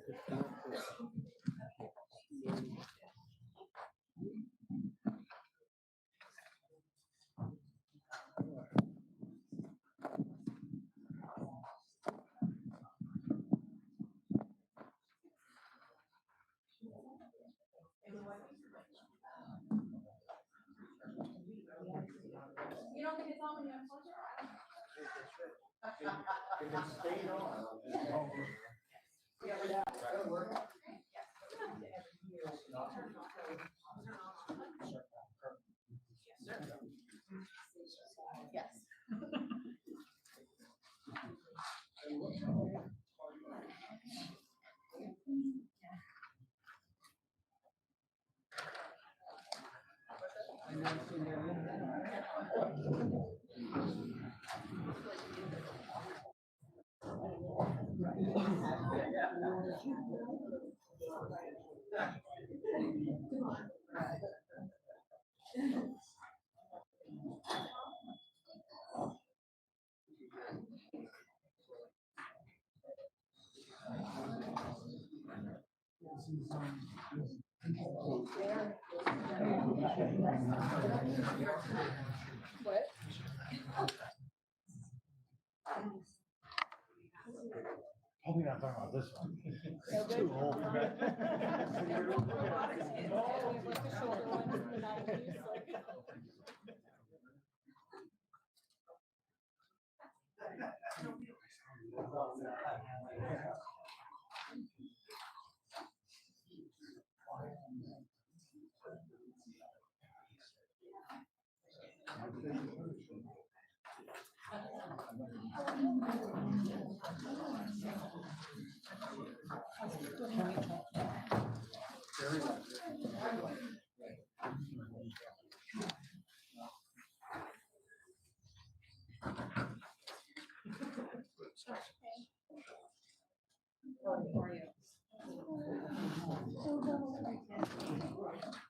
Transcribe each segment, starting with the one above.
You don't think it's on when you unplug it? If it's staying on. Yes. What? Hoping not talking about this one. Feel It's good? too old for that. Like the shoulder ones in the 90s, like.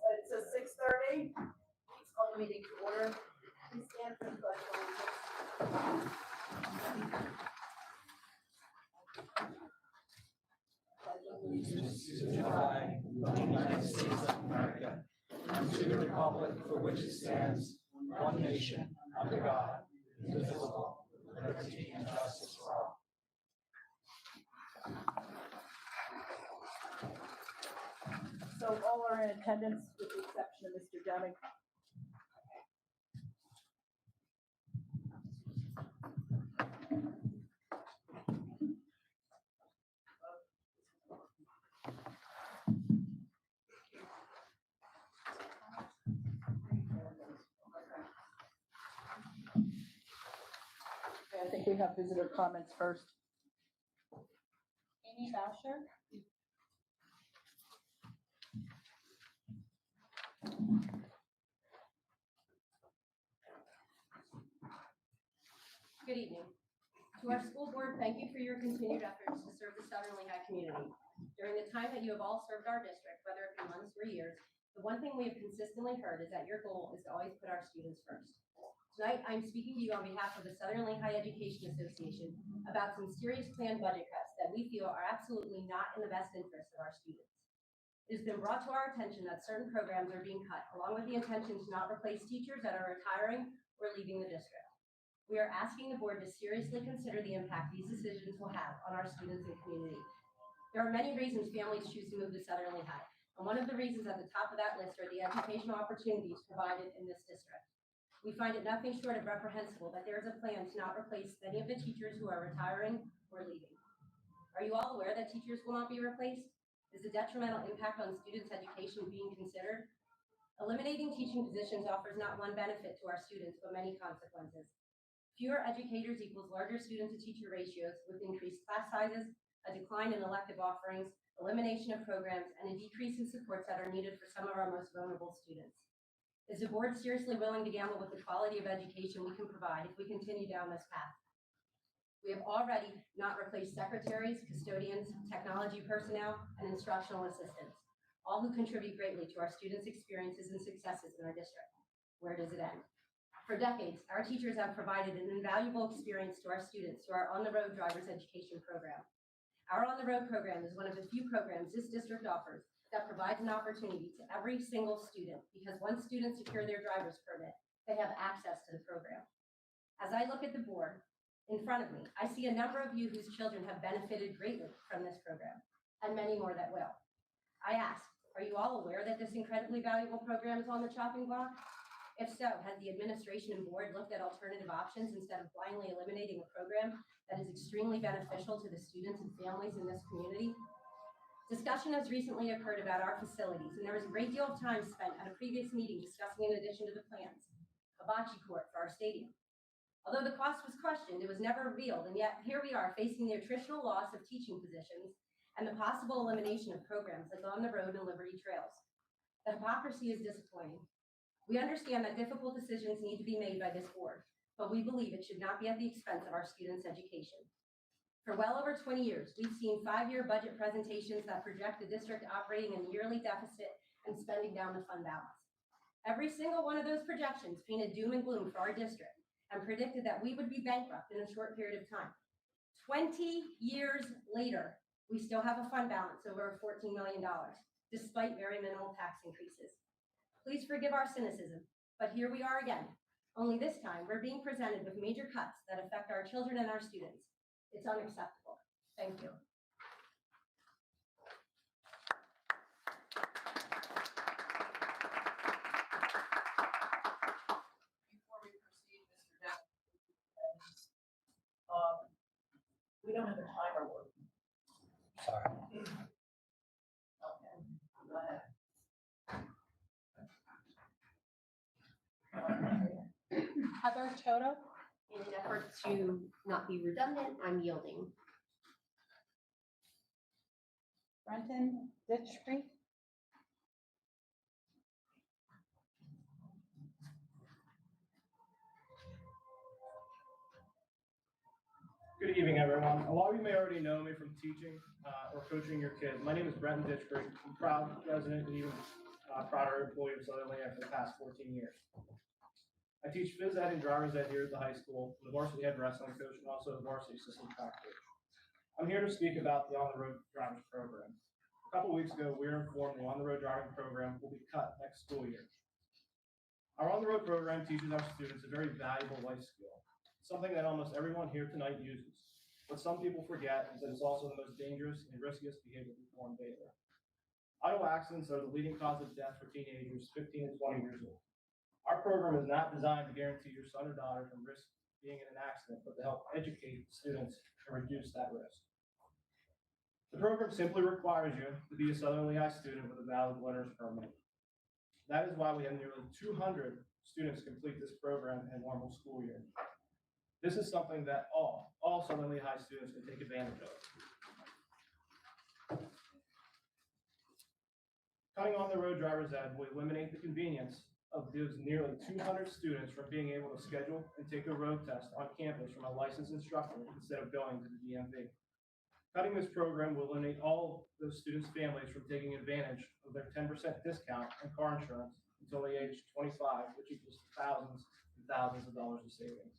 It's a 6:30. It's called the meeting to order. Please stand for the pledge of allegiance. To the flag of the United States of America, and to the republic for which it stands, one nation, under God, indivisible, with liberty and justice for all. So all are in attendance with the exception of Mr. Deming. Okay, I think we have visitor comments first. Amy Boucher. Good evening. To our school board, thank you for your continued efforts to serve the Southern Lehigh community. During the time that you have all served our district, whether it be months or years, the one thing we have consistently heard is that your goal is to always put our students first. Tonight, I'm speaking to you on behalf of the Southern Lehigh Education Association about some serious planned budget cuts that we feel are absolutely not in the best interest of our students. It has been brought to our attention that certain programs are being cut, along with the intention to not replace teachers that are retiring or leaving the district. We are asking the board to seriously consider the impact these decisions will have on our students and community. There are many reasons families choose to move to Southern Lehigh, and one of the reasons at the top of that list are the educational opportunities provided in this district. We find it nothing short of reprehensible that there is a plan to not replace any of the teachers who are retiring or leaving. Are you all aware that teachers will not be replaced? Is the detrimental impact on students' education being considered? Eliminating teaching positions offers not one benefit to our students, but many consequences. Fewer educators equals larger student-to-teacher ratios with increased class sizes, a decline in elective offerings, elimination of programs, and a decrease in supports that are needed for some of our most vulnerable students. Is the board seriously willing to gamble with the quality of education we can provide if we continue down this path? We have already not replaced secretaries, custodians, technology personnel, and instructional assistants, all who contribute greatly to our students' experiences and successes in our district. Where does it end? For decades, our teachers have provided an invaluable experience to our students through our On the Road Driver's Education Program. Our On the Road program is one of the few programs this district offers that provides an opportunity to every single student, because once students secure their driver's permit, they have access to the program. As I look at the board in front of me, I see a number of you whose children have benefited greatly from this program, and many more that will. I ask, are you all aware that this incredibly valuable program is on the chopping block? If so, has the administration and board looked at alternative options instead of blindly eliminating a program that is extremely beneficial to the students and families in this community? Discussion has recently occurred about our facilities, and there was a great deal of time spent at a previous meeting discussing, in addition to the plans, a bocce court for our stadium. Although the cost was questioned, it was never revealed, and yet here we are facing the attritional loss of teaching positions and the possible elimination of programs like On the Road and Liberty Trails. The hypocrisy is disappointing. We understand that difficult decisions need to be made by this board, but we believe it should not be at the expense of our students' education. For well over 20 years, we've seen 5-year budget presentations that project the district operating in a yearly deficit and spending down the fund balance. Every single one of those projections painted doom and gloom for our district and predicted that we would be bankrupt in a short period of time. 20 years later, we still have a fund balance over $14 million, despite very minimal tax increases. Please forgive our cynicism, but here we are again. Only this time, we're being presented with major cuts that affect our children and our students. It's unacceptable. Thank you. Before we proceed, Mr. Depp, we don't have a timer working. Sorry. Okay, go ahead. Heather Toto. In an effort to not be redundant, I'm yielding. Brenton Ditchfried. Good evening, everyone. A lot of you may already know me from teaching or coaching your kids. My name is Brenton Ditchfried. I'm a proud resident and even prouder employee of Southern Lehigh for the past 14 years. I teach phys ed and driver's ed here at the high school. I'm the varsity head wrestling coach and also the varsity assistant track coach. I'm here to speak about the On the Road Drivers Program. A couple weeks ago, we were informed the On the Road Driving Program will be cut next school year. Our On the Road program teaches our students a very valuable life skill, something that almost everyone here tonight uses. What some people forget is that it's also the most dangerous and riskiest behavior to perform daily. Auto accidents are the leading cause of death for teenagers 15 and 20 years old. Our program is not designed to guarantee your son or daughter from risk being in an accident, but to help educate students and reduce that risk. The program simply requires you to be a Southern Lehigh student with a valid learner's permit. That is why we have nearly 200 students complete this program in a normal school year. This is something that all Southern Lehigh students can take advantage of. Cutting On the Road Driver's Ed will eliminate the convenience of those nearly 200 students from being able to schedule and take a road test on campus from a licensed instructor instead of going to the DMV. Cutting this program will eliminate all those students' families from taking advantage of their 10% discount on car insurance until the age 25, which equals thousands and thousands of dollars of savings.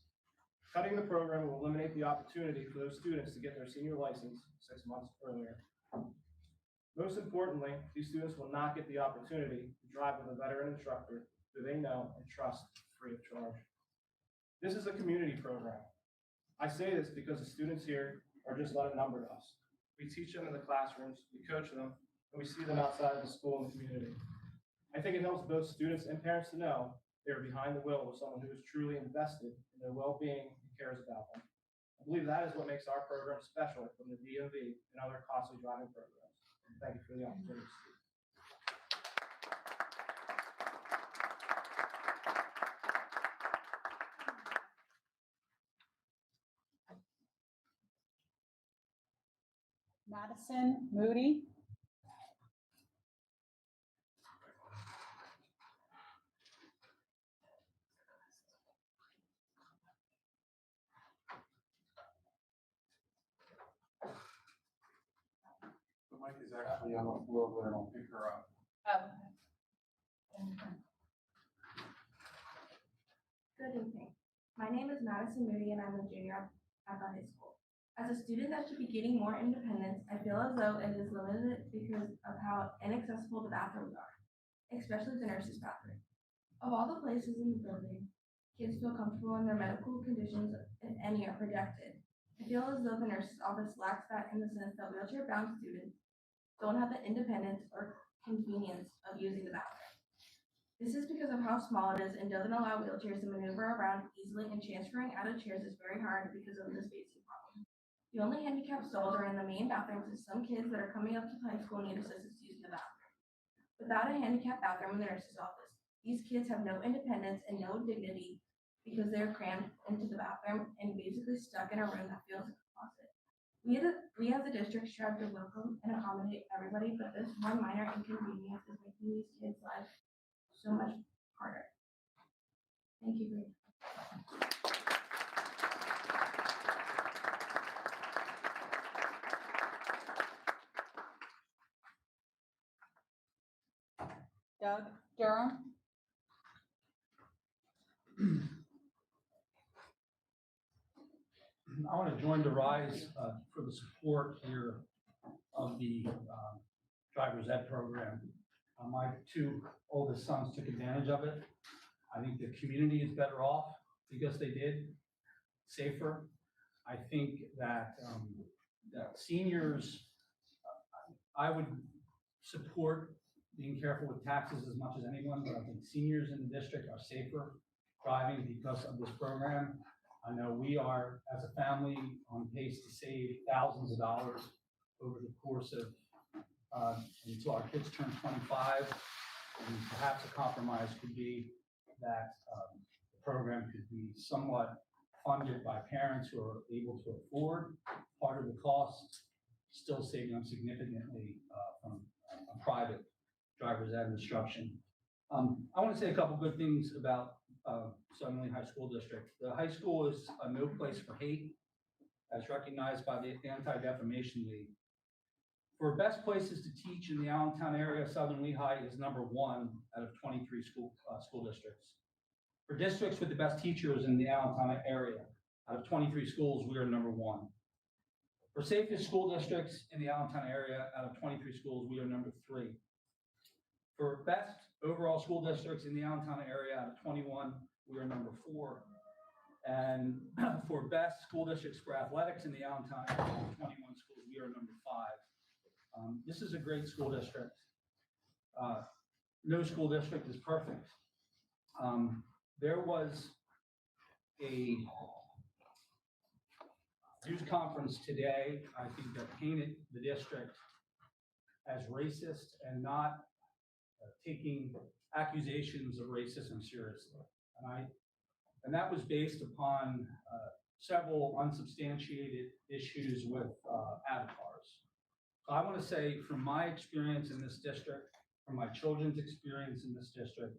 Cutting the program will eliminate the opportunity for those students to get their senior license 6 months earlier. Most importantly, these students will not get the opportunity to drive with a veteran instructor who they know and trust free of charge. This is a community program. I say this because the students here are just not a number to us. We teach them in the classrooms, we coach them, and we see them outside of the school and the community. I think it helps both students and parents to know they are behind the wheel with someone who is truly invested in their well-being and cares about them. I believe that is what makes our program special from the DMV and other costly driving programs. And thank you for the opportunity to speak. Madison Moody. The mic is actually on the floor, but I don't pick her up. Good evening. My name is Madison Moody and I'm a junior at the high school. As a student that should be getting more independence, I feel as though it is limited because of how inaccessible the bathrooms are, especially the nurse's bathroom. Of all the places in the building, kids feel comfortable in their medical conditions, if any, are protected. I feel as though the nurse's office lacks that in the sense that wheelchair-bound students don't have the independence or convenience of using the bathroom. This is because of how small it is and doesn't allow wheelchairs to maneuver around easily, and transferring out of chairs is very hard because of the spacing problem. The only handicapped stalls are in the main bathrooms, and some kids that are coming up to high school need assistance using the bathroom. Without a handicapped bathroom in the nurse's office, these kids have no independence and no dignity because they're crammed into the bathroom and basically stuck in a room that feels like a closet. We as a district strive to welcome and accommodate everybody, but this one minor inconvenience is making these kids' lives so much harder. Thank you. Doug Durham. I want to join the rise for the support here of the driver's ed program. My two oldest sons took advantage of it. I think the community is better off because they did, safer. I think that, that seniors, I would support being careful with taxes as much as anyone, but I think seniors in the district are safer driving because of this program. I know we are, as a family, on pace to save thousands of dollars over the course of until our kids turn 25, and perhaps a compromise could be that the program could be somewhat funded by parents who are able to afford part of the cost, still saving them significantly from a private driver's ed instruction. I want to say a couple good things about Southern Lehigh School District. The high school is a no place for hate, as recognized by the Anti-Defamation League. For best places to teach in the Allentown area, Southern Lehigh is #1 out of 23 school districts. For districts with the best teachers in the Allentown area, out of 23 schools, we are #1. For safest school districts in the Allentown area, out of 23 schools, we are #3. For best overall school districts in the Allentown area, out of 21, we are #4. And for best school districts for athletics in the Allentown area, out of 21 schools, we are #5. This is a great school district. No school district is perfect. There was a news conference today, I think, that painted the district as racist and not taking accusations of racism seriously. And that was based upon several unsubstantiated issues with avatars. So I want to say, from my experience in this district, from my children's experience in this district,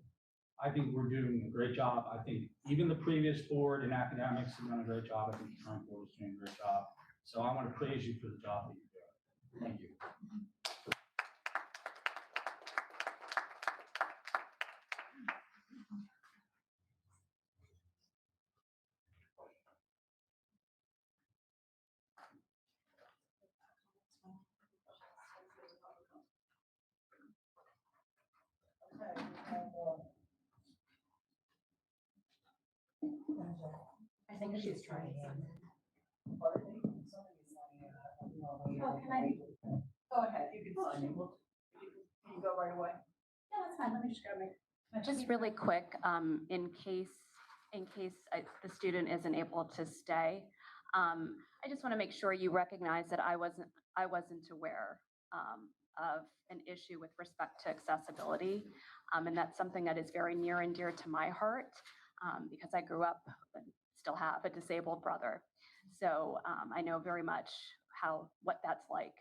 I think we're doing a great job. I think even the previous board and academics have done a great job. I think the current board is doing a great job. So I want to praise you for the job that you're doing. Thank you. I think she's trying. Oh, can I? Go ahead, you can sign it. Can you go right away? Yeah, that's fine. Let me just grab my. Just really quick, in case the student isn't able to stay, I just want to make sure you recognize that I wasn't aware of an issue with respect to accessibility, and that's something that is very near and dear to my heart, because I grew up and still have a disabled brother, so I know very much what that's like.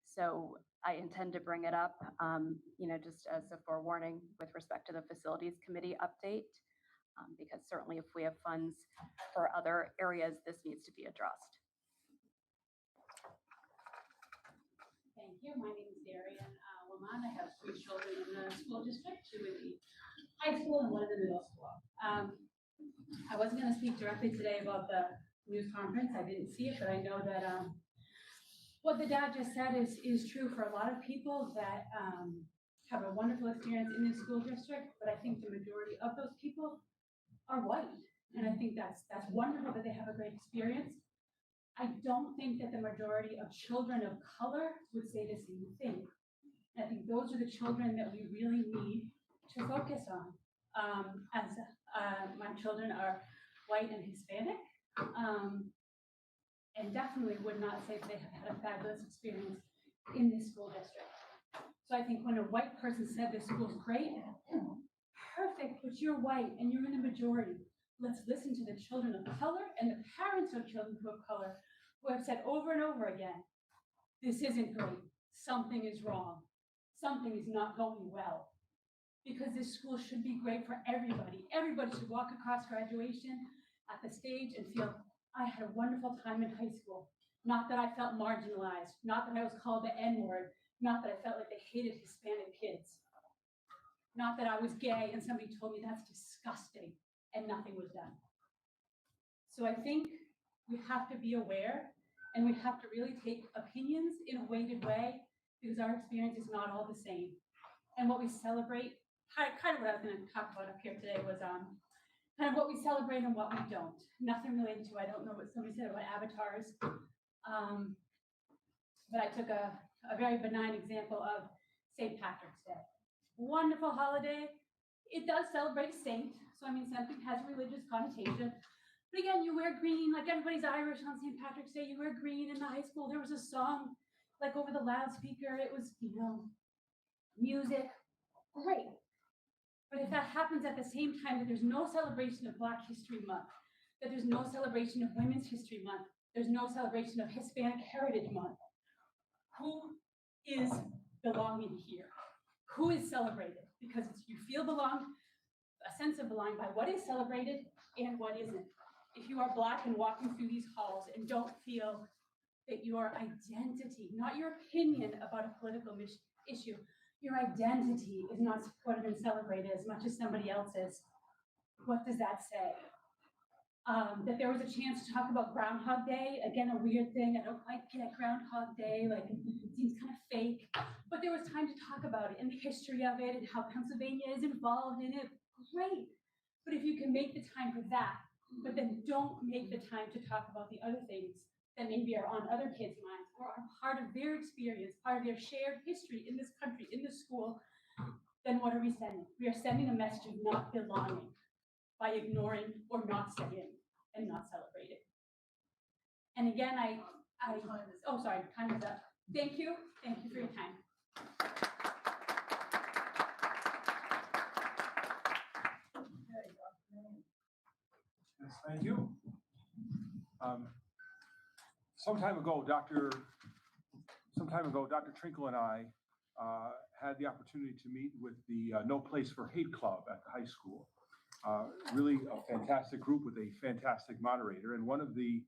So I intend to bring it up, just as a forewarning with respect to the facilities committee update, because certainly if we have funds for other areas, this needs to be addressed. Thank you. My name is Darian Lamont. I have 3 children in the school district, 2 in the high school and 1 in the middle school. I wasn't going to speak directly today about the news conference. I didn't see it, but I know that what the dad just said is true for a lot of people that have a wonderful experience in the school district, but I think the majority of those people are white. And I think that's wonderful that they have a great experience. I don't think that the majority of children of color would say the same thing. I think those are the children that we really need to focus on. As my children are white and Hispanic, and definitely would not say that they have had a fabulous experience in this school district. So I think when a white person said this school's great, perfect, but you're white and you're in the majority. Let's listen to the children of color and the parents of children of color who have said over and over again, this isn't great, something is wrong, something is not going well. Because this school should be great for everybody. Everybody should walk across graduation at the stage and feel, I had a wonderful time in high school. Not that I felt marginalized, not that I was called the N-word, not that I felt like they hated Hispanic kids. Not that I was gay and somebody told me that's disgusting and nothing was done. So I think we have to be aware and we have to really take opinions in a weighted way because our experience is not all the same. And what we celebrate, kind of what I was going to talk about up here today was kind of what we celebrate and what we don't. Nothing related to, I don't know what somebody said about avatars, but I took a very benign example of St. Patrick's Day. Wonderful holiday. It does celebrate a saint, so I mean something has a religious connotation. But again, you wear green, like everybody's Irish on St. Patrick's Day, you wear green. In the high school, there was a song like over the loudspeaker, it was, music, great. But if that happens at the same time that there's no celebration of Black History Month, that there's no celebration of Women's History Month. There's no celebration of Hispanic Heritage Month. Who is belonging here? Who is celebrated? Because you feel a sense of belonging by what is celebrated and what isn't. If you are Black and walking through these halls and don't feel that your identity, not your opinion about a political issue, your identity is not supported and celebrated as much as somebody else's, what does that say? That there was a chance to talk about Groundhog Day, again, a weird thing, I don't quite get Groundhog Day, like it seems kind of fake, but there was time to talk about it and the history of it and how Pennsylvania is involved in it, great. But if you can make the time for that, but then don't make the time to talk about the other things that maybe are on other kids' minds or are part of their experience, part of their shared history in this country, in this school, then what are we sending? We are sending a message of not belonging by ignoring or not saying and not celebrating. And again, oh, sorry, time is up. Thank you for your time. Yes, thank you. Some time ago, Dr. Trinkle and I had the opportunity to meet with the No Place for Hate Club at the high school. Really a fantastic group with a fantastic moderator. And one of the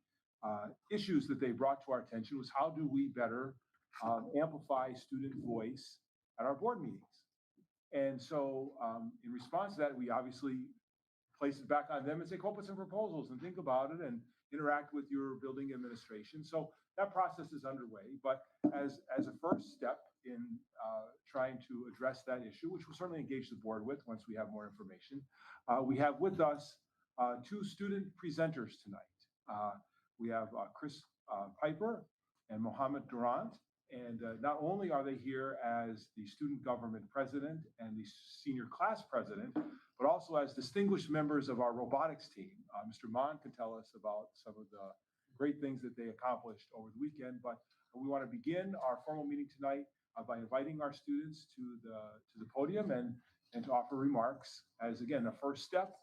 issues that they brought to our attention was how do we better amplify student voice at our board meetings? And so in response to that, we obviously place it back on them and say, come up with some proposals and think about it and interact with your building administration. So that process is underway, but as a first step in trying to address that issue, which we'll certainly engage the board with once we have more information, we have with us two student presenters tonight. We have Chris Piper and Mohammed Durant. And not only are they here as the student government president and the senior class president, but also as distinguished members of our robotics team. Mr. Mon can tell us about some of the great things that they accomplished over the weekend. But we want to begin our formal meeting tonight by inviting our students to the podium and to offer remarks as, again, the first step,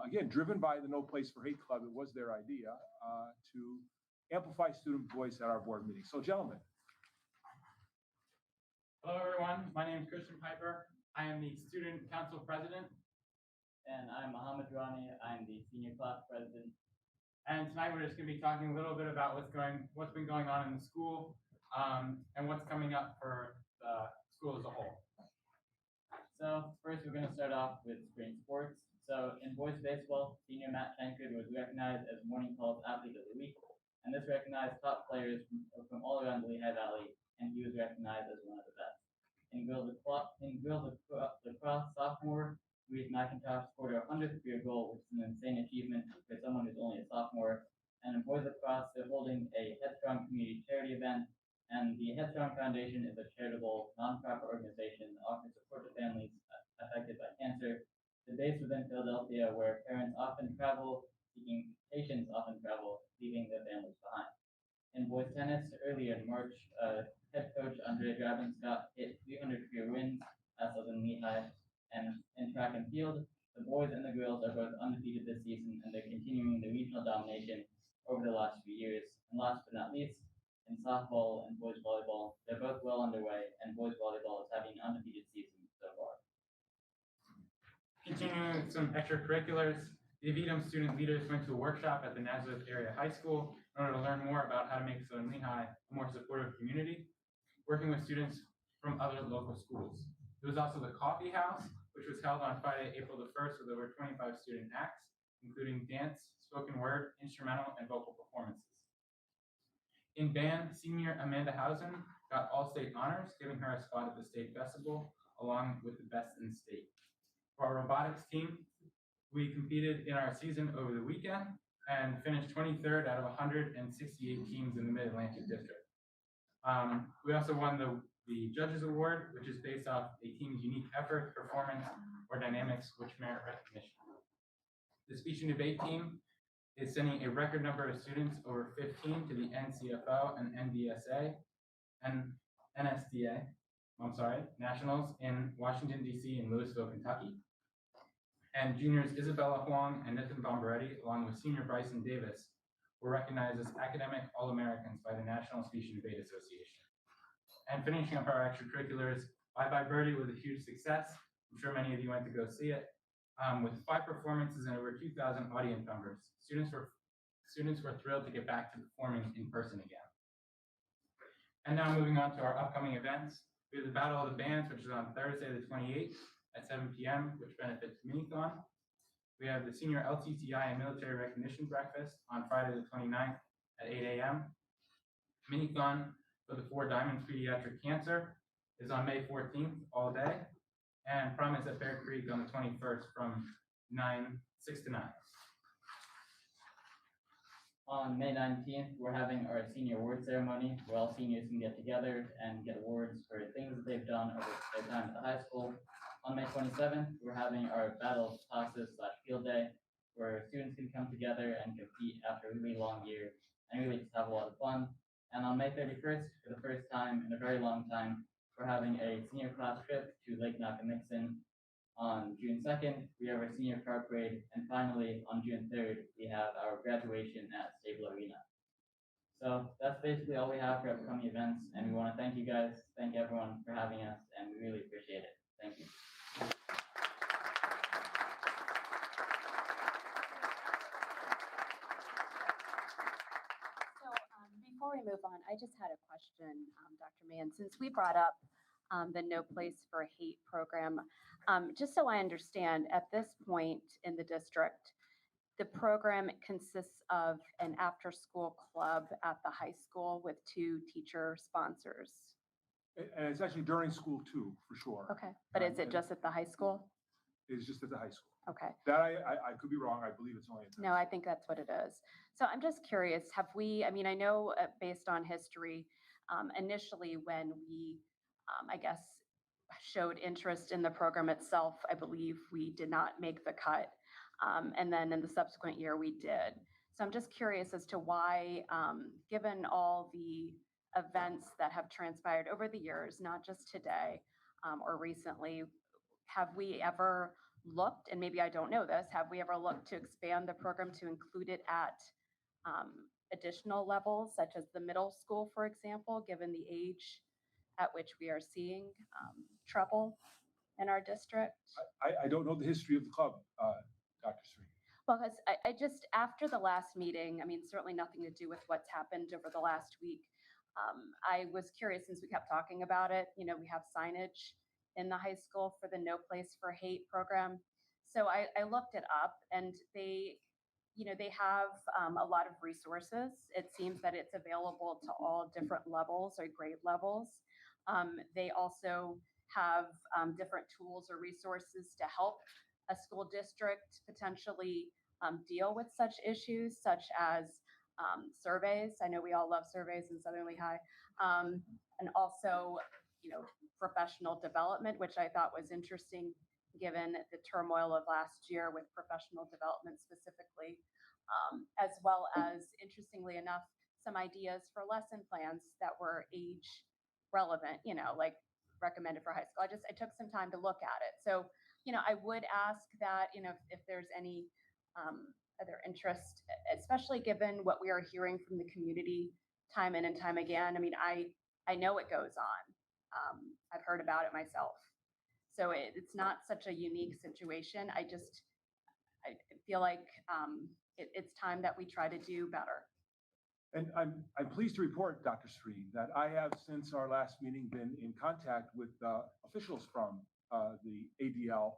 again, driven by the No Place for Hate Club. It was their idea to amplify student voice at our board meeting. So, gentlemen. Hello, everyone. My name is Christian Piper. I am the student council president. And I'm Mohammed Rani. I'm the senior class president. And tonight we're just going to be talking a little bit about what's been going on in the school and what's coming up for the school as a whole. So first, we're going to start off with spring sports. So in boys baseball, senior Matt Tankard was recognized as Morning Call's Athlete of the Week, and this recognized top players from all around the Lehigh Valley, and he was recognized as one of the best. In girls lacrosse sophomore, Reed McIntosh scored her 100th career goal, which is an insane achievement for someone who's only a sophomore. And in boys lacrosse, they're holding a Headstrong community charity event, and the Headstrong Foundation is a charitable nonprofit organization that offers support to families affected by cancer. The base within Philadelphia, where patients often travel, leaving their families behind. In boys tennis, earlier in March, head coach Andre Scott hit 300 career wins at Southern Lehigh. And in track and field, the boys and the girls are both undefeated this season, and they're continuing the regional domination over the last few years. And last but not least, in softball and boys volleyball, they're both well underway, and boys volleyball is having an undefeated season so far. Continuing with some extracurriculars, the Avidum student leaders went to a workshop at the Nazareth Area High School in order to learn more about how to make Southern Lehigh a more supportive community, working with students from other local schools. There was also the Coffee House, which was held on Friday, April the 1st, with over 25 student acts, including dance, spoken word, instrumental, and vocal performances. In band, senior Amanda Housen got all-state honors, giving her a spot at the state festival, along with the best in state. For our robotics team, we competed in our season over the weekend and finished 23rd out of 168 teams in the Mid-Atlantic District. We also won the Judges Award, which is based off a team's unique effort, performance, or dynamics which merit recognition. The speech and debate team is sending a record number of students, over 15, to the NCFO and NDSA and NSDA, nationals in Washington, D.C. and Louisville, Kentucky. And juniors Isabella Huang and Nathan Bomberetti, along with senior Bryson Davis, were recognized as academic All-Americans by the National Speech and Debate Association. And finishing up our extracurriculars, Bye Bye Birdie was a huge success. I'm sure many of you went to go see it. With 5 performances and over 2,000 audience members, students were thrilled to get back to performing in person again. And now moving on to our upcoming events. We have the Battle of the Bands, which is on Thursday the 28th at 7 p.m., which benefits Minithon. We have the Senior LTTI and Military Recognition Breakfast on Friday the 29th at 8 a.m. Minithon for the 4 Diamonds Pediatric Cancer is on May 14th all day. And Prom is at Bear Creek on the 21st from 6 to 9. On May 19th, we're having our senior award ceremony where all seniors can get together and get awards for things that they've done over their time at the high school. On May 27th, we're having our Battle of Pa.C.S/Field Day where students can come together and compete after a really long year and really just have a lot of fun. And on May 31st, for the first time in a very long time, we're having a senior class trip to Lake Nockamixon. On June 2nd, we have our senior car parade, and finally, on June 3rd, we have our graduation at Stable Arena. So that's basically all we have for upcoming events, and we want to thank you guys, thank everyone for having us, and we really appreciate it. Thank you. So before we move on, I just had a question, Dr. Mann, since we brought up the No Place for Hate program. Just so I understand, at this point in the district, the program consists of an after-school club at the high school with 2 teacher sponsors. And it's actually during school too, for sure. Okay, but is it just at the high school? It's just at the high school. Okay. That I could be wrong. I believe it's only at the No, I think that's what it is. So I'm just curious, have we, I mean, I know based on history, initially when we, I guess, showed interest in the program itself, I believe we did not make the cut. And then in the subsequent year, we did. So I'm just curious as to why, given all the events that have transpired over the years, not just today or recently, have we ever looked, and maybe I don't know this, have we ever looked to expand the program to include it at additional levels, such as the middle school, for example, given the age at which we are seeing trouble in our district? I don't know the history of the club, Dr. Sri. Well, because I just, after the last meeting, I mean, certainly nothing to do with what's happened over the last week. I was curious, since we kept talking about it, you know, we have signage in the high school for the No Place for Hate program. So I looked it up, and they, you know, they have a lot of resources. It seems that it's available to all different levels or grade levels. They also have different tools or resources to help a school district potentially deal with such issues, such as surveys. I know we all love surveys in Southern Lehigh. And also, you know, professional development, which I thought was interesting given the turmoil of last year with professional development specifically, as well as, interestingly enough, some ideas for lesson plans that were age relevant, you know, like recommended for high school. I took some time to look at it. So, you know, I would ask that, you know, if there's any other interest, especially given what we are hearing from the community time in and time again. I mean, I know it goes on. I've heard about it myself. So it's not such a unique situation. I feel like it's time that we try to do better. And I'm pleased to report, Dr. Sri, that I have, since our last meeting, been in contact with officials from the ADL,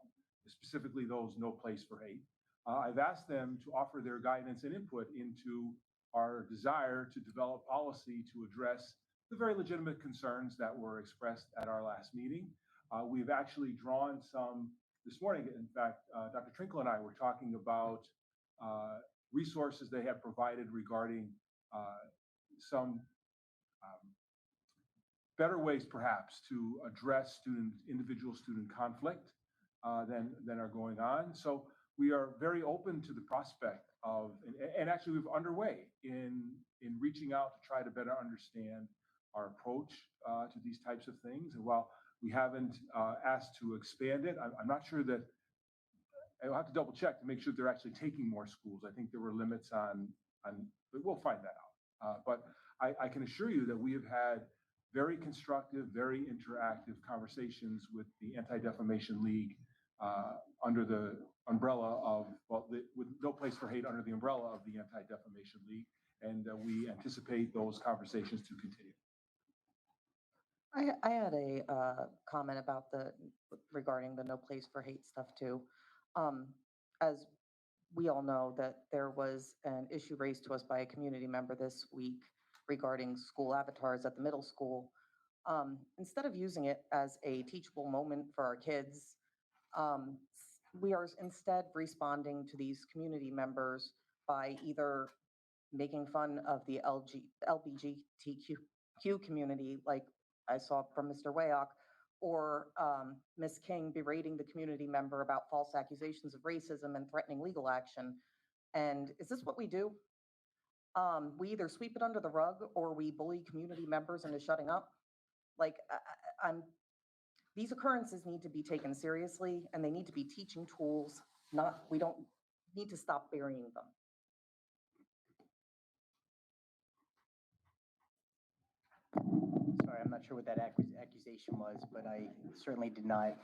specifically those No Place for Hate. I've asked them to offer their guidance and input into our desire to develop policy to address the very legitimate concerns that were expressed at our last meeting. We've actually drawn some this morning. In fact, Dr. Trinkle and I were talking about resources they have provided regarding some better ways, perhaps, to address individual student conflict than are going on. So we are very open to the prospect of, and actually we've underway in reaching out to try to better understand our approach to these types of things. And while we haven't asked to expand it, I'm not sure that I'll have to double check to make sure they're actually taking more schools. I think there were limits but we'll find that out. But I can assure you that we have had very constructive, very interactive conversations with the Anti-Defamation League under the umbrella of, with No Place for Hate under the umbrella of the Anti-Defamation League. And we anticipate those conversations to continue. I had a comment about regarding the No Place for Hate stuff too. As we all know that there was an issue raised to us by a community member this week regarding school avatars at the middle school. Instead of using it as a teachable moment for our kids, we are instead responding to these community members by either making fun of the LGBTQ community, like I saw from Mr. Wayok, or Ms. King berating the community member about false accusations of racism and threatening legal action. And is this what we do? We either sweep it under the rug or we bully community members into shutting up. Like, these occurrences need to be taken seriously and they need to be teaching tools, we don't need to stop burying them. Sorry, I'm not sure what that accusation was, but I certainly did not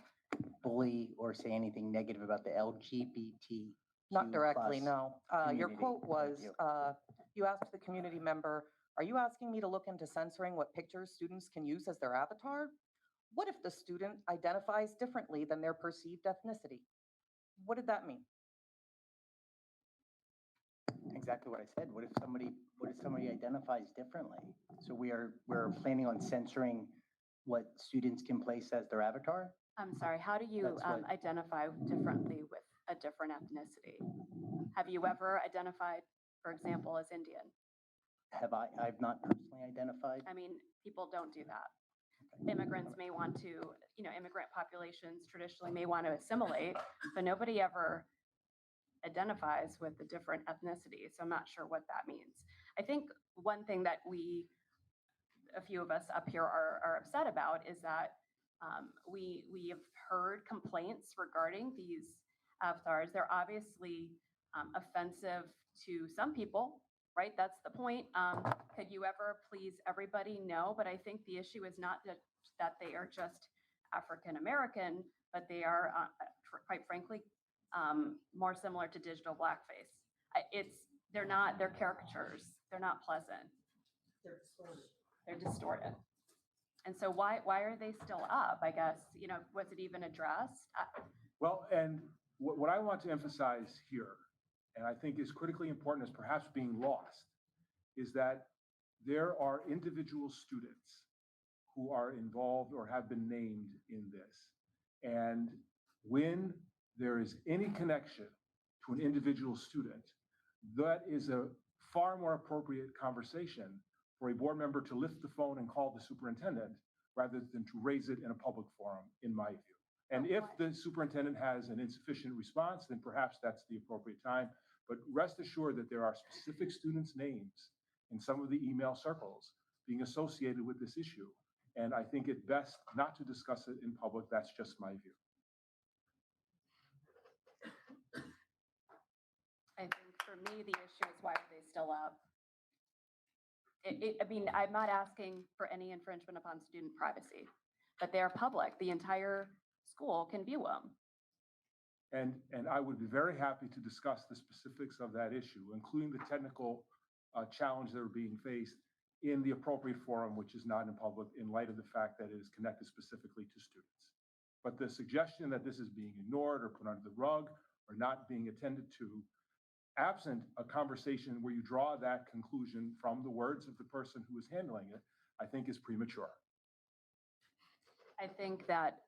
bully or say anything negative about the LGBT. Not directly, no. Your community. quote was, Thank you asked the community member, are you asking me to look into censoring what pictures students can use as their avatar? What if the student identifies differently than their perceived ethnicity? What did that mean? Exactly what I said. What if somebody identifies differently? So we're planning on censoring what students can place as their avatar? I'm sorry, how do you identify differently with a different ethnicity? Have you ever identified, for example, as Indian? I've not personally identified. I mean, people don't do that. Immigrants may want to, immigrant populations traditionally may want to assimilate, but nobody ever identifies with a different ethnicity. So I'm not sure what that means. I think one thing that a few of us up here are upset about is that we have heard complaints regarding these avatars. They're obviously offensive to some people, right? That's the point. Could you ever please everybody? No, but I think the issue is not that they are just African American, but they are, quite frankly, more similar to digital blackface. They're caricatures. They're not pleasant. They're distorted. They're distorted. And so why are they still up? I guess, was it even addressed? Well, and what I want to emphasize here, and I think is critically important, is perhaps being lost, is that there are individual students who are involved or have been named in this. And when there is any connection to an individual student, that is a far more appropriate conversation for a board member to lift the phone and call the superintendent rather than to raise it in a public forum, in my view. And if the superintendent has an insufficient response, then perhaps that's the appropriate time. But rest assured that there are specific students' names in some of the email circles being associated with this issue. And I think it best not to discuss it in public. That's just my view. I think for me, the issue is why are they still up? I mean, I'm not asking for any infringement upon student privacy, but they're public. The entire school can view them. And I would be very happy to discuss the specifics of that issue, including the technical challenge that are being faced in the appropriate forum, which is not in public, in light of the fact that it is connected specifically to students. But the suggestion that this is being ignored or put under the rug or not being attended to, absent a conversation where you draw that conclusion from the words of the person who is handling it, I think is premature. I think that,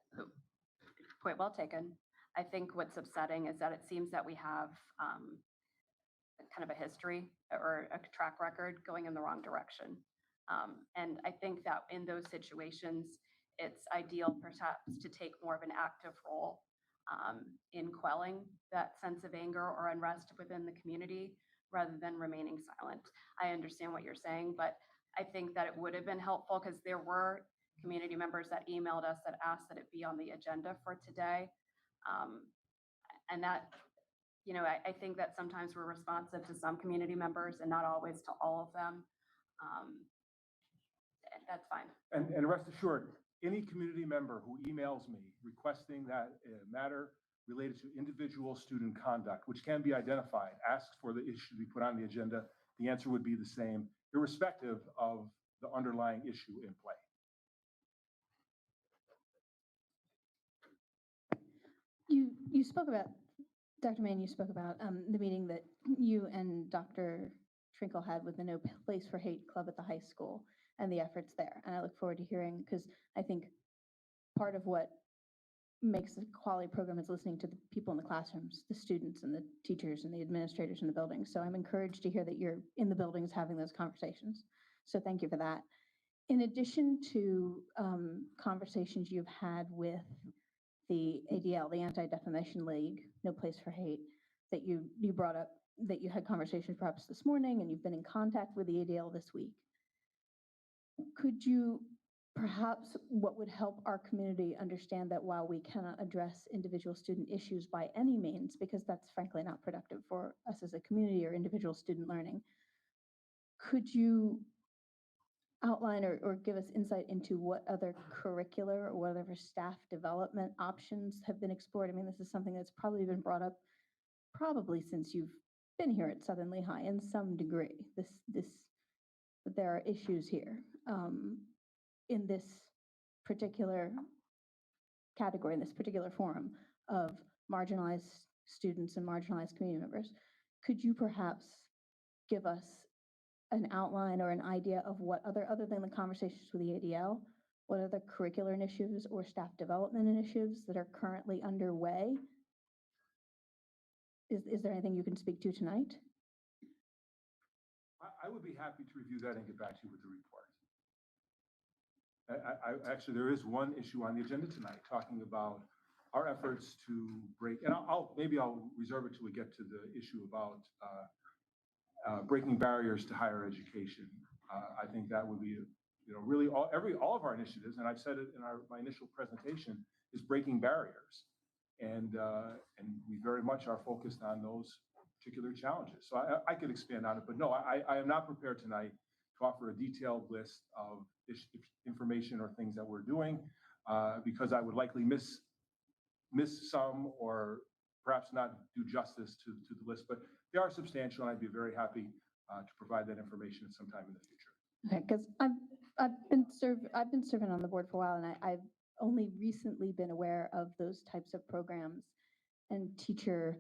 point well taken. I think what's upsetting is that it seems that we have kind of a history or a track record going in the wrong direction. And I think that in those situations, it's ideal perhaps to take more of an active role in quelling that sense of anger or unrest within the community rather than remaining silent. I understand what you're saying, but I think that it would have been helpful because there were community members that emailed us that asked that it be on the agenda for today. And that, I think that sometimes we're responsive to some community members and not always to all of them. That's fine. And rest assured, any community member who emails me requesting that a matter related to individual student conduct, which can be identified, asks for the issue to be put on the agenda, the answer would be the same, irrespective of the underlying issue in play. You spoke about, Dr. Mann, you spoke about the meeting that you and Dr. Trinkle had with the No Place for Hate Club at the high school and the efforts there. And I look forward to hearing, because I think part of what makes a quality program is listening to the people in the classrooms, the students and the teachers and the administrators in the buildings. So I'm encouraged to hear that you're in the buildings having those conversations. So thank you for that. In addition to conversations you've had with the ADL, the Anti-Defamation League, No Place for Hate, that you brought up, that you had conversations perhaps this morning, and you've been in contact with the ADL this week. Could you perhaps, what would help our community understand that while we cannot address individual student issues by any means, because that's frankly not productive for us as a community or individual student learning, could you outline or give us insight into what other curricular or whatever staff development options have been explored? I mean, this is something that's probably been brought up probably since you've been here at Southern Lehigh in some degree. But there are issues here in this particular category, in this particular forum of marginalized students and marginalized community members. Could you perhaps give us an outline or an idea of what other than the conversations with the ADL, what other curricular initiatives or staff development initiatives that are currently underway? Is there anything you can speak to tonight? I would be happy to review that and get back to you with the report. Actually, there is one issue on the agenda tonight talking about our efforts to break, and maybe I'll reserve it till we get to the issue about breaking barriers to higher education. I think that would be, really all of our initiatives, and I've said it in my initial presentation, is breaking barriers, and we very much are focused on those particular challenges. So I could expand on it, but no, I am not prepared tonight to offer a detailed list of information or things that we're doing, because I would likely miss some or perhaps not do justice to the list, but they are substantial, and I'd be very happy to provide that information at some time in the future. Okay, because I've been serving on the board for a while, and I've only recently been aware of those types of programs and teacher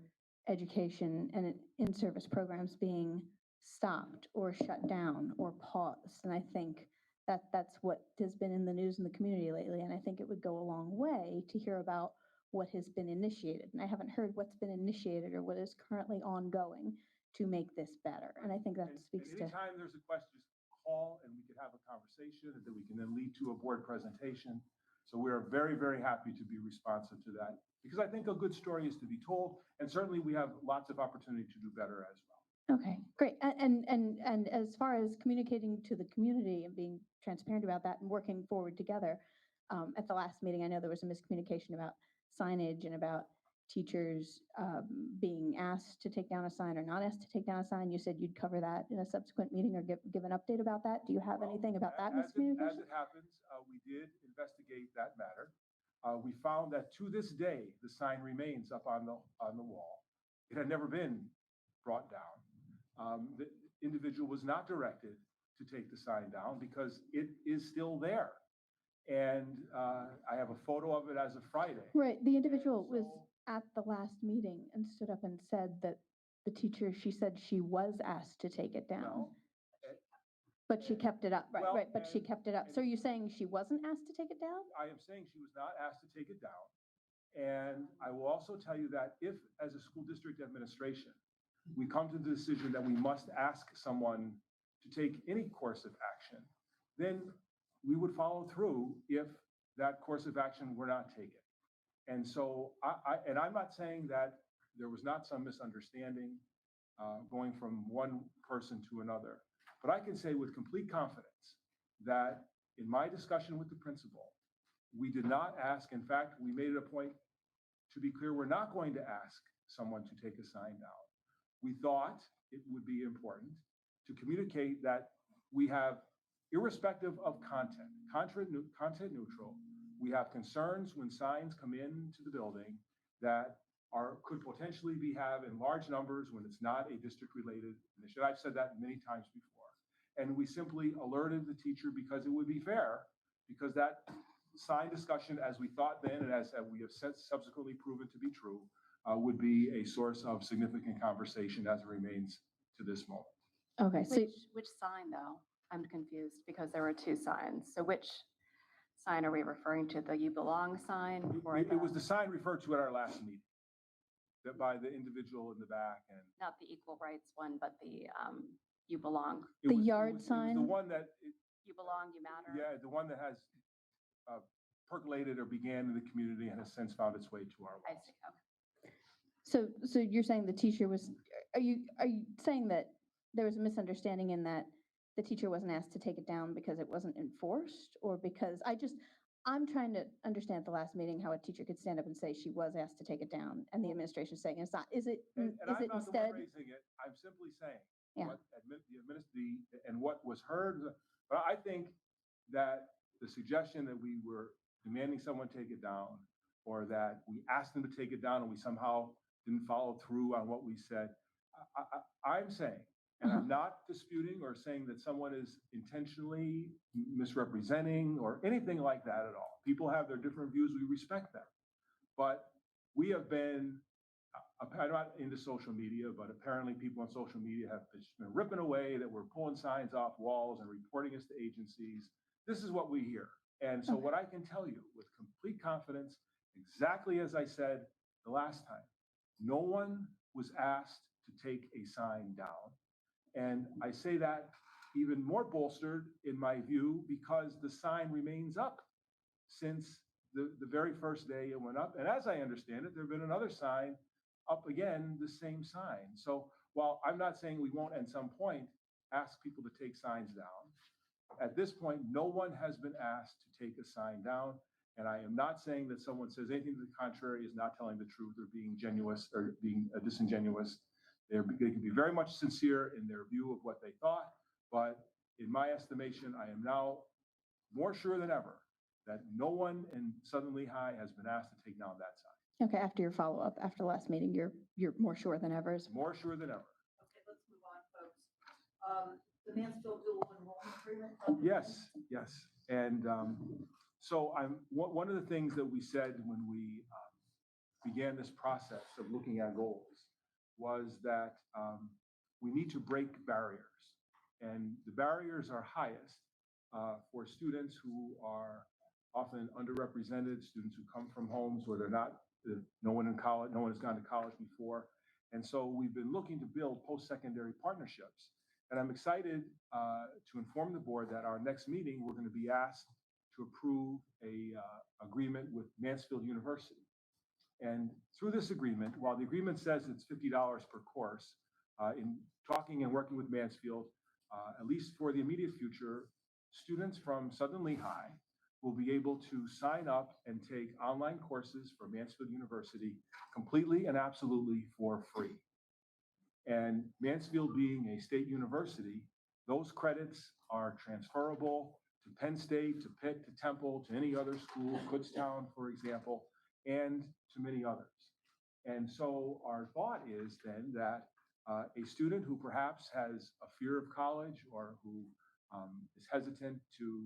education and in-service programs being stopped or shut down or paused. And I think that's what has been in the news in the community lately. And I think it would go a long way to hear about what has been initiated. And I haven't heard what's been initiated or what is currently ongoing to make this better. And I think that speaks to. Anytime there's a question, just call and we could have a conversation that we can then lead to a board presentation. So we are very, very happy to be responsive to that, because I think a good story is to be told, and certainly we have lots of opportunity to do better as well. Okay, great. And as far as communicating to the community and being transparent about that and working forward together, at the last meeting, I know there was a miscommunication about signage and about teachers being asked to take down a sign or not asked to take down a sign. You said you'd cover that in a subsequent meeting or give an update about that. Do you have anything about that miscommunication? As it happens, we did investigate that matter. We found that to this day, the sign remains up on the wall. It had never been brought down. The individual was not directed to take the sign down because it is still there. And I have a photo of it as of Friday. Right. The individual was at the last meeting and stood up and said that the teacher, she said she was asked to take it down. No. But she kept it up, right, Well, right, but she kept it up. So you're saying she wasn't asked to take it down? I am saying she was not asked to take it down. And I will also tell you that if, as a school district administration, we come to the decision that we must ask someone to take any course of action, then we would follow through if that course of action were not taken. And so I'm not saying that there was not some misunderstanding going from one person to another, but I can say with complete confidence that in my discussion with the principal, we did not ask. In fact, we made it a point to be clear, we're not going to ask someone to take a sign down. We thought it would be important to communicate that we have, irrespective of content neutral, we have concerns when signs come into the building that could potentially have in large numbers when it's not a district-related initiative. I've said that many times before. And we simply alerted the teacher because it would be fair, because that sign discussion, as we thought then, and as we have subsequently proven to be true, would be a source of significant conversation as it remains to this moment. Okay, so Which sign though? I'm confused because there were two signs. So which sign are we referring to? The You Belong sign or It was the sign referred to at our last meeting, that by the individual in the back, and not the equal rights one, but the You Belong. the yard sign? the one that, You Belong, You Matter. yeah, the one that has percolated or began in the community and has since found its way to our I walls. see. Okay. So you're saying the teacher was, are you saying that there was a misunderstanding in that the teacher wasn't asked to take it down because it wasn't enforced, or because I'm trying to understand at the last meeting how a teacher could stand up and say she was asked to take it down and the administration saying it's not, is it And I'm not the one instead? raising it, I'm simply saying Yeah. and what was heard, but I think that the suggestion that we were demanding someone take it down, or that we asked them to take it down and we somehow didn't follow through on what we said, I'm saying, and I'm not disputing or saying that someone is intentionally misrepresenting or anything like that at all. People have their different views, we respect them. But we have been, I'm not into social media, but apparently people on social media have just been ripping away that we're pulling signs off walls and reporting us to agencies. This is what we hear. And so what I can tell you with complete confidence, exactly as I said the last time, no one was asked to take a sign down. And I say that even more bolstered in my view because the sign remains up since the very first day it went up. And as I understand it, there have been another sign up again, the same sign. So while I'm not saying we won't at some point ask people to take signs down, at this point, no one has been asked to take a sign down. And I am not saying that someone says anything to the contrary is not telling the truth or being genuine or being disingenuous. They can be very much sincere in their view of what they thought. But in my estimation, I am now more sure than ever that no one in Southern Lehigh has been asked to take down that sign. Okay, after your follow-up, after the last meeting, you're more sure than ever? More sure than ever. Okay, let's move on, folks. The Mansfield dual enrollment agreement? Yes, yes. And so one of the things that we said when we began this process of looking at goals was that we need to break barriers. And the barriers are highest for students who are often underrepresented, students who come from homes where no one has gone to college before. And so we've been looking to build post-secondary partnerships. And I'm excited to inform the board that our next meeting, we're going to be asked to approve a agreement with Mansfield University. And through this agreement, while the agreement says it's $50 per course, in talking and working with Mansfield, at least for the immediate future, students from Southern Lehigh will be able to sign up and take online courses from Mansfield University completely and absolutely for free. And Mansfield being a state university, those credits are transferable to Penn State, to Pitt, to Temple, to any other school, Kutztown, for example, and to many others. And so our thought is then that a student who perhaps has a fear of college or who is hesitant to,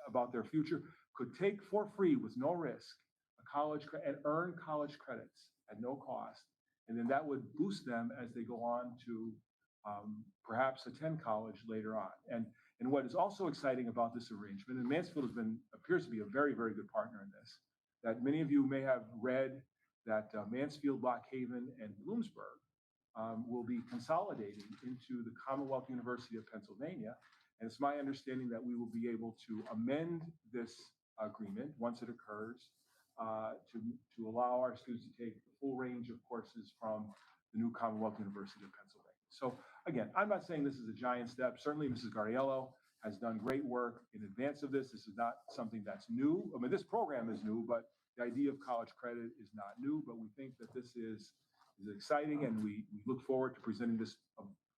about their future could take for free with no risk a college and earn college credits at no cost. And then that would boost them as they go on to perhaps attend college later on. And what is also exciting about this arrangement, and Mansfield appears to be a very, very good partner in this, that many of you may have read that Mansfield, Lock Haven, and Bloomsburg will be consolidating into the Commonwealth University of Pennsylvania. And it's my understanding that we will be able to amend this agreement once it occurs to allow our students to take the full range of courses from the new Commonwealth University of Pennsylvania. So again, I'm not saying this is a giant step. Certainly Mrs. Gariello has done great work in advance of this. This is not something that's new. I mean, this program is new, but the idea of college credit is not new, but we think that this is exciting, and we look forward to presenting this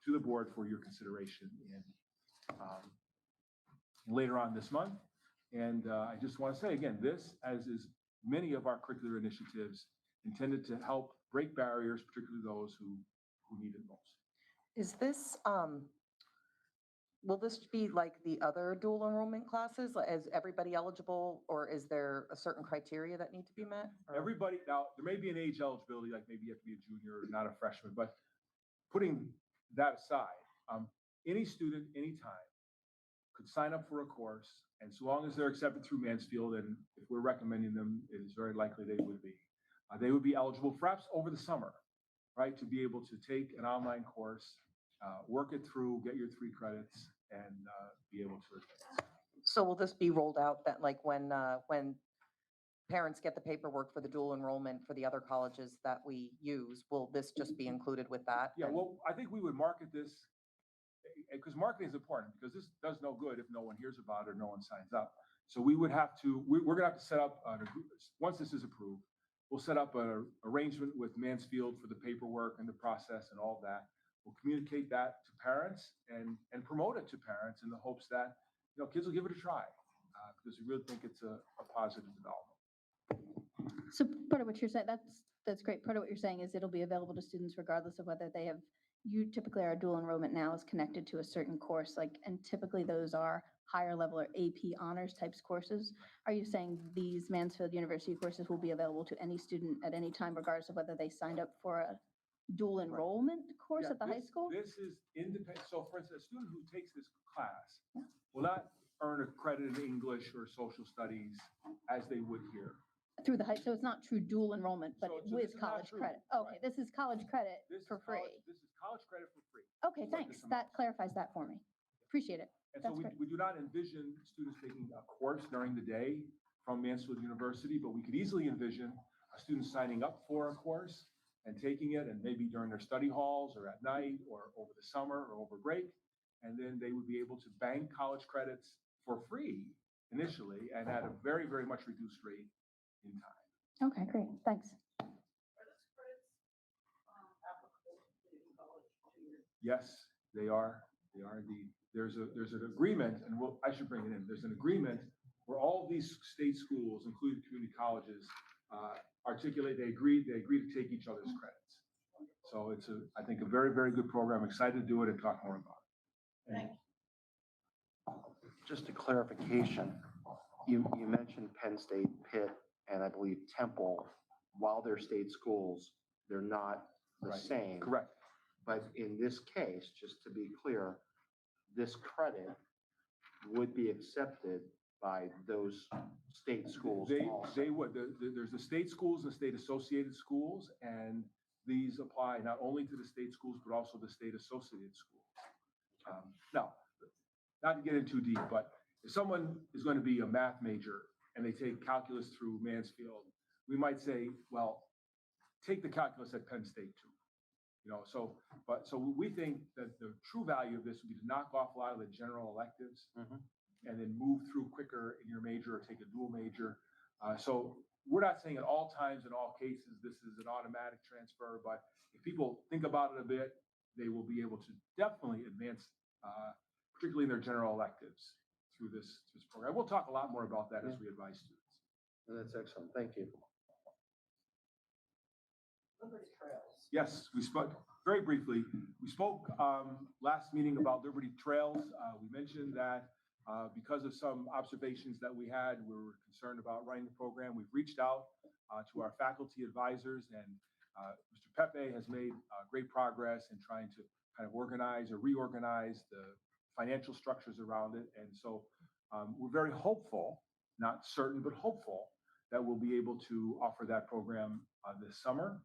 to the board for your consideration later on this month. And I just want to say again, this, as is many of our curricular initiatives, intended to help break barriers, particularly those who need it most. Is this, will this be like the other dual enrollment classes? Is everybody eligible, or is there a certain criteria that need to be met? or- Everybody, now, there may be an age eligibility, like maybe you have to be a junior or not a freshman, but putting that aside, any student, anytime, could sign up for a course, and so long as they're accepted through Mansfield, and if we're recommending them, it is very likely they would be eligible, perhaps over the summer, right, to be able to take an online course, work it through, get your 3 credits, and be able to advance. So will this be rolled out that like when parents get the paperwork for the dual enrollment for the other colleges that we use, will this just be included with that? Yeah, well, I think we would market this, because marketing is important, because this does no good if no one hears about it or no one signs up. So we would have to, we're gonna have to set up, once this is approved, we'll set up an arrangement with Mansfield for the paperwork and the process and all of that. We'll communicate that to parents and promote it to parents in the hopes that, you know, kids will give it a try, because we really think it's a positive development. So part of what you're saying, that's great. Part of what you're saying is it'll be available to students regardless of whether they have, typically our dual enrollment now is connected to a certain course, like, and typically those are higher level or AP honors types courses. Are you saying these Mansfield University courses will be available to any student at any time, regardless of whether they signed up for a dual enrollment course Yeah, at the high school? This is independent. So for instance, a student who takes this class will not earn a credit in English or social studies as they would here. Through the high, so it's not true dual enrollment, but So with this is not college true, credit. Okay, this is college credit for free. This is college credit for free. Okay, thanks. That clarifies that for me. Appreciate it. And so we do not envision students taking a course during the day from Mansfield University, but we could easily envision a student signing up for a course and taking it, and maybe during their study halls or at night or over the summer or over break. And then they would be able to bank college credits for free initially and at a very, very much reduced rate in time. Okay, great. Thanks. Yes, they are. They are indeed. There's an agreement, and I should bring it in. There's an agreement where all of these state schools, including community colleges, they agree to take each other's credits. So it's I think a very, very good program. Excited to do it and talk more about it. Thank you. Just a clarification, you mentioned Penn State, Pitt, and I believe Temple. While they're state schools, they're not the same. Correct. But in this case, just to be clear, this credit would be accepted by those state schools also. They would. There's the state schools and the state associated schools, and these apply not only to the state schools, but also the state associated schools. Now, not to get in too deep, but if someone is going to be a math major and they take calculus through Mansfield, we might say, well, take the calculus at Penn State too. You know, so we think that the true value of this would be to knock off a lot of the general electives and then move through quicker in your major or take a dual major. So we're not saying at all times, in all cases, this is an automatic transfer, but if people think about it a bit, they will be able to definitely advance, particularly in their general electives through this program. We'll talk a lot more about that as we advise students. That's excellent. Thank you. Liberty Trails. Yes, we spoke very briefly. We spoke last meeting about Liberty Trails. We mentioned that because of some observations that we had, we were concerned about running the program. We've reached out to our faculty advisors, and Mr. Pepe has made great progress in trying to kind of organize or reorganize the financial structures around it. And so we're very hopeful, not certain, but hopeful that we'll be able to offer that program this summer.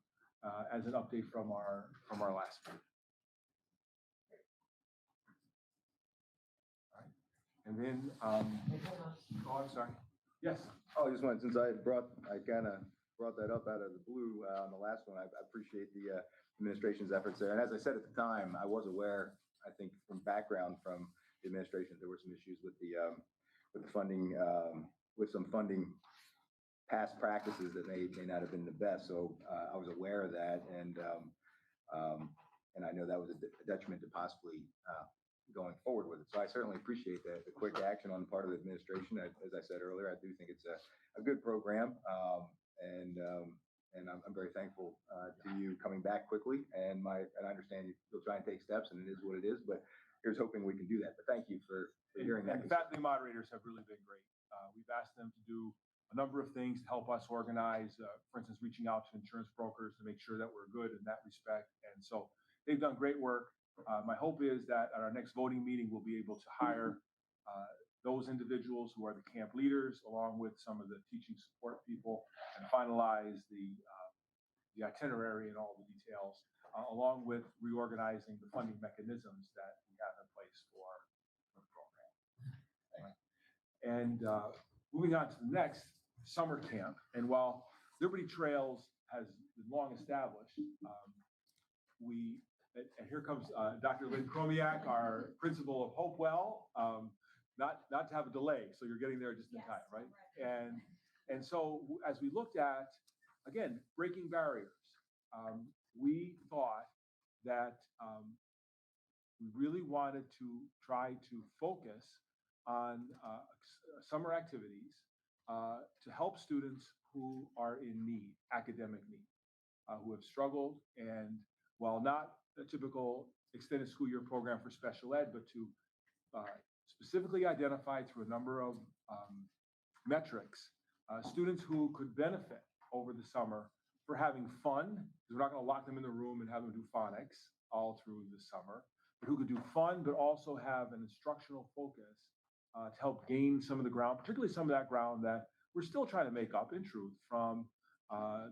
As an update from our last meeting. All right. And then, oh, I'm sorry. Yes. Oh, I just wanted, since I kind of brought that up out of the blue on the last one, I appreciate the administration's efforts there. And as I said at the time, I was aware, I think from background from the administration, there were some issues with the funding, with some funding past practices that may not have been the best. So I was aware of that, and I know that was a detriment to possibly going forward with it. So I certainly appreciate the quick action on the part of the administration. As I said earlier, I do think it's a good program, and I'm very thankful to you coming back quickly. And I understand you'll try and take steps, and it is what it is. But here's hoping we can do that. But thank you for hearing that. And the faculty moderators have really been great. We've asked them to do a number of things to help us organize, for instance, reaching out to insurance brokers to make sure that we're good in that respect. And so they've done great work. My hope is that at our next voting meeting, we'll be able to hire those individuals who are the camp leaders, along with some of the teaching support people, and finalize the itinerary and all the details, along with reorganizing the funding mechanisms that we have in place for the program. And moving on to the next, summer camp. And while Liberty Trails has been long established, and here comes Dr. Lynn Kromiak, our principal of Hopewell, not to have a delay, so you're getting there just in time, right? And so as we looked at, again, breaking barriers, we thought that we really wanted to try to focus on summer activities to help students who are in need, academic need, who have struggled, and while not a typical extended school year program for special ed, but to specifically identify through a number of metrics, students who could benefit over the summer for having fun. We're not going to lock them in the room and have them do phonics all through the summer, but who could do fun, but also have an instructional focus to help gain some of the ground, particularly some of that ground that we're still trying to make up in truth from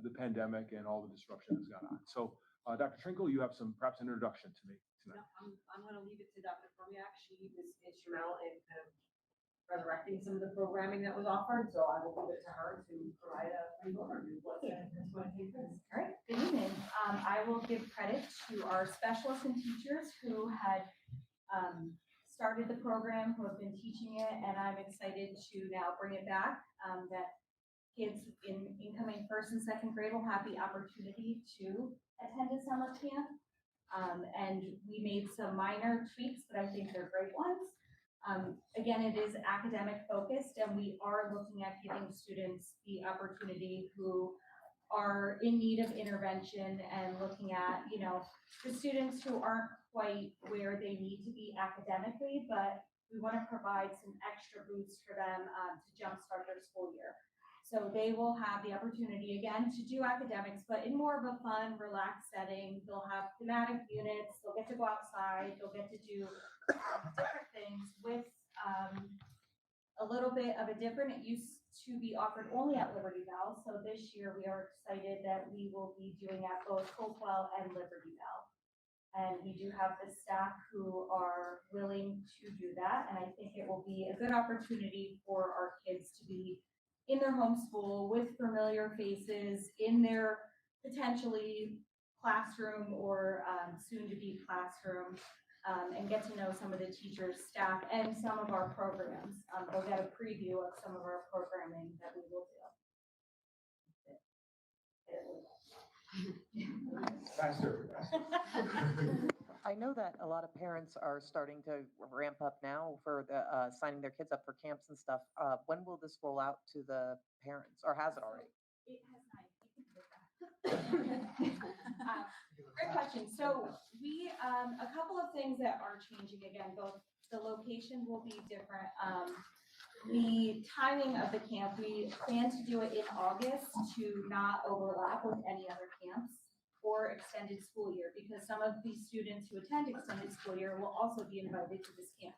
the pandemic and all the disruption that's gone on. So Dr. Trinkle, you have perhaps an introduction to me tonight. No, I'm going to leave it to Dr. Kromiak. She was instrumental in kind of resurrecting some of the programming that was offered, so I will leave it to her to provide a brief overview of what's going to take place. All right, good evening. I will give credit to our specialists and teachers who had started the program, who have been teaching it, and I'm excited to now bring it back, that kids in incoming first and second grade will have the opportunity to attend a summer camp. And we made some minor tweaks, but I think they're great ones. Again, it is academic focused, and we are looking at giving students the opportunity who are in need of intervention and looking at, you know, the students who aren't quite where they need to be academically, but we want to provide some extra boosts for them to jumpstart their school year. So they will have the opportunity again to do academics, but in more of a fun, relaxed setting. They'll have thematic units, they'll get to go outside, they'll get to do different things with a little bit of a different. It used to be offered only at Liberty Bell. So this year we are excited that we will be doing at both Hopewell and Liberty Bell. And we do have the staff who are willing to do that. And I think it will be a good opportunity for our kids to be in their home school with familiar faces in their potentially classroom or soon to be classroom, and get to know some of the teachers, staff, and some of our programs. They'll get a preview of some of our programming that we will do. Faster. I know that a lot of parents are starting to ramp up now for the signing their kids up for camps and stuff. When will this roll out to the parents, or has it already? It has not. Great question. So we, a couple of things that are changing again, both the location will be different. The timing of the camp, we plan to do it in August to not overlap with any other camps or extended school year, because some of these students who attend extended school year will also be invited to this camp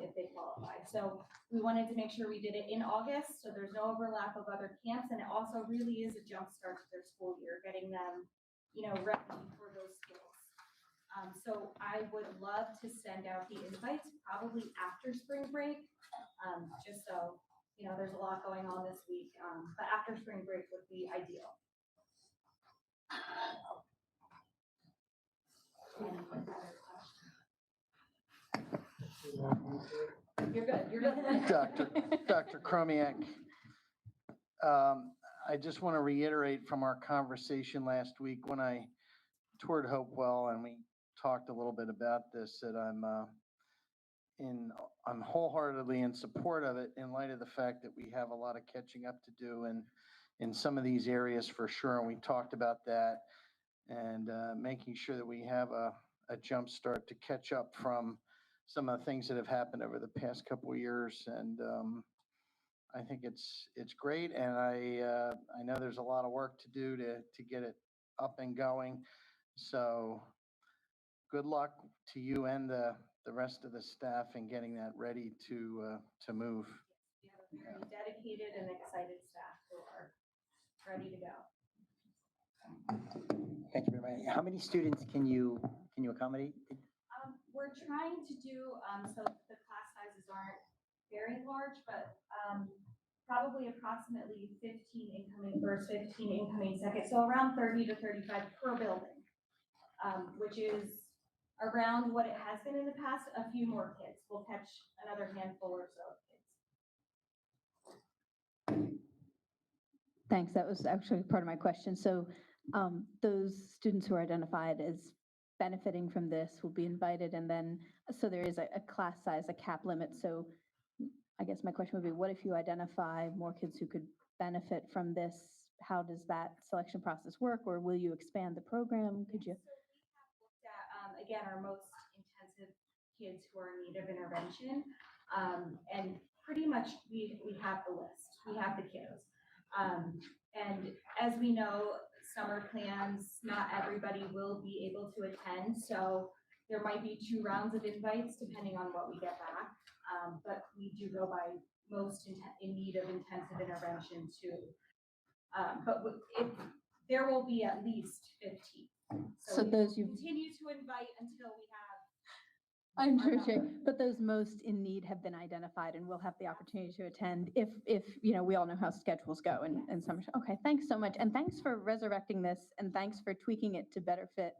if they qualify. So we wanted to make sure we did it in August, so there's no overlap of other camps, and it also really is a jump start to their school year, getting them, you know, ready for those skills. So I would love to send out the invites probably after spring break, just so, you know, there's a lot going on this week, but after spring break would be ideal. You're good, you're good. Dr. Chromiak, I just want to reiterate from our conversation last week when I toured Hopewell and we talked a little bit about this, that I'm wholeheartedly in support of it in light of the fact that we have a lot of catching up to do in some of these areas for sure. And we talked about that and making sure that we have a jump start to catch up from some of the things that have happened over the past couple of years. And I think it's great. And I know there's a lot of work to do to get it up and going. So good luck to you and the rest of the staff in getting that ready to move. We have a very dedicated and excited staff who are ready to go. Thank you very much. How many students can you accommodate? We're trying to do, so the class sizes aren't very large, but probably approximately 15 incoming first, 15 incoming second, so around 30 to 35 per building, which is around what it has been in the past. A few more kids. We'll catch another handful or so of kids. Thanks. That was actually part of my question. So those students who are identified as benefiting from this will be invited, and then, so there is a class size, a cap limit. So I guess my question would be, what if you identify more kids who could benefit from this? How does that selection process work, or will you expand the program? Could you? So we have looked at, again, our most intensive kids who are in need of intervention. And pretty much we have the list, we have the kiddos. And as we know, summer plans, not everybody will be able to attend. So there might be 2 rounds of invites depending on what we get back. But we do go by most in need of intensive intervention too. But there will be at least 15. So we those will you continue to invite until we have. I'm sure, but those most in need have been identified and will have the opportunity to attend if we all know how schedules go and summer. Okay, thanks so much. And thanks for resurrecting this, and thanks for tweaking it to better fit.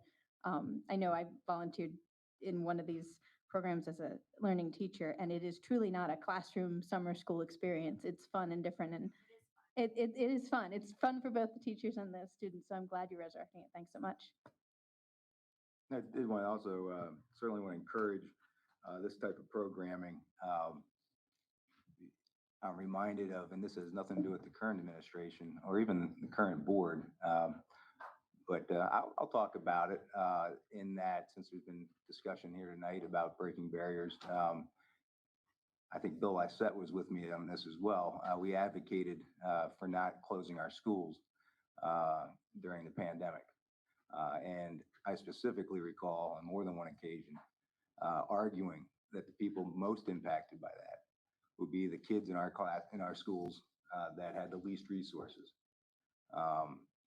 I know I volunteered in one of these programs as a learning teacher, and it is truly not a classroom summer school experience. It's fun and different, and it is fun. It's fun for both the teachers and the students, so I'm glad you're resurrecting it. Thanks so much. I did want to also certainly want to encourage this type of programming. I'm reminded of, and this has nothing to do with the current administration or even the current board, but I'll talk about it in that, since there's been discussion here tonight about breaking barriers. I think Bill Lysette was with me on this as well. We advocated for not closing our schools during the pandemic. And I specifically recall on more than one occasion arguing that the people most impacted by that would be the kids in our class, in our schools that had the least resources.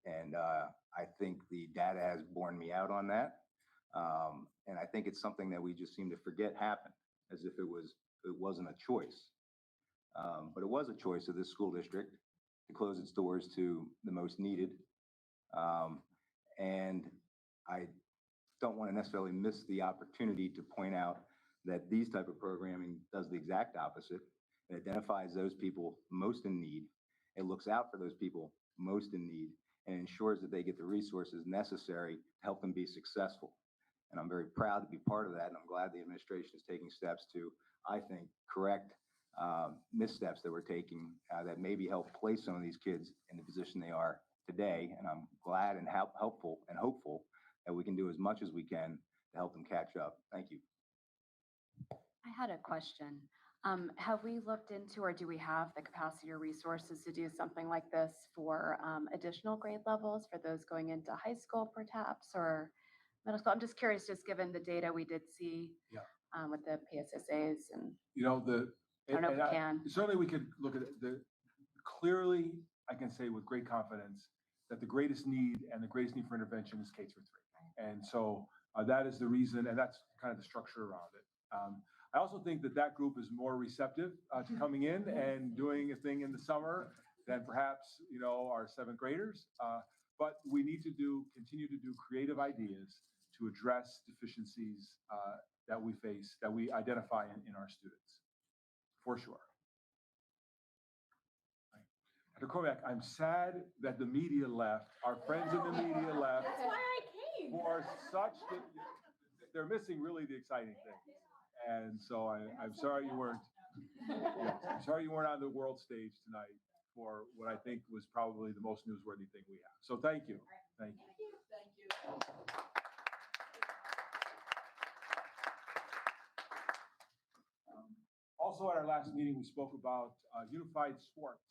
And I think the data has borne me out on that. And I think it's something that we just seem to forget happened, as if it wasn't a choice. But it was a choice of this school district to close its doors to the most needed. And I don't want to necessarily miss the opportunity to point out that these type of programming does the exact opposite. It identifies those people most in need. It looks out for those people most in need and ensures that they get the resources necessary to help them be successful. And I'm very proud to be part of that. And I'm glad the administration is taking steps to, I think, correct missteps that we're taking that maybe help place some of these kids in the position they are today. And I'm glad and helpful and hopeful that we can do as much as we can to help them catch up. Thank you. I had a question. Have we looked into, or do we have the capacity or resources to do something like this for additional grade levels for those going into high school perhaps, or middle school? I'm just curious, just given the data we did see with the PSSAs and. I don't know if we can. Certainly we could look at it. Clearly, I can say with great confidence that the greatest need for intervention is K through 3. And so that is the reason, and that's kind of the structure around it. I also think that group is more receptive to coming in and doing a thing in the summer than perhaps, our 7th graders. But we need to continue to do creative ideas to address deficiencies that we face, that we identify in our students. for sure. Dr. Kovac, I'm sad that the media left, our friends in the media left. That's why I came. For such, they're missing really the exciting things. And so I'm sorry you weren't, yes, I'm sorry you weren't on the world stage tonight for what I think was probably the most newsworthy thing we have. So thank you. Thank you. Thank you. Also, at our last meeting, we spoke about unified sports.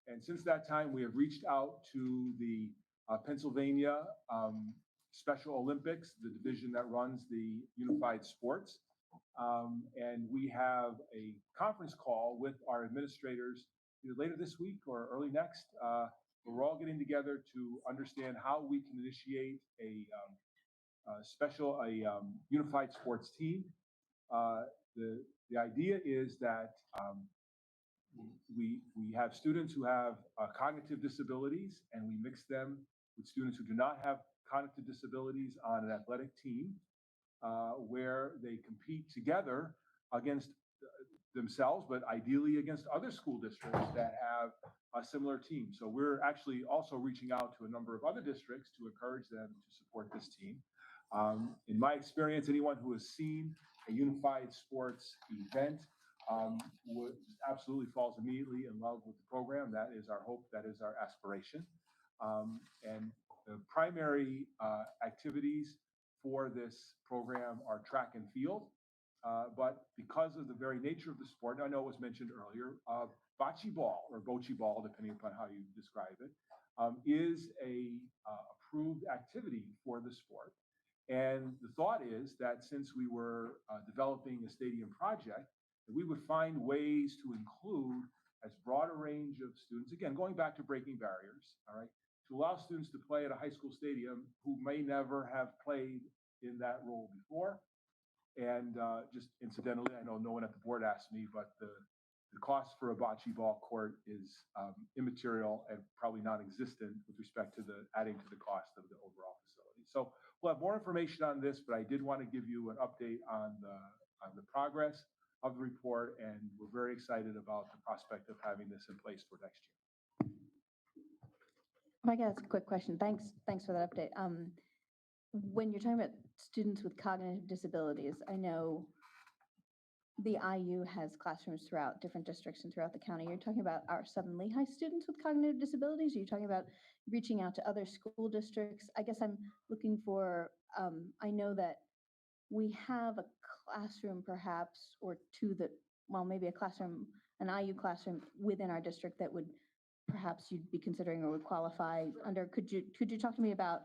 And since that time, we have reached out to the Pennsylvania Special Olympics, the division that runs the unified sports. And we have a conference call with our administrators either later this week or early next. Where we're all getting together to understand how we can initiate a unified sports team. The idea is that we have students who have cognitive disabilities, and we mix them with students who do not have cognitive disabilities on an athletic team, where they compete together against themselves, but ideally against other school districts that have a similar team. So we're actually also reaching out to a number of other districts to encourage them to support this team. In my experience, anyone who has seen a unified sports event absolutely falls immediately in love with the program. That is our hope. That is our aspiration. And the primary activities for this program are track and field. But because of the very nature of the sport, I know it was mentioned earlier, bocce ball or bocce ball, depending upon how you describe it, is a approved activity for the sport. And the thought is that since we were developing a stadium project, that we would find ways to include as broad a range of students, again, going back to breaking barriers, all right, to allow students to play at a high school stadium who may never have played in that role before. And just incidentally, I know no one at the board asked me, but the cost for a bocce ball court is immaterial and probably non-existent with respect to the adding to the cost of the overall facility. So we'll have more information on this, but I did want to give you an update on the progress of the report, and we're very excited about the prospect of having this in place for next year. If I can ask a quick question. Thanks for that update. When you're talking about students with cognitive disabilities, I know the IU has classrooms throughout different districts and throughout the county. You're talking about our Southern Lehigh students with cognitive disabilities? Are you talking about reaching out to other school districts? I guess I'm looking for, I know that we have a classroom perhaps or two that, well, maybe a classroom, an IU classroom within our district that would perhaps you'd be considering or would qualify under. Could you talk to me about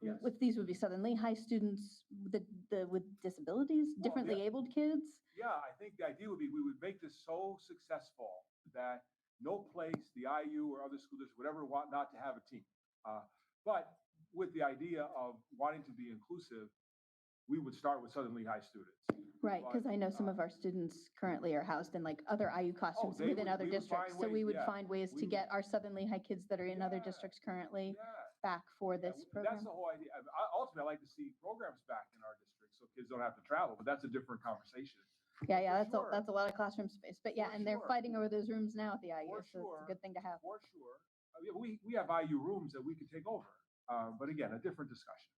Yes. if these would be Southern Lehigh students with disabilities, differently abled kids? Yeah, I think the idea would be we would make this so successful that no place, the IU or other school district would ever want not to have a team. But with the idea of wanting to be inclusive, we would start with Southern Lehigh students. Right, because I know some of our students currently are housed in like other IU classrooms within other districts. So we would find ways to get our Southern Lehigh kids that are in other districts currently back for this program. That's the whole idea. Ultimately, I like to see programs back in our district so kids don't have to travel, but that's a different conversation. Yeah, that's a lot of classroom space. But yeah, and they're fighting over those rooms now at the IU, so it's a good thing to have. For sure. We have IU rooms that we could take over, but again, a different discussion.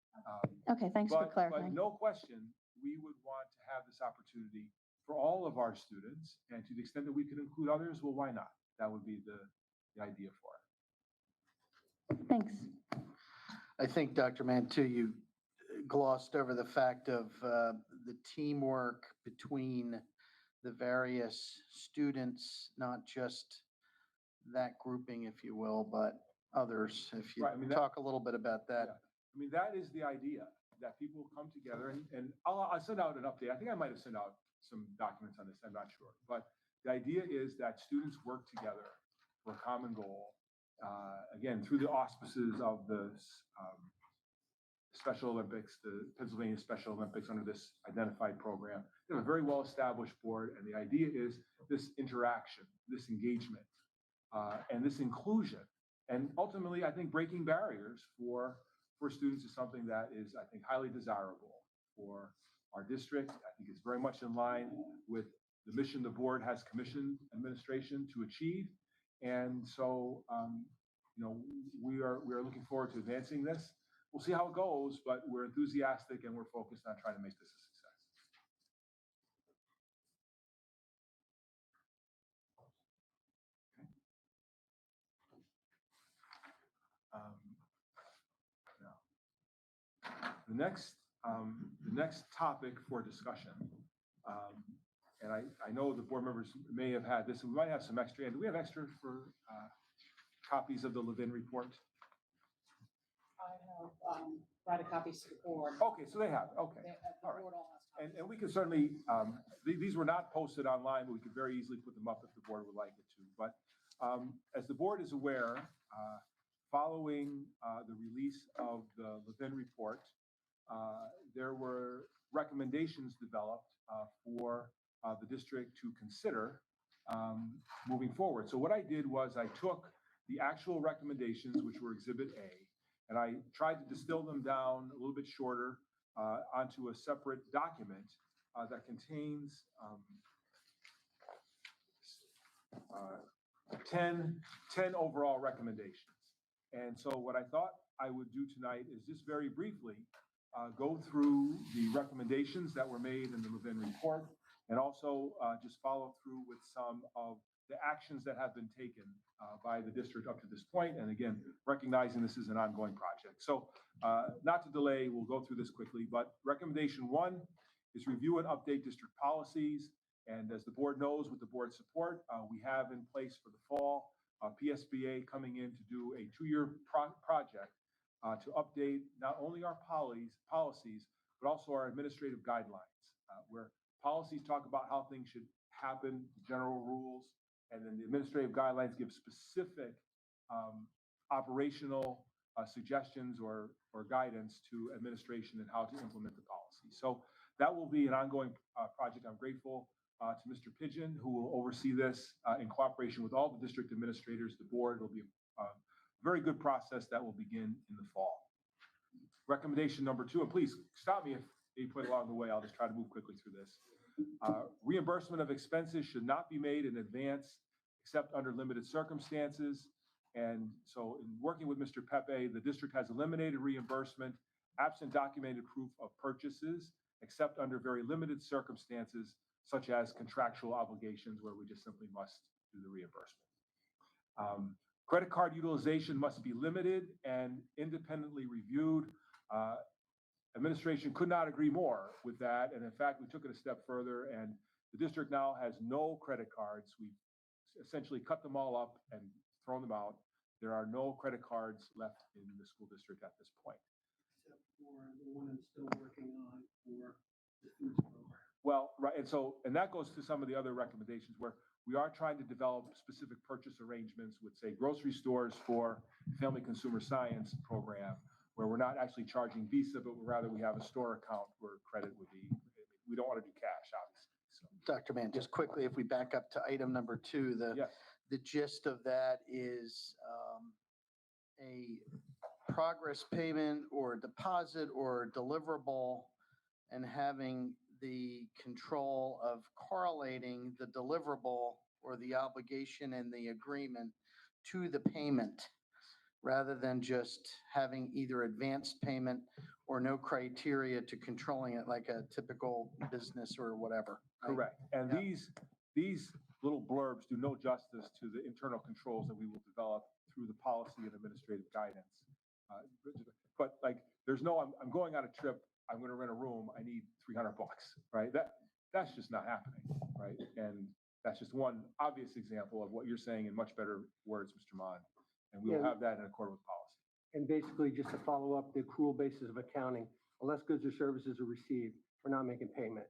Okay, thanks for clarifying. But no question, we would want to have this opportunity for all of our students, and to the extent that we can include others, well, why not? That would be the idea for it. Thanks. I think, Dr. Mann, too, you glossed over the fact of the teamwork between the various students, not just that grouping, if you will, but others. If you talk a little bit about that. Yeah. I mean, that is the idea, that people come together, and I'll send out an update. I think I might have sent out some documents on this, I'm not sure. But the idea is that students work together for a common goal, again, through the auspices of the Special Olympics, the Pennsylvania Special Olympics under this identified program. They have a very well-established board, and the idea is this interaction, this engagement, and this inclusion. And ultimately, I think breaking barriers for students is something that is, I think, highly desirable for our district. I think it's very much in line with the mission the board has commissioned administration to achieve. And so, we are looking forward to advancing this. We'll see how it goes, but we're enthusiastic and we're focused on trying to make this a success. The next topic for discussion, and I know the board members may have had this, and we might have some extra. And do we have extra for copies of the Levin report? I have, provided copies to the board. Okay, so they have, okay. The board all has copies. And we can certainly, these were not posted online, but we could very easily put them up if the board would like it to. But as the board is aware, following the release of the Levin report, there were recommendations developed for the district to consider moving forward. So what I did was I took the actual recommendations, which were Exhibit A, and I tried to distill them down a little bit shorter onto a separate document that contains 10 overall recommendations. And so what I thought I would do tonight is just very briefly go through the recommendations that were made in the Levin report, and also just follow through with some of the actions that have been taken by the district up to this point. And again, recognizing this is an ongoing project. So not to delay, we'll go through this quickly, but recommendation 1 is review and update district policies. And as the board knows, with the board's support, we have in place for the fall, PSBA coming in to do a 2-year project to update not only our policies, but also our administrative guidelines, where policies talk about how things should happen, general rules, and then the administrative guidelines give specific operational suggestions or guidance to administration and how to implement the policy. So that will be an ongoing project. I'm grateful to Mr. Pigeon, who will oversee this in cooperation with all the district administrators, the board. It'll be a very good process that will begin in the fall. Recommendation number 2, and please stop me if you put along the way, I'll just try to move quickly through this. Reimbursement of expenses should not be made in advance except under limited circumstances. And so in working with Mr. Pepe, the district has eliminated reimbursement absent documented proof of purchases, except under very limited circumstances, such as contractual obligations where we just simply must do the reimbursement. Credit card utilization must be limited and independently reviewed. Administration could not agree more with that. And in fact, we took it a step further, and the district now has no credit cards. We've essentially cut them all up and thrown them out. There are no credit cards left in the school district at this point. Except for the one I'm still working on for the food program. Well, right, and that goes to some of the other recommendations where we are trying to develop specific purchase arrangements with, say, grocery stores for Family Consumer Science program, where we're not actually charging Visa, but rather we have a store account where credit would be. We don't want to do cash, obviously. So. Dr. Mann, just quickly, if we back up to item number 2, the gist of that is a progress payment or deposit or deliverable, and having the control of correlating the deliverable or the obligation and the agreement to the payment, rather than just having either advanced payment or no criteria to controlling it like a typical business or whatever. Right? Correct. And these little blurbs do no justice to the internal controls that we will develop through the policy and administrative guidance. But like, there's no, I'm going on a trip, I'm going to rent a room, I need $300, right? That's just not happening, right? And that's just one obvious example of what you're saying in much better words, Mr. Mon. And we will have that in accordance with policy. And basically, just to follow up, the accrual basis of accounting, unless goods or services are received, we're not making payment.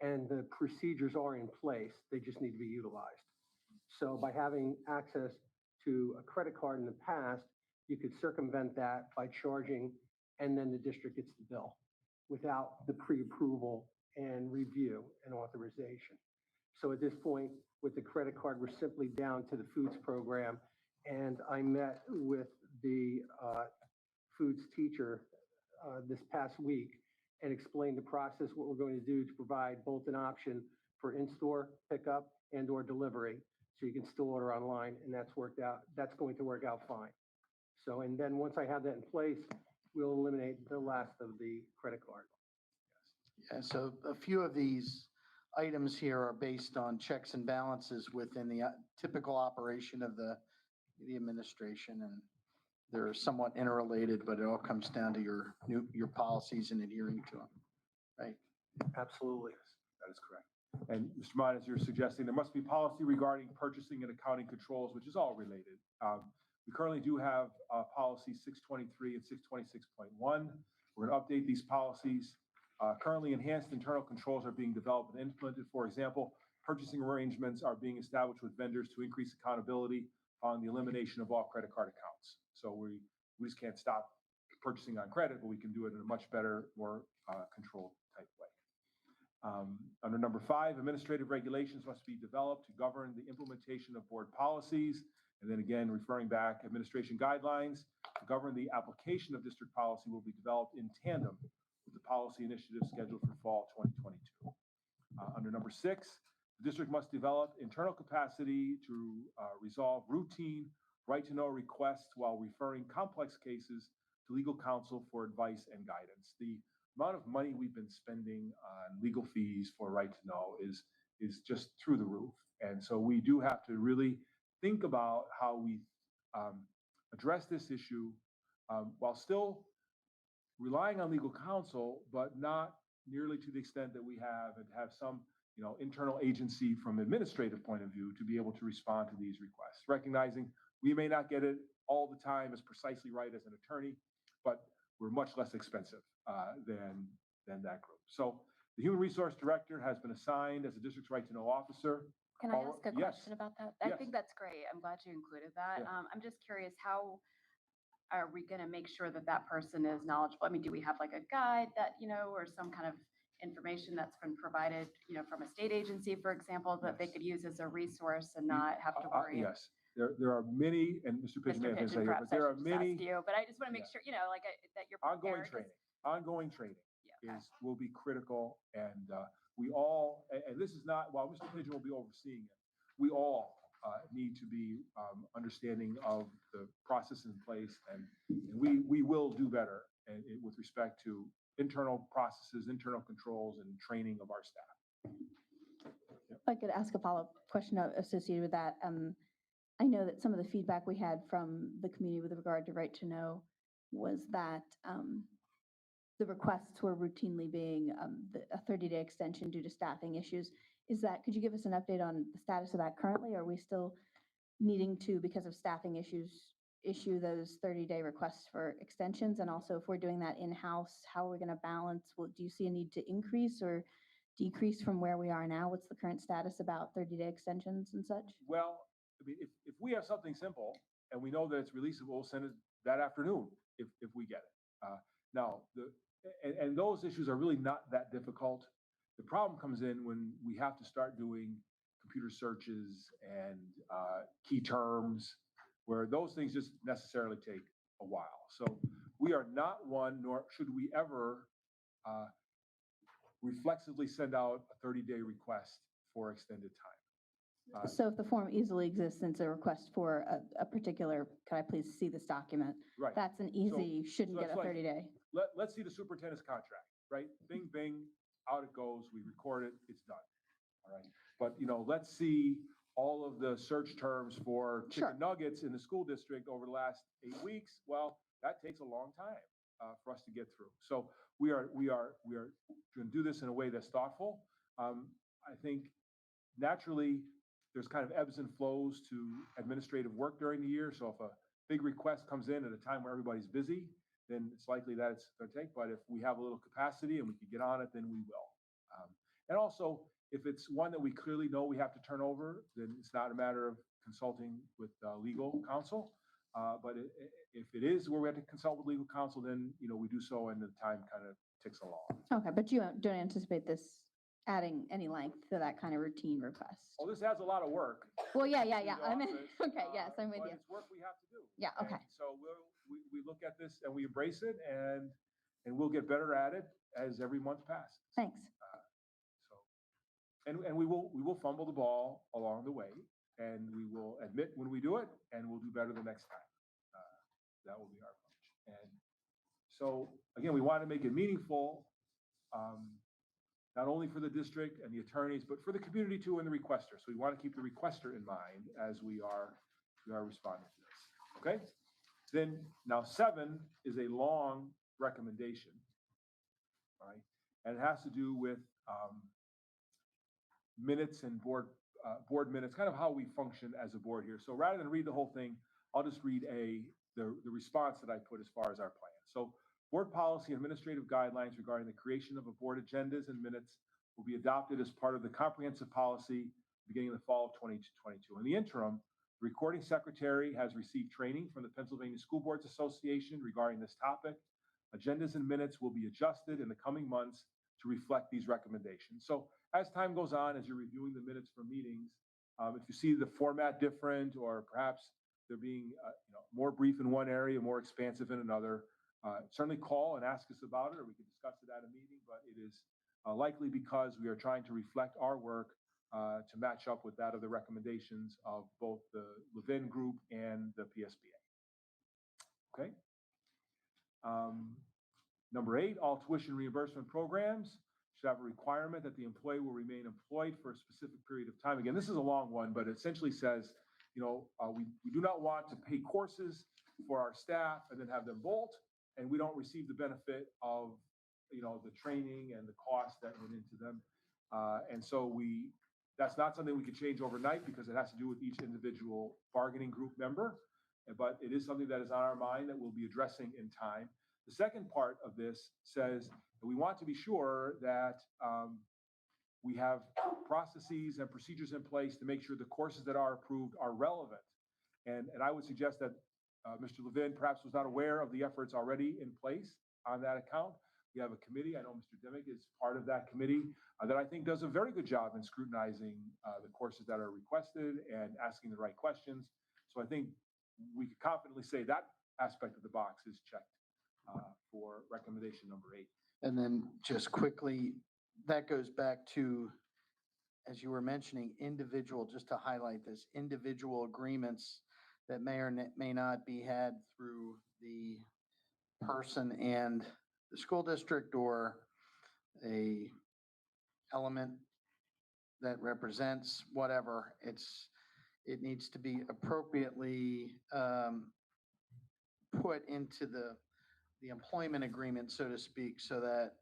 And the procedures are in place, they just need to be utilized. So by having access to a credit card in the past, you could circumvent that by charging, and then the district gets the bill without the pre-approval and review and authorization. So at this point, with the credit card, we're simply down to the foods program. And I met with the foods teacher this past week and explained the process, what we're going to do to provide both an option for in-store pickup and or delivery. So you can still order online, and that's going to work out fine. So, and then once I have that in place, we'll eliminate the last of the credit card. Yeah, so a few of these items here are based on checks and balances within the typical operation of the administration, and they're somewhat interrelated, but it all comes down to your policies and adhering to them, right? Absolutely. That is correct. And Mr. Mon, as you're suggesting, there must be policy regarding purchasing and accounting controls, which is all related. We currently do have policy 623 and 626.1. We're going to update these policies. Currently, enhanced internal controls are being developed and implemented. For example, purchasing arrangements are being established with vendors to increase accountability on the elimination of all credit card accounts. So we just can't stop purchasing on credit, but we can do it in a much better, more controlled type way. Under number 5, administrative regulations must be developed to govern the implementation of board policies. And then again, referring back, administration guidelines to govern the application of district policy will be developed in tandem with the policy initiative scheduled for fall 2022. Under number 6, the district must develop internal capacity to resolve routine right-to-know requests while referring complex cases to legal counsel for advice and guidance. The amount of money we've been spending on legal fees for right-to-know is just through the roof. And so we do have to really think about how we address this issue while still relying on legal counsel, but not nearly to the extent that we have, and have some internal agency from administrative point of view to be able to respond to these requests, recognizing we may not get it all the time as precisely right as an attorney, but we're much less expensive than that group. So the Human Resource Director has been assigned as the district's right-to-know officer. Can I ask a Yes. question about that? I Yes. think that's great. I'm glad you included that. Yeah. I'm just curious, how are we going to make sure that that person is knowledgeable? I mean, do we have like a guide that, or some kind of information that's been provided, from a state agency, for example, that they could use as a resource and not have to worry? Yes, there are many, and Mr. Pigeon may have to say here, but there are many. But I just want to make sure, that you're Ongoing prepared. training will be critical, and we all, and this is not, while Mr. Pigeon will be overseeing it, we all need to be understanding of the process in place, and we will do better with respect to internal processes, internal controls, and training of our staff. If I could ask a follow-up question associated with that. I know that some of the feedback we had from the community with regard to right to know was that the requests were routinely being a 30-day extension due to staffing issues. Could you give us an update on the status of that currently? Are we still needing to, because of staffing issues, issue those 30-day requests for extensions? And also, if we're doing that in-house, how are we going to balance? Do you see a need to increase or decrease from where we are now? What's the current status about 30-day extensions and such? Well, I mean, if we have something simple and we know that it's releasable, we'll send it that afternoon if we get it. Now, and those issues are really not that difficult. The problem comes in when we have to start doing computer searches and key terms, where those things just necessarily take a while. So we are not one, nor should we ever reflexively send out a 30-day request for extended time. So if the form easily exists and it's a request for a particular, can I please see this document? Right. That's an easy, shouldn't get a 30-day. Let's see the superintendent's contract, right? Bing, bing, out it goes, we record it, it's done, all right? But, let's see all of the search terms for chicken nuggets in the school district over the last 8 weeks. Well, that takes a long time for us to get through. So we are going to do this in a way that's thoughtful. I think naturally there's kind of ebbs and flows to administrative work during the year. So if a big request comes in at a time where everybody's busy, then it's likely that it's going to take. But if we have a little capacity and we can get on it, then we will. And also, if it's one that we clearly know we have to turn over, then it's not a matter of consulting with legal counsel. But if it is where we have to consult with legal counsel, then we do so, and the time kind of ticks along. Okay, but you don't anticipate this adding any length to that kind of routine request? Well, this adds a lot of work. Well, yeah. I mean, okay, yes, I'm with but you. It's work we have to do. Yeah, okay. And so we look at this and we embrace it, and we'll get better at it as every month passes. Thanks. and we will fumble the ball along the way, and we will admit when we do it, and we'll do better the next time. That will be our approach. And so, again, we want to make it meaningful, not only for the district and the attorneys, but for the community too and the requester. So we want to keep the requester in mind as we are responding to this. Okay? Then now 7 is a long recommendation, right? And it has to do with minutes and board minutes, kind of how we function as a board here. So rather than read the whole thing, I'll just read the response that I put as far as our plan. So board policy and administrative guidelines regarding the creation of a board agendas and minutes will be adopted as part of the comprehensive policy beginning in the fall of 2022. In the interim, the recording secretary has received training from the Pennsylvania School Boards Association regarding this topic. Agendas and minutes will be adjusted in the coming months to reflect these recommendations. So as time goes on, as you're reviewing the minutes from meetings, if you see the format different, or perhaps they're being more brief in one area, more expansive in another, certainly call and ask us about it, or we can discuss it at a meeting, but it is likely because we are trying to reflect our work to match up with that of the recommendations of both the Levin Group and the PSBA. Okay. Number 8, all tuition reimbursement programs should have a requirement that the employee will remain employed for a specific period of time. Again, this is a long one, but it essentially says, we do not want to pay courses for our staff and then have them bolt, and we don't receive the benefit of, the training and the cost that went into them. And so that's not something we can change overnight because it has to do with each individual bargaining group member, but it is something that is on our mind that we'll be addressing in time. The second part of this says that we want to be sure that we have processes and procedures in place to make sure the courses that are approved are relevant. And I would suggest that Mr. Levin perhaps was not aware of the efforts already in place on that account. We have a committee, I know Mr. Dimick is part of that committee, that I think does a very good job in scrutinizing the courses that are requested and asking the right questions. So I think we could confidently say that aspect of the box is checked for recommendation number 8. And then just quickly, that goes back to, as you were mentioning, just to highlight this, individual agreements that may or may not be had through the person and the school district, or a element that represents whatever. It needs to be appropriately put into the employment agreement, so to speak, so that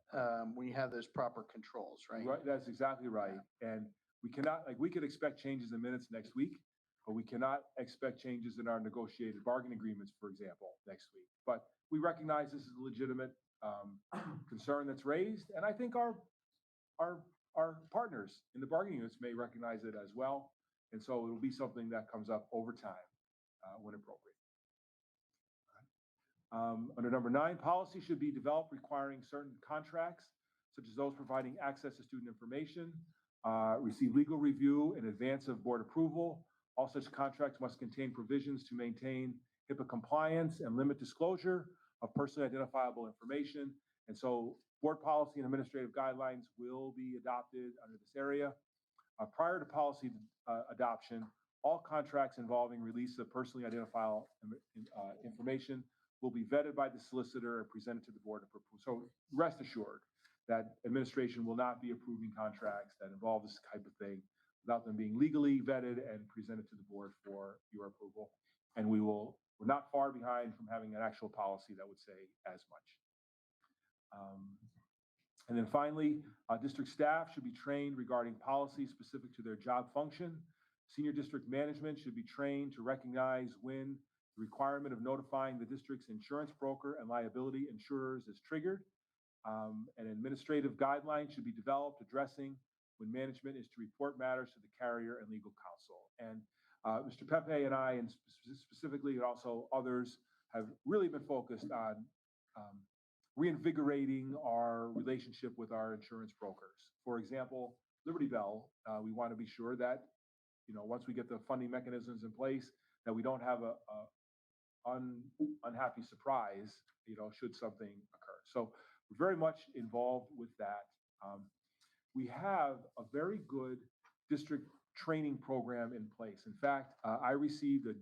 we have those proper controls, right? Right, that's exactly right. And we cannot, we could expect changes in minutes next week, but we cannot expect changes in our negotiated bargain agreements, for example, next week. But we recognize this is a legitimate concern that's raised, and I think our partners in the bargaining units may recognize it as well. And so it'll be something that comes up over time when appropriate. Under number 9, policy should be developed requiring certain contracts, such as those providing access to student information, receive legal review in advance of board approval. All such contracts must contain provisions to maintain HIPAA compliance and limit disclosure of personally identifiable information. And so board policy and administrative guidelines will be adopted under this area. Prior to policy adoption, all contracts involving release of personally identifiable information will be vetted by the solicitor and presented to the board for approval. So rest assured that administration will not be approving contracts that involve this type of thing without them being legally vetted and presented to the board for your approval. And we're not far behind from having an actual policy that would say as much. And then finally, district staff should be trained regarding policies specific to their job function. Senior district management should be trained to recognize when the requirement of notifying the district's insurance broker and liability insurers is triggered. And administrative guidelines should be developed addressing when management is to report matters to the carrier and legal counsel. And Mr. Pepe and I, and specifically, and also others, have really been focused on reinvigorating our relationship with our insurance brokers. For example, Liberty Bell, we want to be sure that, once we get the funding mechanisms in place, that we don't have a unhappy surprise, should something occur. So we're very much involved with that. we have a very good district training program in place. In fact, I received an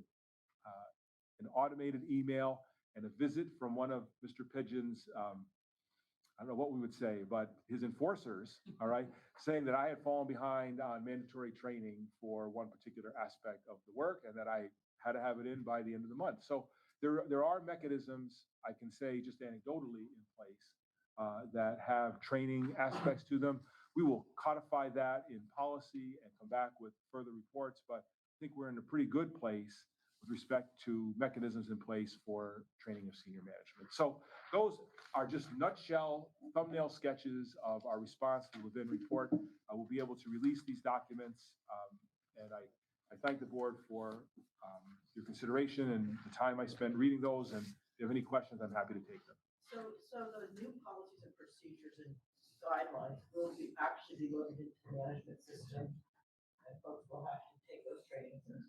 automated email and a visit from one of Mr. Pigeon's, I don't know what we would say, but his enforcers, all right, saying that I had fallen behind on mandatory training for one particular aspect of the work and that I had to have it in by the end of the month. So there are mechanisms, I can say just anecdotally, in place that have training aspects to them. We will codify that in policy and come back with further reports, but I think we're in a pretty good place with respect to mechanisms in place for training of senior management. So those are just nutshell thumbnail sketches of our response to the Levin report. I will be able to release these documents, and I thank the board for your consideration and the time I spent reading those. And if you have any questions, I'm happy to take them. So the new policies and procedures and guidelines will actually be loaded into the management system, and folks will have to take those trainings, and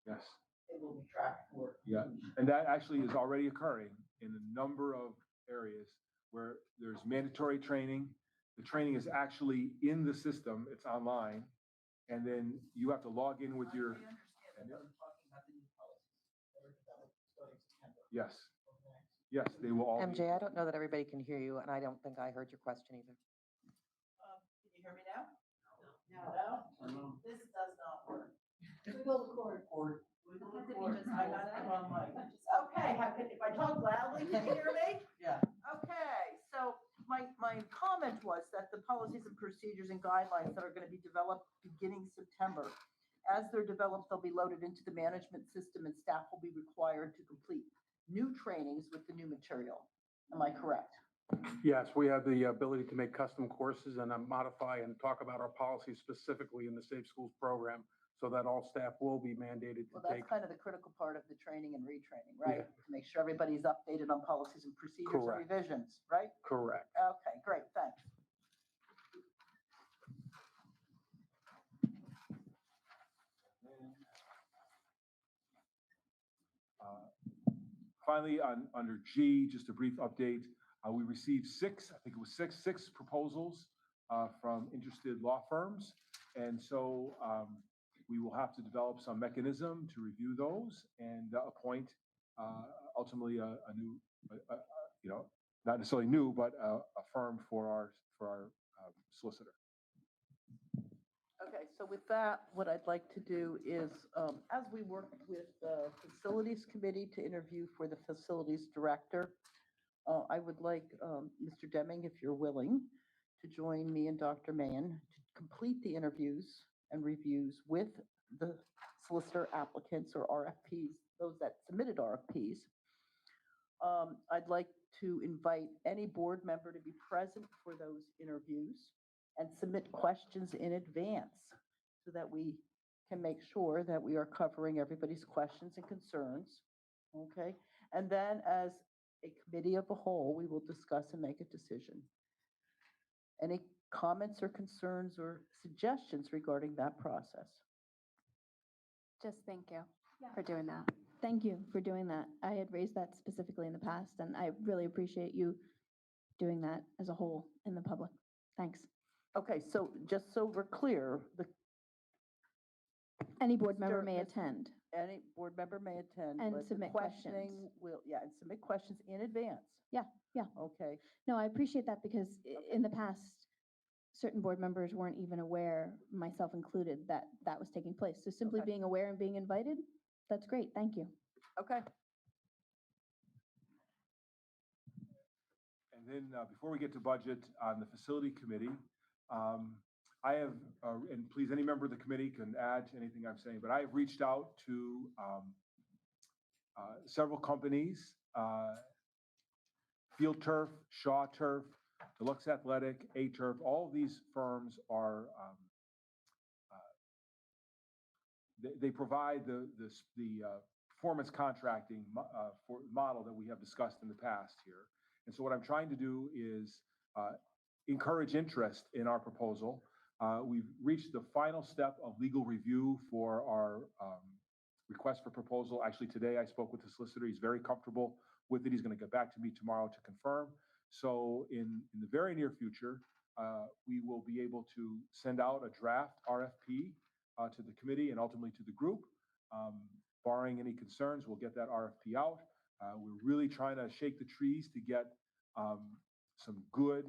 Yes. it will be tracked for. Yeah, and that actually is already occurring in a number of areas where there's mandatory training. The training is actually in the system, it's online, and then you have to log in with your. I understand, but I'm talking about the new policies that are developed starting September. Yes, yes, they will all be. MJ, I don't know that everybody can hear you, and I don't think I heard your question either. Can you hear me now? No? This does not work. We will record. I got it on mic. Okay, if I talk loudly, can you hear me? Yeah. Okay, so my comment was that the policies and procedures and guidelines that are going to be developed beginning September, as they're developed, they'll be loaded into the management system and staff will be required to complete new trainings with the new material. Am I correct? Yes, we have the ability to make custom courses and modify and talk about our policies specifically in the Safe Schools program so that all staff will be mandated to Well, that's take. kind of the critical part of the training and retraining, right? Yeah. To make sure everybody's updated on policies and procedures and Correct. revisions, right? Correct. Okay, great, thanks. Finally, under G, just a brief update. We received six proposals from interested law firms. And so we will have to develop some mechanism to review those and appoint ultimately a new, not necessarily new, but a firm for our solicitor. Okay, so with that, what I'd like to do is, as we work with the Facilities Committee to interview for the Facilities Director, I would like Mr. Deming, if you're willing, to join me and Dr. Mann to complete the interviews and reviews with the solicitor applicants or RFPs, those that submitted RFPs. I'd like to invite any board member to be present for those interviews and submit questions in advance so that we can make sure that we are covering everybody's questions and concerns. Okay, and then as a committee of the whole, we will discuss and make a decision. Any comments or concerns or suggestions regarding that process? Just thank you for doing that. Thank you for doing that. I had raised that specifically in the past, and I really appreciate you doing that as a whole in the public. Thanks. Okay, so just so we're clear, Any board member may attend. any board member may attend. And but the submit questioning questions. Will, yeah, and submit questions in advance. Yeah, yeah. Okay, No, I appreciate that because in the past, certain board members weren't even aware, myself included, that that was taking place. So simply Okay. being aware and being invited, that's great. Thank you. okay. And then before we get to budget on the facility committee, I have, and please, any member of the committee can add to anything I'm saying, but I have reached out to several companies, Field Turf, Shaw Turf, Deluxe Athletic, A-Turf. All of these firms are, they provide the performance contracting model that we have discussed in the past here. And so what I'm trying to do is encourage interest in our proposal. We've reached the final step of legal review for our request for proposal. Actually, today I spoke with the solicitor. He's very comfortable with it. He's going to get back to me tomorrow to confirm. So in the very near future, we will be able to send out a draft RFP to the committee and ultimately to the group. Barring any concerns, we'll get that RFP out. We're really trying to shake the trees to get some good,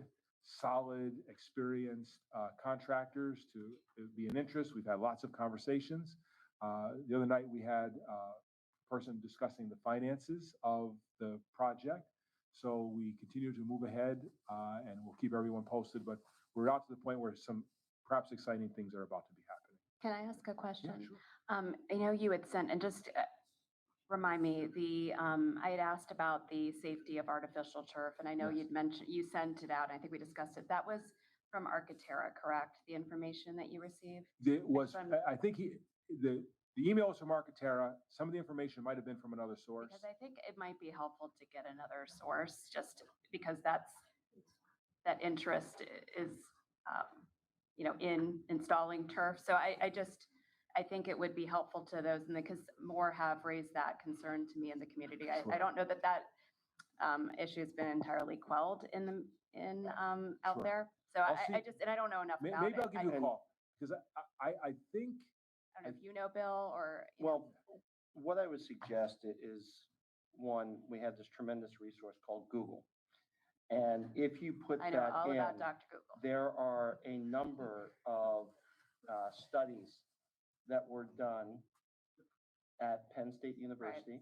solid, experienced contractors to be an interest. We've had lots of conversations. The other night, we had a person discussing the finances of the project. So we continue to move ahead and we'll keep everyone posted, but we're out to the point where some perhaps exciting things are about to be happening. Can I ask a question? Yeah, sure. I know you had sent, and just remind me, I had asked about the safety of artificial turf, and I know Yes. you'd mentioned, you sent it out, and I think we discussed it. That was from Architectura, correct? The information that you received? It was, I think the email was from Architectura. Some of the information might have been from another source. Because I think it might be helpful to get another source, just because that interest is, in installing turf. So I think it would be helpful to those, and because more have raised that concern to me in the community. Sure. I don't know that issue has been entirely quelled out Sure. there. So I'll I see. just, and I don't know enough about Maybe it. I'll give you a call, because I think. I don't know if you know, Bill, or. Well, what I would suggest is, one, we have this tremendous resource called Google. And if you put I know that all in, about Dr. Google. there are a number of studies that were done at Penn State University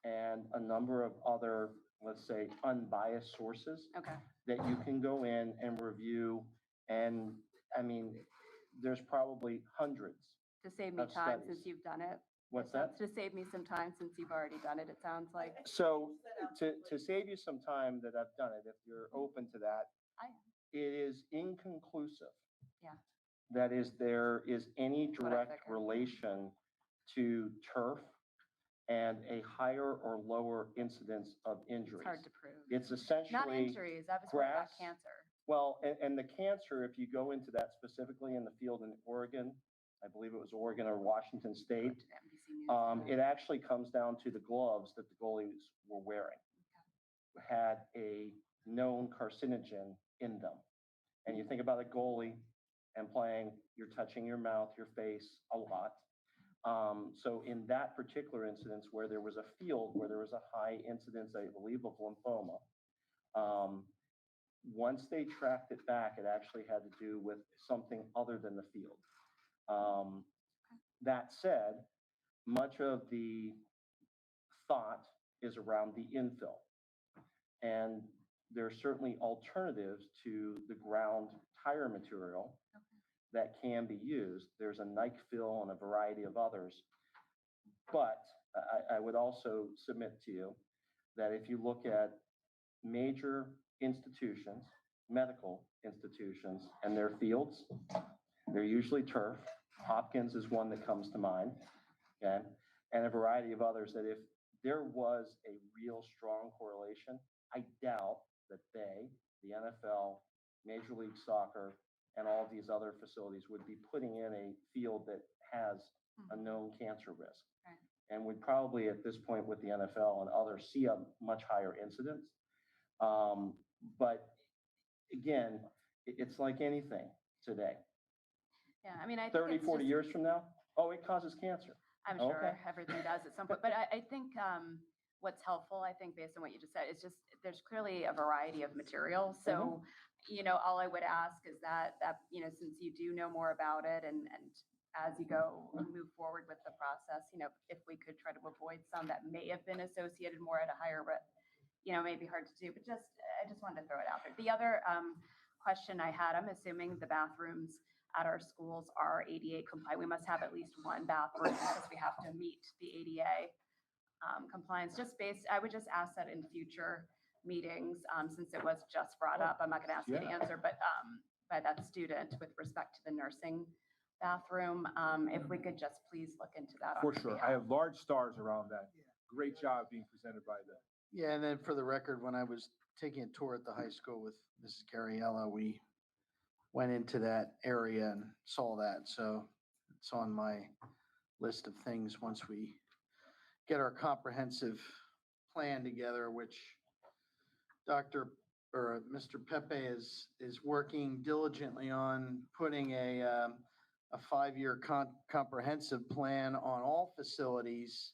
and a number of other, let's say, unbiased sources Okay. that you can go in and review. And I mean, there's probably hundreds. To save me of time studies. since you've done it. What's that? To save me some time since you've already done it, it sounds like. So to save you some time that I've done it, if you're open to that, I am. it is inconclusive. Yeah. That is, there is any what I direct figured. relation to turf and a higher or lower incidence of injuries. It's hard to prove. It's essentially Not injuries, I was worried about grass. cancer. Well, and the cancer, if you go into that specifically in the field in Oregon, I believe it was Oregon or Washington State, it actually comes down to the gloves that the goalies were wearing. Had a known carcinogen in them. And you think about a goalie and playing, you're touching your mouth, your face a lot. So in that particular incidence where there was a field where there was a high incidence, I believe, of lymphoma, once they tracked it back, it actually had to do with something other than the field. That said, much of the thought is around the infill. And there are certainly alternatives to the ground tire material that can be used. There's a Nike fill and a variety of others. But I would also submit to you that if you look at major institutions, medical institutions, and their fields, they're usually turf. Hopkins is one that comes to mind, okay? And a variety of others that if there was a real strong correlation, I doubt that they, the NFL, Major League Soccer, and all these other facilities would be putting in a field that has a known cancer risk. Right. And would probably at this point with the NFL and others see a much higher incidence. But again, it's like anything today. Yeah, I mean, I think 30, it's 40 just- years from now, oh, it causes cancer. I'm Okay. sure everything does at some point, but I think what's helpful, I think based on what you just said, is just, there's clearly a variety of materials. So, all I would ask is that, since you do know more about it and as you go and move forward with the process, if we could try to avoid some that may have been associated more at a higher risk, may be hard to do, but I just wanted to throw it out there. The other question I had, I'm assuming the bathrooms at our schools are ADA compliant. We must have at least one bathroom because we have to meet the ADA compliance. I would just ask that in future meetings, since it was just brought up. I'm not going to ask you to answer, but by that student with respect to the nursing bathroom, if we could just please look into that. For sure. I have large stars around that. Great job being presented by the. Yeah, and then for the record, when I was taking a tour at the high school with Mrs. Gabriella, we went into that area and saw that. So it's on my list of things once we get our comprehensive plan together, which Dr. or Mr. Pepe is working diligently on putting a 5-year comprehensive plan on all facilities.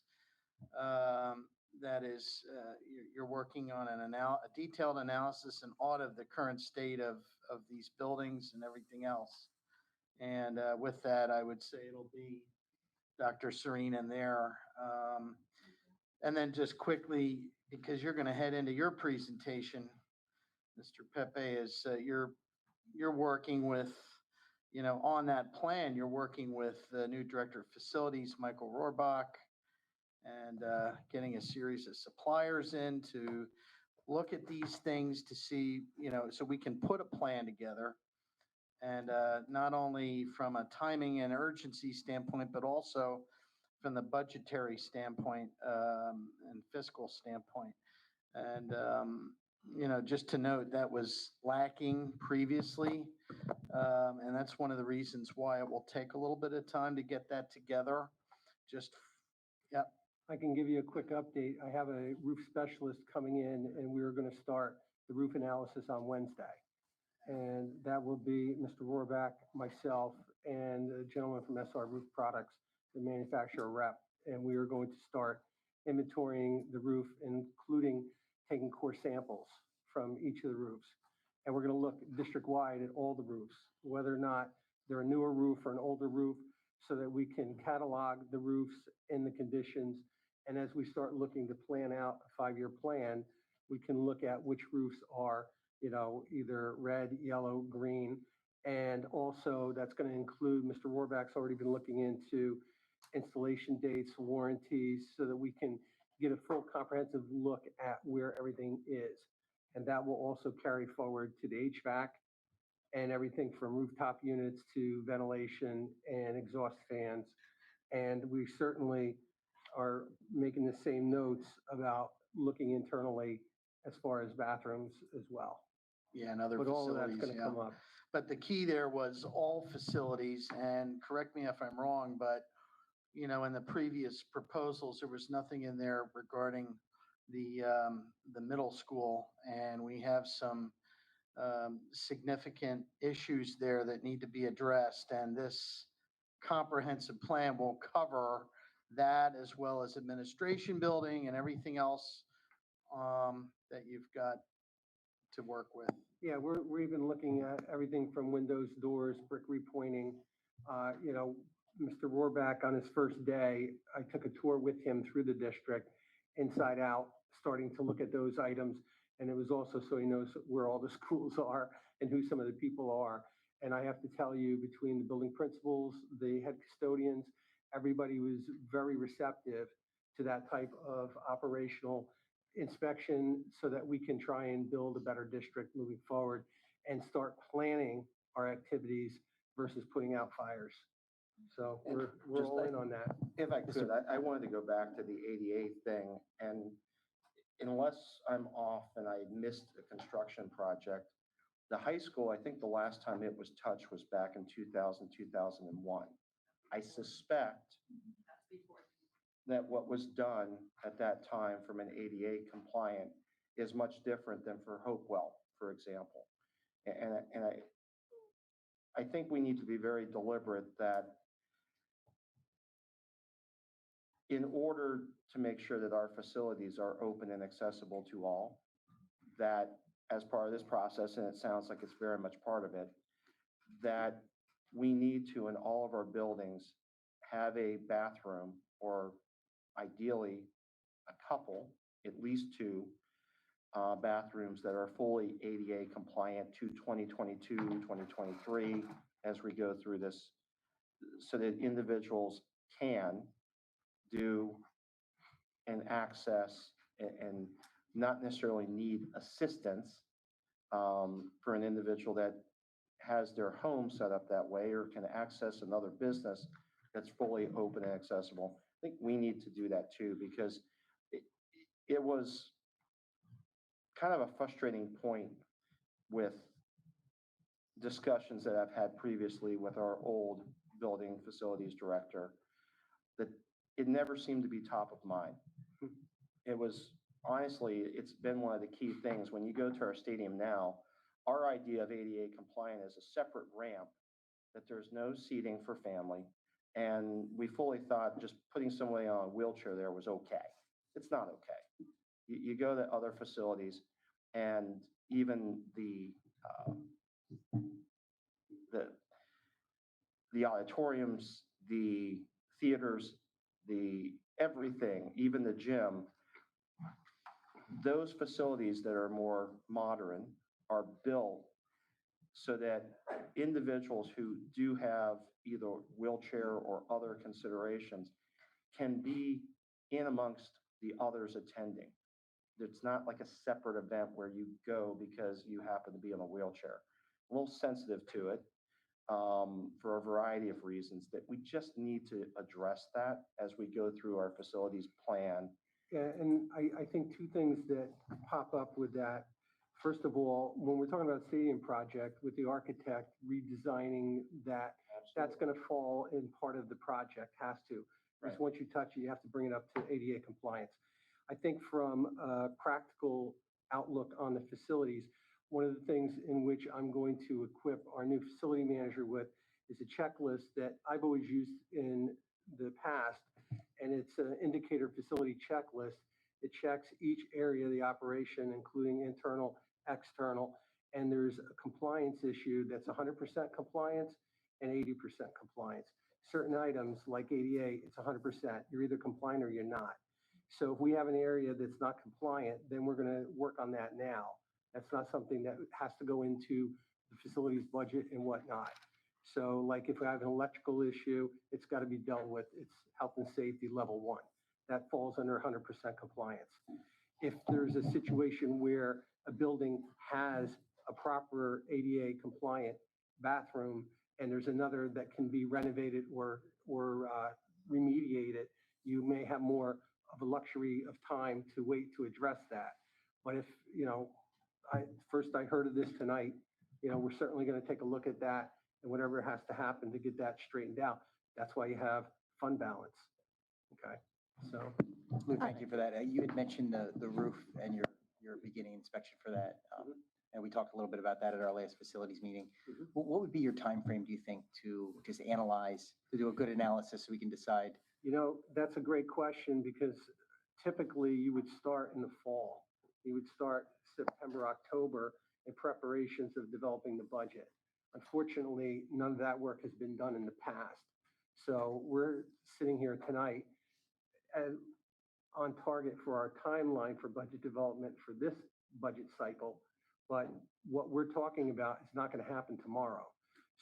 That is, you're working on a detailed analysis and audit of the current state of these buildings and everything else. And with that, I would say it'll be Dr. Serene in there. And then just quickly, because you're going to head into your presentation, Mr. Pepe, is you're working with, on that plan, you're working with the new Director of Facilities, Michael Rohrbach, and getting a series of suppliers in to look at these things to see, so we can put a plan together. And not only from a timing and urgency standpoint, but also from the budgetary standpoint and fiscal standpoint. And, just to note, that was lacking previously. And that's one of the reasons why it will take a little bit of time to get that together. Yep. I can give you a quick update. I have a roof specialist coming in, and we're going to start the roof analysis on Wednesday. And that will be Mr. Rohrbach, myself, and a gentleman from SR Roof Products, the manufacturer rep. And we are going to start inventorying the roof, including taking core samples from each of the roofs. And we're going to look district-wide at all the roofs, whether or not they're a newer roof or an older roof, so that we can catalog the roofs and the conditions. And as we start looking to plan out a 5-year plan, we can look at which roofs are, either red, yellow, green. And also that's going to include, Mr. Rohrbach's already been looking into installation dates, warranties, so that we can get a full comprehensive look at where everything is. And that will also carry forward to the HVAC and everything from rooftop units to ventilation and exhaust fans. And we certainly are making the same notes about looking internally as far as bathrooms as well. Yeah, and other But all of facilities, that's going to yeah. come up. But the key there was all facilities, and correct me if I'm wrong, but, in the previous proposals, there was nothing in there regarding the middle school, and we have some significant issues there that need to be addressed, and this comprehensive plan will cover that, as well as administration building and everything else that you've got to work with. Yeah, we're even looking at everything from windows, doors, brick repointing. Mr. Rohrbach, on his first day, I took a tour with him through the district, inside out, starting to look at those items. And it was also so he knows where all the schools are and who some of the people are. And I have to tell you, between the building principals, the head custodians, everybody was very receptive to that type of operational inspection, so that we can try and build a better district moving forward and start planning our activities versus putting out fires. So we're all in on that. If I could, I wanted to go back to the ADA thing, and unless I'm off and I missed a construction project, the high school, I think the last time it was touched was back in 2000, 2001. I suspect that what was done at that time from an ADA compliant is much different than for Hopewell, for example. And I think we need to be very deliberate that in order to make sure that our facilities are open and accessible to all, that as part of this process, and it sounds like it's very much part of it, that we need to, in all of our buildings, have a bathroom, or ideally a couple, at least 2 bathrooms that are fully ADA compliant to 2022, 2023, as we go through this, so that individuals can do and access and not necessarily need assistance for an individual that has their home set up that way or can access another business that's fully open and accessible. I think we need to do that too, because it was kind of a frustrating point with discussions that I've had previously with our old building facilities director, that it never seemed to be top of mind. It was honestly, it's been one of the key things. When you go to our stadium now, our idea of ADA compliant is a separate ramp, that there's no seating for family. And we fully thought just putting somebody on a wheelchair there was okay. It's not okay. You go to other facilities and even the the auditoriums, the theaters, the everything, even the gym, those facilities that are more modern are built so that individuals who do have either wheelchair or other considerations can be in amongst the others attending. It's not like a separate event where you go because you happen to be in a wheelchair. A little sensitive to it for a variety of reasons that we just need to address that as we go through our facilities plan. Yeah, and I think two things that pop up with that. First of all, when we're talking about stadium project with the architect redesigning that, that's going to fall in part of the project, has to. Because once you touch it, you have to bring it up to ADA compliance. I think from a practical outlook on the facilities, one of the things in which I'm going to equip our new facility manager with is a checklist that I've always used in the past, and it's an indicator facility checklist. It checks each area of the operation, including internal, external, and there's a compliance issue that's 100% compliance and 80% compliance. Certain items like ADA, it's 100%. You're either compliant or you're not. So if we have an area that's not compliant, then we're going to work on that now. That's not something that has to go into the facilities budget and whatnot. So like if we have an electrical issue, it's got to be dealt with. It's health and safety level 1. That falls under 100% compliance. If there's a situation where a building has a proper ADA compliant bathroom and there's another that can be renovated or remediated, you may have more of a luxury of time to wait to address that. But if, I heard of this tonight, we're certainly going to take a look at that and whatever has to happen to get that straightened out. That's why you have fund balance. Okay, so. Lou, thank you for that. You had mentioned the roof and your beginning inspection for that. And we talked a little bit about that at our last facilities meeting. What would be your time frame, do you think, to just analyze, to do a good analysis so we can decide? That's a great question because typically you would start in the fall. You would start September, October in preparations of developing the budget. Unfortunately, none of that work has been done in the past. So we're sitting here tonight on target for our timeline for budget development for this budget cycle. But what we're talking about is not going to happen tomorrow.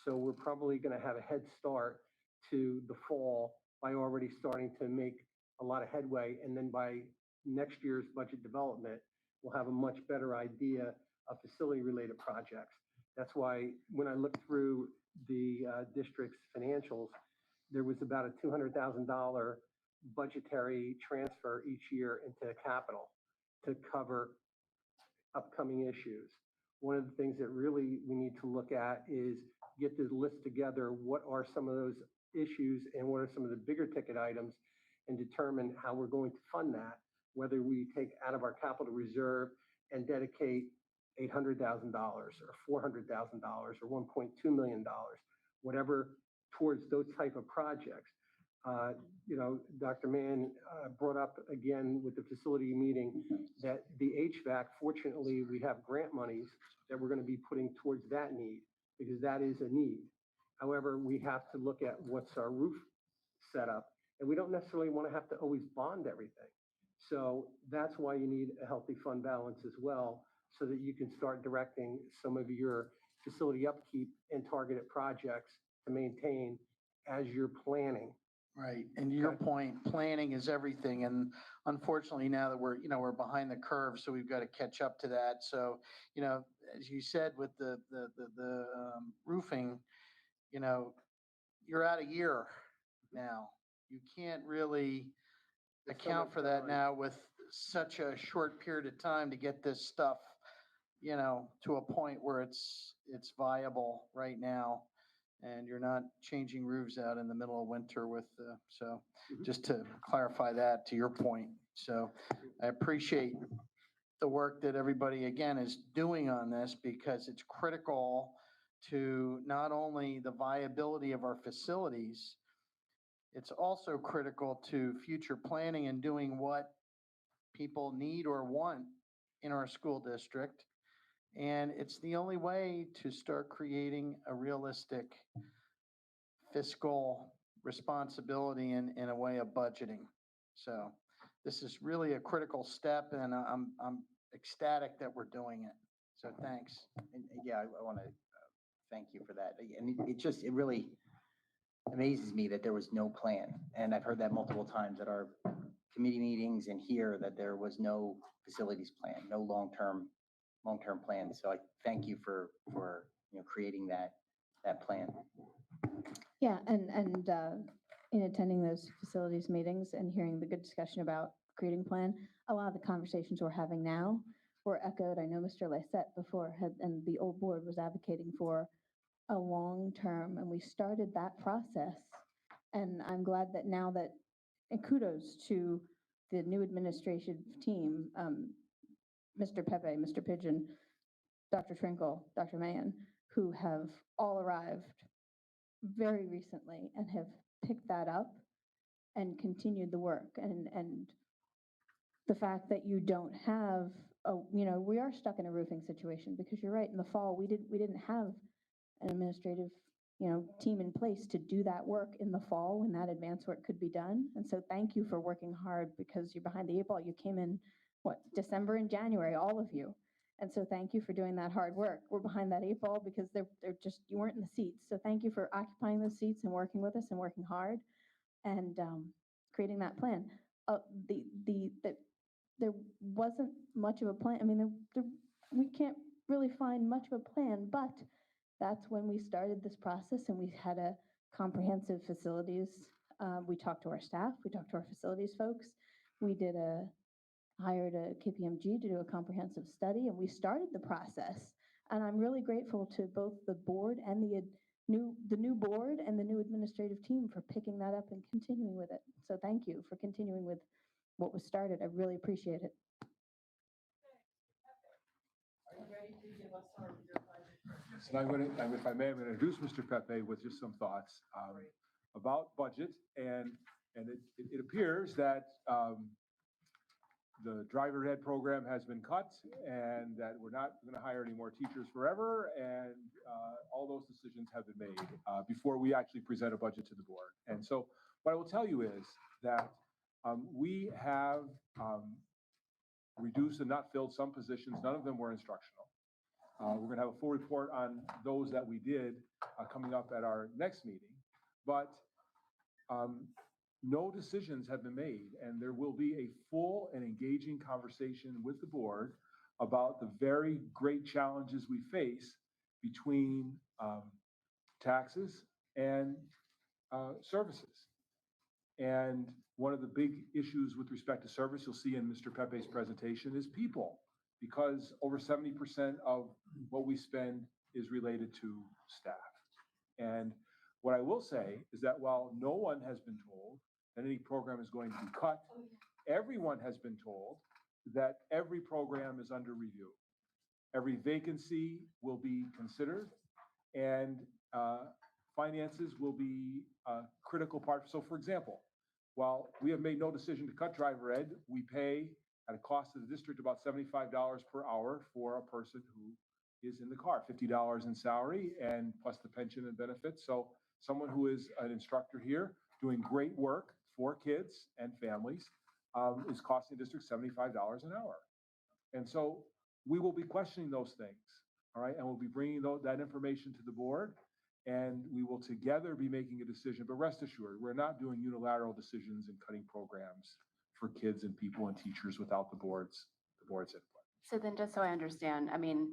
So we're probably going to have a head start to the fall by already starting to make a lot of headway. And then by next year's budget development, we'll have a much better idea of facility-related projects. That's why when I looked through the district's financials, there was about a $200,000 budgetary transfer each year into capital to cover upcoming issues. One of the things that really we need to look at is get the list together. What are some of those issues and what are some of the bigger ticket items, and determine how we're going to fund that, whether we take out of our capital reserve and dedicate $800,000 or $400,000 or $1.2 million, whatever, towards those type of projects. Dr. Mann brought up again with the facility meeting that the HVAC, fortunately, we have grant monies that we're going to be putting towards that need because that is a need. However, we have to look at what's our roof setup, and we don't necessarily want to have to always bond everything. So that's why you need a healthy fund balance as well, so that you can start directing some of your facility upkeep and targeted projects to maintain as you're planning. Right, and to your point, planning is everything, and unfortunately now that we're behind the curve, so we've got to catch up to that. So, as you said with the roofing, you're out a year now. You can't really account for that now with such a short period of time to get this stuff, to a point where it's viable right now. and you're not changing roofs out in the middle of winter with, so just to clarify that to your point. So I appreciate the work that everybody, again, is doing on this because it's critical to not only the viability of our facilities, it's also critical to future planning and doing what people need or want in our school district. And it's the only way to start creating a realistic fiscal responsibility in a way of budgeting. So this is really a critical step, and I'm ecstatic that we're doing it. So thanks. And yeah, I want to thank you for that. And it really amazes me that there was no plan. And I've heard that multiple times at our committee meetings and here, that there was no facilities plan, no long-term plan. So I thank you for creating that plan. Yeah, and in attending those facilities meetings and hearing the good discussion about creating plan, a lot of the conversations we're having now were echoed. I know Mr. Lysette before had, and the old board was advocating for a long-term, and we started that process. And I'm glad that now that, and kudos to the new administrative team, Mr. Pepe, Mr. Pigeon, Dr. Trinkle, Dr. Mahan, who have all arrived very recently and have picked that up and continued the work. And the fact that you don't have, we are stuck in a roofing situation because you're right, in the fall, we didn't have an administrative, team in place to do that work in the fall when that advance work could be done. And so thank you for working hard because you're behind the eight ball. You came in, December and January, all of you. And so thank you for doing that hard work. We're behind that eight ball because they're just, you weren't in the seats. So thank you for occupying those seats and working with us and working hard and creating that plan. There wasn't much of a plan. I mean, we can't really find much of a plan, but that's when we started this process and we had a comprehensive facilities. We talked to our staff, we talked to our facilities folks. We hired a KPMG to do a comprehensive study, and we started the process. And I'm really grateful to both the board and the new board and the new administrative team for picking that up and continuing with it. So thank you for continuing with what was started. I really appreciate it. Are you ready to give us your budget? So I'm going to, if I may, I'm going to introduce Mr. Pepe with just some thoughts about budget. And it appears that the driver ed program has been cut and that we're not going to hire any more teachers forever. And all those decisions have been made before we actually present a budget to the board. And so what I will tell you is that we have reduced and not filled some positions. None of them were instructional. We're going to have a full report on those that we did coming up at our next meeting. But no decisions have been made, and there will be a full and engaging conversation with the board about the very great challenges we face between taxes and services. And one of the big issues with respect to service you'll see in Mr. Pepe's presentation is people, because over 70% of what we spend is related to staff. And what I will say is that while no one has been told that any program is going to be cut, everyone has been told that every program is under review. Every vacancy will be considered, and finances will be a critical part. So for example, while we have made no decision to cut driver ed, we pay at a cost to the district about $75 per hour for a person who is in the car, $50 in salary and plus the pension and benefits. So someone who is an instructor here doing great work for kids and families is costing the district $75 an hour. And so we will be questioning those things, all right? And we'll be bringing that information to the board, and we will together be making a decision. But rest assured, we're not doing unilateral decisions and cutting programs for kids and people and teachers without the board's input. So then just so I understand, I mean,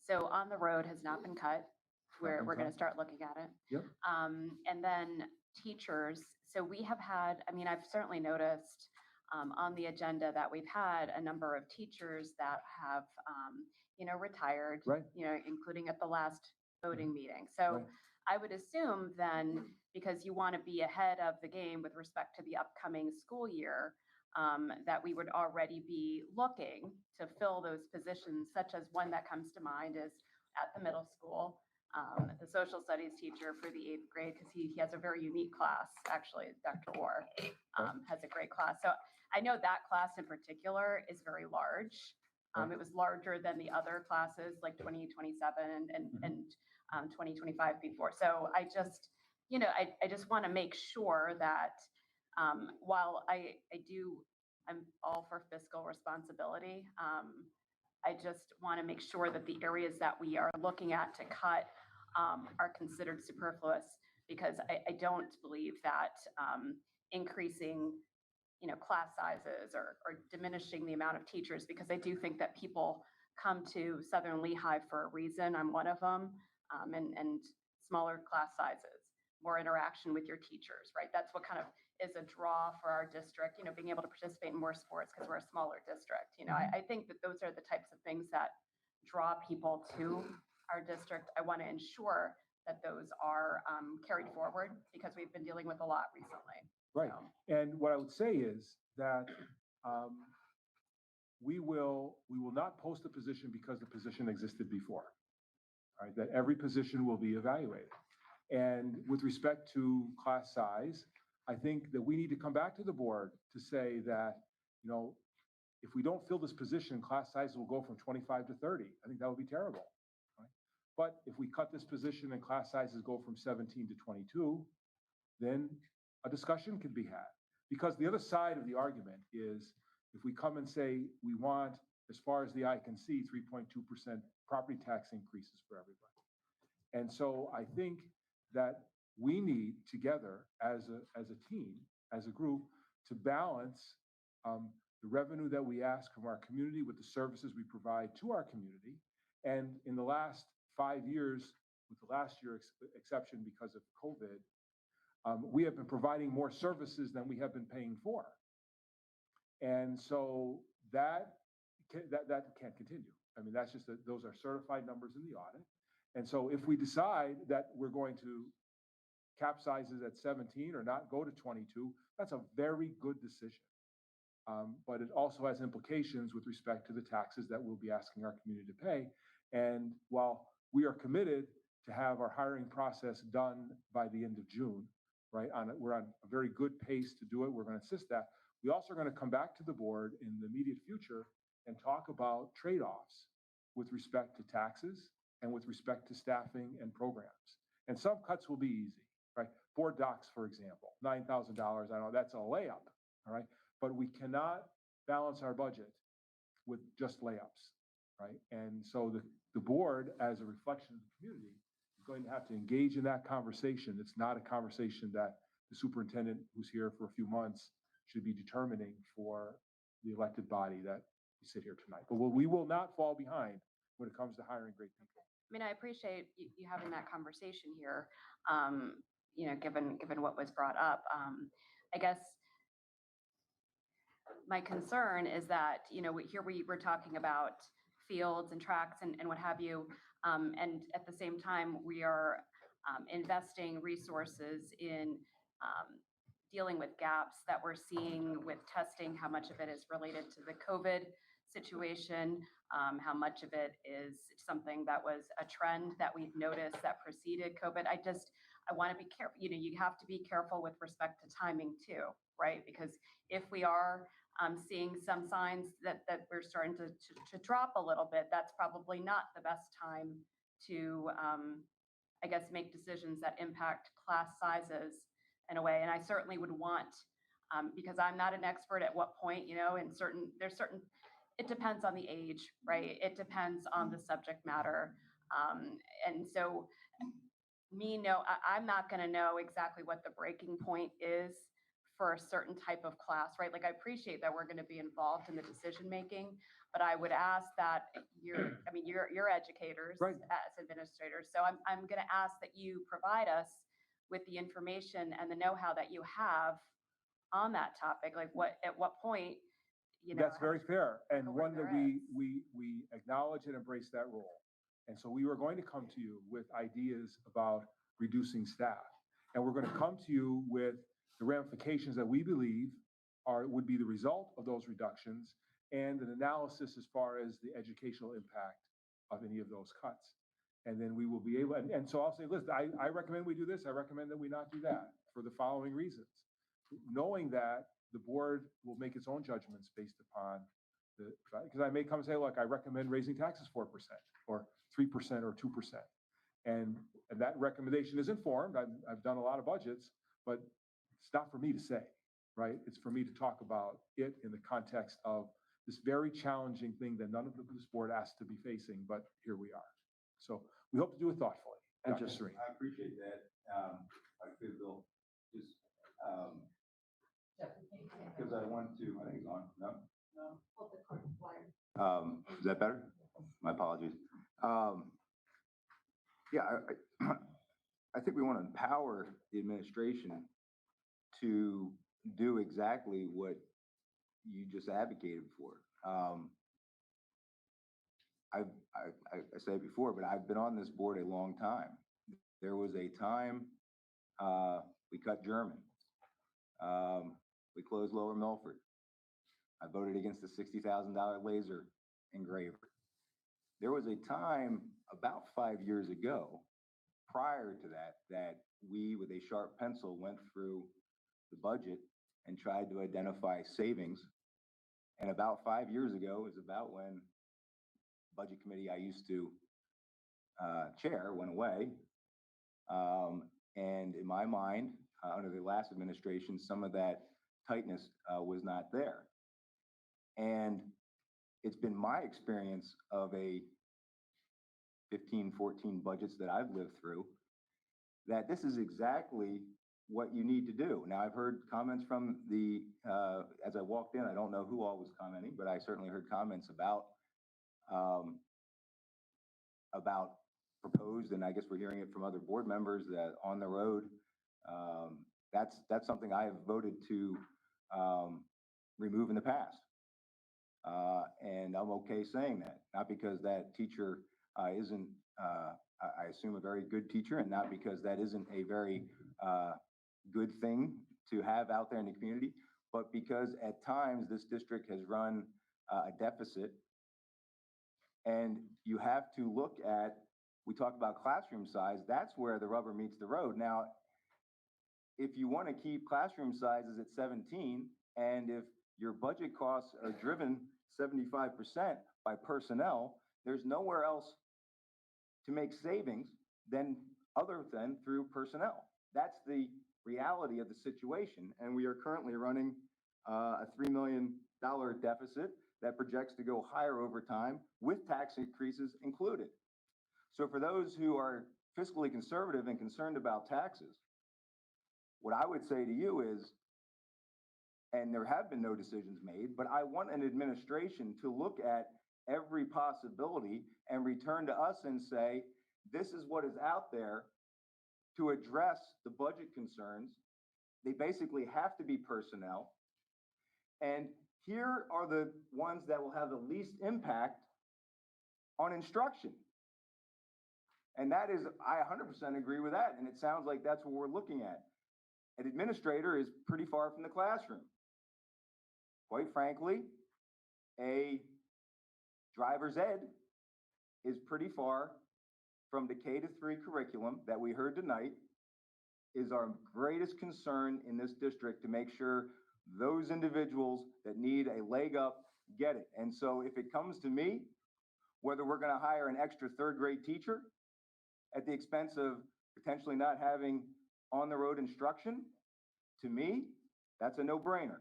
so On the Road has not been cut. We're going to start looking at it. Yep. And then teachers, so we have had, I mean, I've certainly noticed on the agenda that we've had a number of teachers that have, retired, right. Including at the last voting meeting. So I would assume then, because you want to be ahead of the game with respect to the upcoming school year, that we would already be looking to fill those positions, such as one that comes to mind is at the middle school, the social studies teacher for the 8th grade, because he has a very unique class, actually, Dr. Orr has a great class. So I know that class in particular is very large. It was larger than the other classes, like 2027 and 2025 before. So I just, I just want to make sure that while I'm all for fiscal responsibility, I just want to make sure that the areas that we are looking at to cut are considered superfluous, because I don't believe that increasing class sizes or diminishing the amount of teachers, because I do think that people come to Southern Lehigh for a reason. I'm one of them, and smaller class sizes, more interaction with your teachers, right? That's what kind of is a draw for our district, being able to participate in more sports because we're a smaller district. I think that those are the types of things that draw people to our district. I want to ensure that those are carried forward, because we've been dealing with a lot recently. Right. And what I would say is that we will not post a position because the position existed before. Right? That every position will be evaluated. And with respect to class size, I think that we need to come back to the board to say that, if we don't fill this position, class size will go from 25 to 30. I think that would be terrible. Right? But if we cut this position and class sizes go from 17 to 22, then a discussion can be had. Because the other side of the argument is, if we come and say we want, as far as the eye can see, 3.2% property tax increases for everybody. And so I think that we need together as a team, as a group, to balance the revenue that we ask from our community with the services we provide to our community. And in the last 5 years, with the last year exception because of COVID, we have been providing more services than we have been paying for. And so that can't continue. I mean, that's just those are certified numbers in the audit. And so if we decide that we're going to cap sizes at 17 or not go to 22, that's a very good decision. But it also has implications with respect to the taxes that we'll be asking our community to pay. And while we are committed to have our hiring process done by the end of June, right? We're on a very good pace to do it. We're going to insist that. We also are going to come back to the board in the immediate future and talk about trade-offs with respect to taxes and with respect to staffing and programs. And some cuts will be easy, right? Board docs, for example, $9,000. I know that's a layup, all right? But we cannot balance our budget with just layups, right? And so the board, as a reflection of the community, is going to have to engage in that conversation. It's not a conversation that the superintendent, who's here for a few months, should be determining for the elected body that we sit here tonight. But we will not fall behind when it comes to hiring great people. I mean, I appreciate you having that conversation here, given what was brought up. I guess my concern is that, here we were talking about fields and tracks and what have you. And at the same time, we are investing resources in dealing with gaps that we're seeing with testing, how much of it is related to the COVID situation, how much of it is something that was a trend that we've noticed that preceded COVID. I want to be careful. You have to be careful with respect to timing too, right? Because if we are seeing some signs that we're starting to drop a little bit, that's probably not the best time to, I guess, make decisions that impact class sizes in a way. And I certainly would want, because I'm not an expert at what point, it depends on the age, right? It depends on the subject matter. And so I'm not going to know exactly what the breaking point is for a certain type of class, right? Like, I appreciate that we're going to be involved in the decision-making, but I would ask that you're educators, right, as administrators. So I'm going to ask that you provide us with the information and the know-how that you have on that topic. Like, at what point, That's very fair, and one that we acknowledge and embrace that role. And so we were going to come to you with ideas about reducing staff. And we're going to come to you with the ramifications that we believe would be the result of those reductions and an analysis as far as the educational impact of any of those cuts. And then we will be able, and so I'll say, listen, I recommend we do this. I recommend that we not do that for the following reasons. Knowing that the board will make its own judgments based upon because I may come and say, look, I recommend raising taxes 4% or 3% or 2%. And that recommendation is informed. I've done a lot of budgets, but it's not for me to say, right? It's for me to talk about it in the context of this very challenging thing that none of this board asked to be facing, but here we are. So we hope to do it thoughtfully. And Dr. just, Serene. I appreciate that. I feel Bill, just, because I want to, I think it's on, no? Is that better? My apologies. Yeah, I think we want to empower the administration to do exactly what you just advocated for. I said it before, but I've been on this board a long time. There was a time we cut German. We closed Lower Milford. I voted against the $60,000 laser engraver. There was a time about 5 years ago, prior to that, that we, with a sharp pencil, went through the budget and tried to identify savings. And about 5 years ago is about when the budget committee I used to chair went away. And in my mind, under the last administration, some of that tightness was not there. And it's been my experience of a 15, 14 budgets that I've lived through, that this is exactly what you need to do. Now, I've heard comments from the, as I walked in, I don't know who all was commenting, but I certainly heard comments about proposed, and I guess we're hearing it from other board members, that on the road, that's something I have voted to remove in the past. And I'm okay saying that, not because that teacher isn't, I assume, a very good teacher, and not because that isn't a very good thing to have out there in the community, but because at times this district has run a deficit. And you have to look at, we talk about classroom size, that's where the rubber meets the road. Now, if you want to keep classroom sizes at 17, and if your budget costs are driven 75% by personnel, there's nowhere else to make savings other than through personnel. That's the reality of the situation. And we are currently running a $3 million deficit that projects to go higher over time with tax increases included. So for those who are fiscally conservative and concerned about taxes, what I would say to you is, and there have been no decisions made, but I want an administration to look at every possibility and return to us and say, this is what is out there to address the budget concerns. They basically have to be personnel. And here are the ones that will have the least impact on instruction. And that is, I 100% agree with that. And it sounds like that's what we're looking at. An administrator is pretty far from the classroom. Quite frankly, a driver's ed is pretty far from the K-3 curriculum that we heard tonight. Is our greatest concern in this district to make sure those individuals that need a leg up get it. And so if it comes to me, whether we're going to hire an extra third grade teacher at the expense of potentially not having on the road instruction, to me, that's a no-brainer.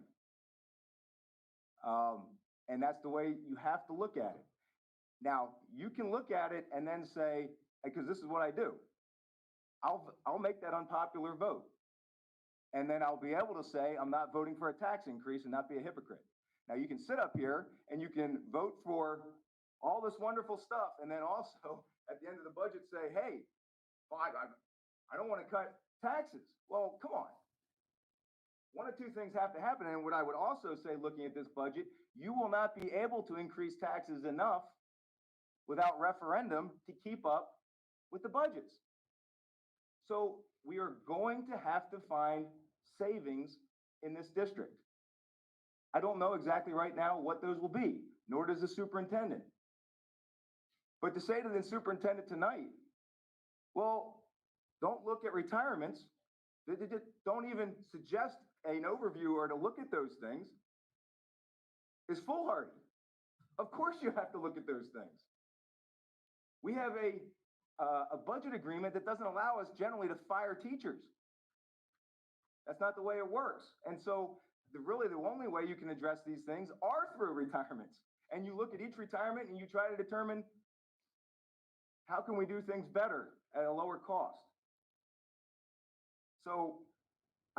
And that's the way you have to look at it. Now, you can look at it and then say, because this is what I do. I'll make that unpopular vote. And then I'll be able to say, I'm not voting for a tax increase and not be a hypocrite. Now, you can sit up here and you can vote for all this wonderful stuff. And then also at the end of the budget say, hey, well, I don't want to cut taxes. Well, come on. One of two things have to happen. And what I would also say, looking at this budget, you will not be able to increase taxes enough without referendum to keep up with the budgets. So we are going to have to find savings in this district. I don't know exactly right now what those will be, nor does the superintendent. But to say to the superintendent tonight, well, don't look at retirements, don't even suggest an overview or to look at those things, is foolhardy. Of course you have to look at those things. We have a budget agreement that doesn't allow us generally to fire teachers. That's not the way it works. And so really the only way you can address these things are through retirements. And you look at each retirement and you try to determine how can we do things better at a lower cost. So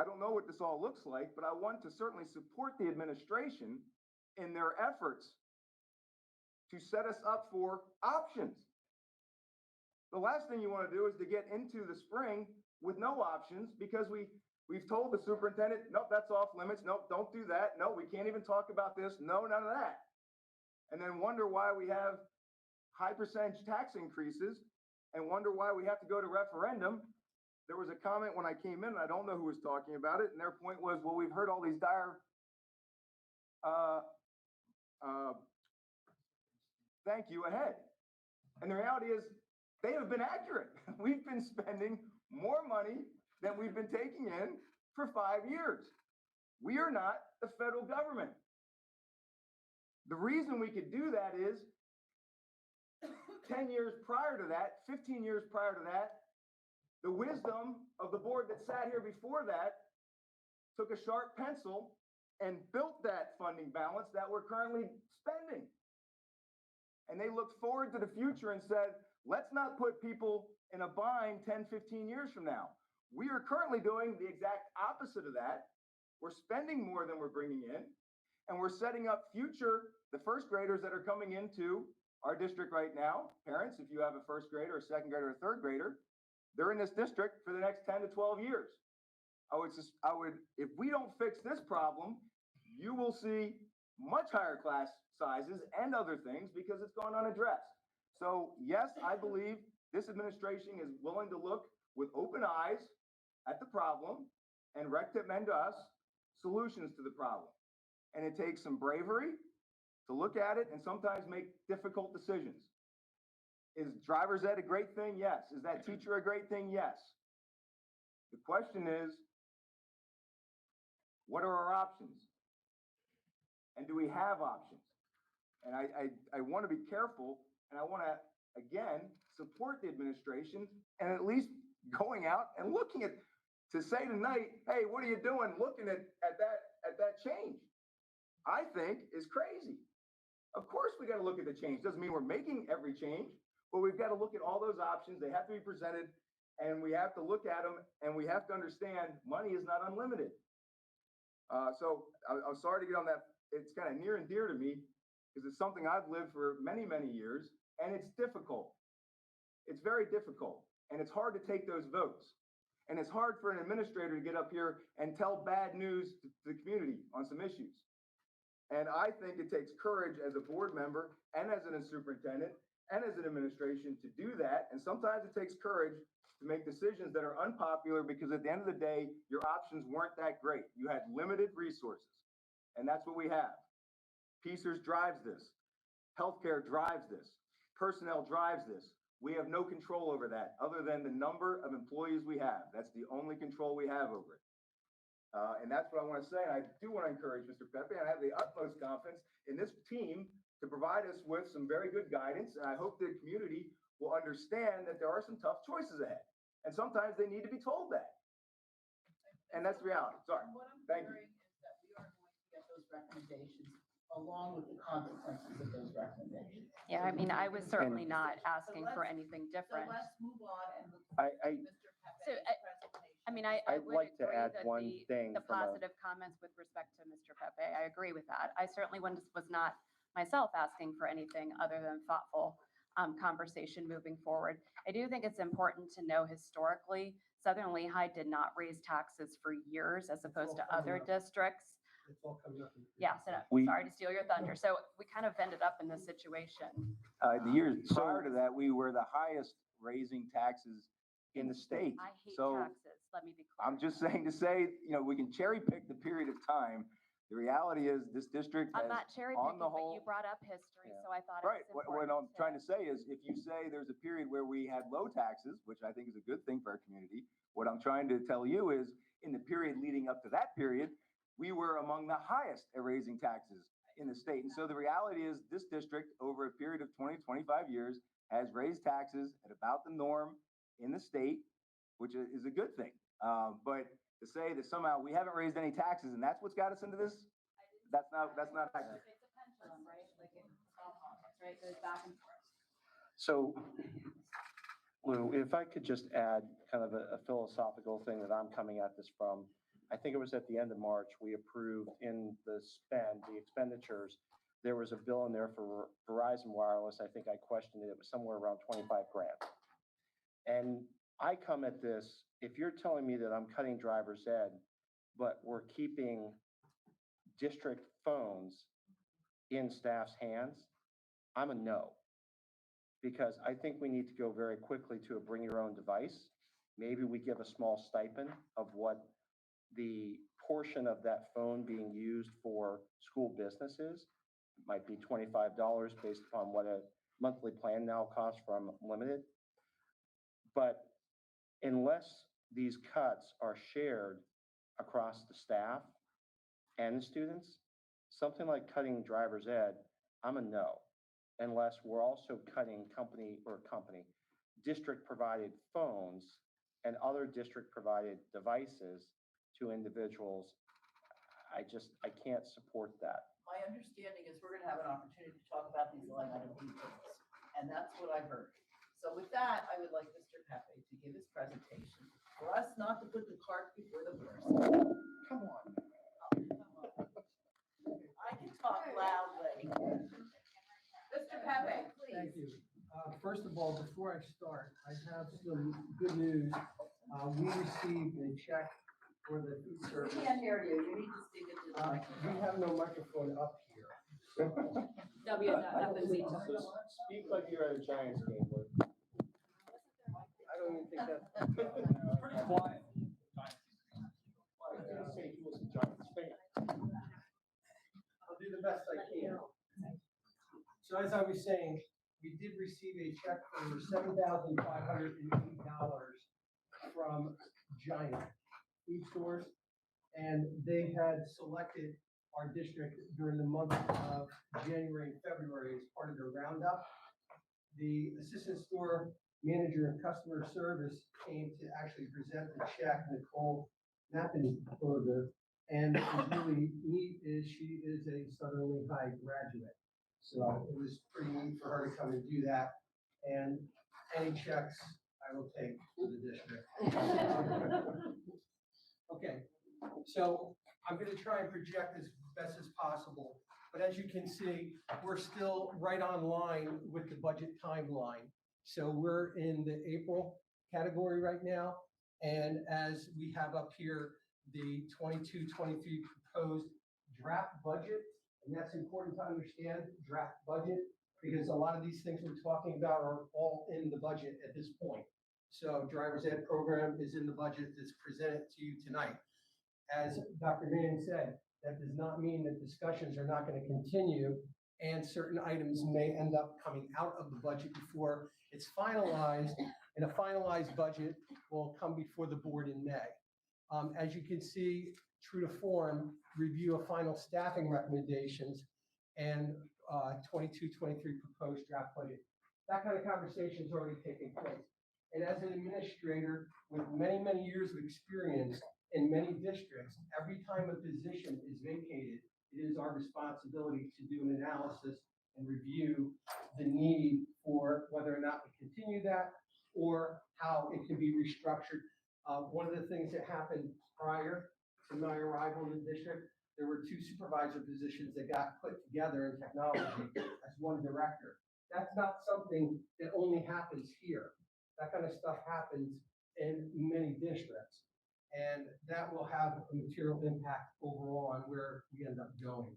I don't know what this all looks like, but I want to certainly support the administration in their efforts to set us up for options. The last thing you want to do is to get into the spring with no options because we've told the superintendent, nope, that's off limits. Nope, don't do that. No, we can't even talk about this. No, none of that. And then wonder why we have high percentage tax increases and wonder why we have to go to referendum. There was a comment when I came in, and I don't know who was talking about it, and their point was, well, we've heard all these dire thank you ahead. And the reality is they have been accurate. We've been spending more money than we've been taking in for 5 years. We are not the federal government. The reason we could do that is 10 years prior to that, 15 years prior to that, the wisdom of the board that sat here before that took a sharp pencil and built that funding balance that we're currently spending. And they looked forward to the future and said, let's not put people in a bind 10, 15 years from now. We are currently doing the exact opposite of that. We're spending more than we're bringing in, and we're setting up the first graders that are coming into our district right now. Parents, if you have a first grader, a second grader, a third grader, they're in this district for the next 10 to 12 years. If we don't fix this problem, you will see much higher class sizes and other things because it's gone unaddressed. So yes, I believe this administration is willing to look with open eyes at the problem and recommend to us solutions to the problem. And it takes some bravery to look at it and sometimes make difficult decisions. Is driver's ed a great thing? Yes. Is that teacher a great thing? Yes. The question is, what are our options? And do we have options? And I want to be careful, and I want to, again, support the administration and at least going out and looking at, to say tonight, hey, what are you doing looking at that change? I think is crazy. Of course, we got to look at the change. Doesn't mean we're making every change, but we've got to look at all those options. They have to be presented, and we have to look at them, and we have to understand money is not unlimited. So I'm sorry to get on that. It's kind of near and dear to me because it's something I've lived for many, many years, and it's difficult. It's very difficult, and it's hard to take those votes. And it's hard for an administrator to get up here and tell bad news to the community on some issues. And I think it takes courage as a board member and as a superintendent and as an administration to do that. And sometimes it takes courage to make decisions that are unpopular because at the end of the day, your options weren't that great. You had limited resources, and that's what we have. PCERS drives this. Healthcare drives this. Personnel drives this. We have no control over that other than the number of employees we have. That's the only control we have over it. And that's what I want to say. And I do want to encourage Mr. Pepe. I have the utmost confidence in this team to provide us with some very good guidance. And I hope the community will understand that there are some tough choices ahead. And sometimes they need to be told that. And that's the reality. Sorry. Thank you. Is that we are going to get those recommendations along with the consequences of those recommendations. Yeah, I mean, I was certainly not asking for anything different. So let's move on and look I- at Mr. Pepe's presentation. I mean, I I'd would like to agree add that one thing the from a- positive comments with respect to Mr. Pepe, I agree with that. I certainly was not myself asking for anything other than thoughtful conversation moving forward. I do think it's important to know historically, Southern Lehigh did not raise taxes for years as opposed to other districts. It's all coming up. Yeah, so We- sorry to steal your thunder. So we kind of ended up in this situation. The years prior to that, we were the highest raising taxes in the state. I hate So taxes, let me be clear. I'm just saying to say, we can cherry pick the period of time. The reality is this district I'm has, not cherry on picking, the but whole. you brought up history, Yeah. so I thought it Right, was what important. I'm trying to say is, if you say there's a period where we had low taxes, which I think is a good thing for our community, what I'm trying to tell you is, in the period leading up to that period, we were among the highest at raising taxes in the state. And so the reality is, this district, over a period of 20, 25 years, has raised taxes at about the norm in the state, which is a good thing. But to say that somehow we haven't raised any taxes and that's what's got us into this, that's not accurate. It's a pendulum, right? Like in stock markets, right? It goes back and forth. So, Lou, if I could just add kind of a philosophical thing that I'm coming at this from, I think it was at the end of March, we approved in the expenditures, there was a bill in there for Verizon Wireless. I think I questioned it. It was somewhere around 25 grand. And I come at this, if you're telling me that I'm cutting driver's ed, but we're keeping district phones in staff's hands, I'm a no. Because I think we need to go very quickly to a bring your own device. Maybe we give a small stipend of what the portion of that phone being used for school business is. It might be $25 based upon what a monthly plan now costs from Unlimited. But unless these cuts are shared across the staff and the students, something like cutting driver's ed, I'm a no. Unless we're also cutting district-provided phones and other district-provided devices to individuals. I can't support that. My understanding is we're gonna have an opportunity to talk about these line item details, and that's what I heard. So with that, I would like Mr. Pepe to give his presentation, for us not to put the cart before the horse. Come on. I can talk loudly. Mr. Pepe, please. Thank you. First of all, before I start, I have some good news. We received a check for the food service. We can't hear you. You need to speak into the microphone. We have no microphone up here. WFMZ. Speak like you're at a Giants game, Lou. I don't even think that's. Pretty quiet. I was gonna say he was a Giants fan. I'll do the best I can. So as I was saying, we did receive a check for $7,580 from Giant Food Stores. And they had selected our district during the month of January and February as part of their roundup. The assistant store manager and customer service came to actually present the check, Nicole Nappenberger. And what's really neat is she is a Southern Lehigh graduate. So it was pretty neat for her to come and do that. And any checks I will take to the district. Okay, so I'm gonna try and project as best as possible. But as you can see, we're still right on line with the budget timeline. So we're in the April category right now. And as we have up here, the 22-23 proposed draft budget. And that's important to understand, draft budget, because a lot of these things we're talking about are all in the budget at this point. So driver's ed program is in the budget that's presented to you tonight. As Dr. Mann said, that does not mean that discussions are not going to continue and certain items may end up coming out of the budget before it's finalized, and a finalized budget will come before the board in May. As you can see, true to form, review of final staffing recommendations and 22-23 proposed draft budget. That kind of conversation is already taking place. And as an administrator with many, many years of experience in many districts, every time a position is vacated, it is our responsibility to do an analysis and review the need for whether or not we continue that or how it can be restructured. One of the things that happened prior to my arrival in the district, there were 2 supervisor positions that got put together in technology as one director. That's not something that only happens here. That kind of stuff happens in many districts. And that will have a material impact overall on where we end up going.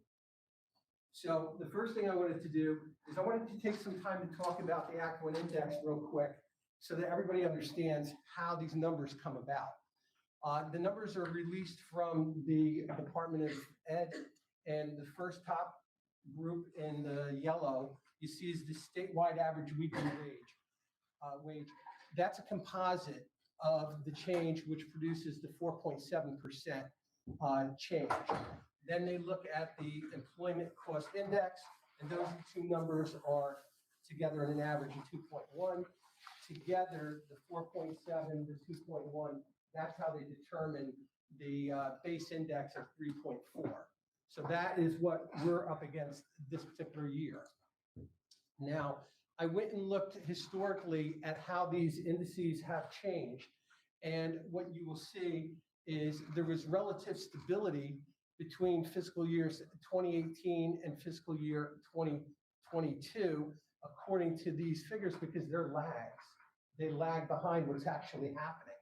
So the first thing I wanted to do is I wanted to take some time to talk about the Act 1 Index real quick so that everybody understands how these numbers come about. The numbers are released from the Department of Ed, and the first top group in the yellow you see is the statewide average weekly wage. That's a composite of the change, which produces the 4.7% change. Then they look at the employment cost index, and those two numbers are together in an average of 2.1. Together, the 4.7, the 2.1, that's how they determine the base index of 3.4. So that is what we're up against this particular year. Now, I went and looked historically at how these indices have changed. And what you will see is there was relative stability between fiscal years 2018 and fiscal year 2022, according to these figures, because they're lags. They lag behind what's actually happening.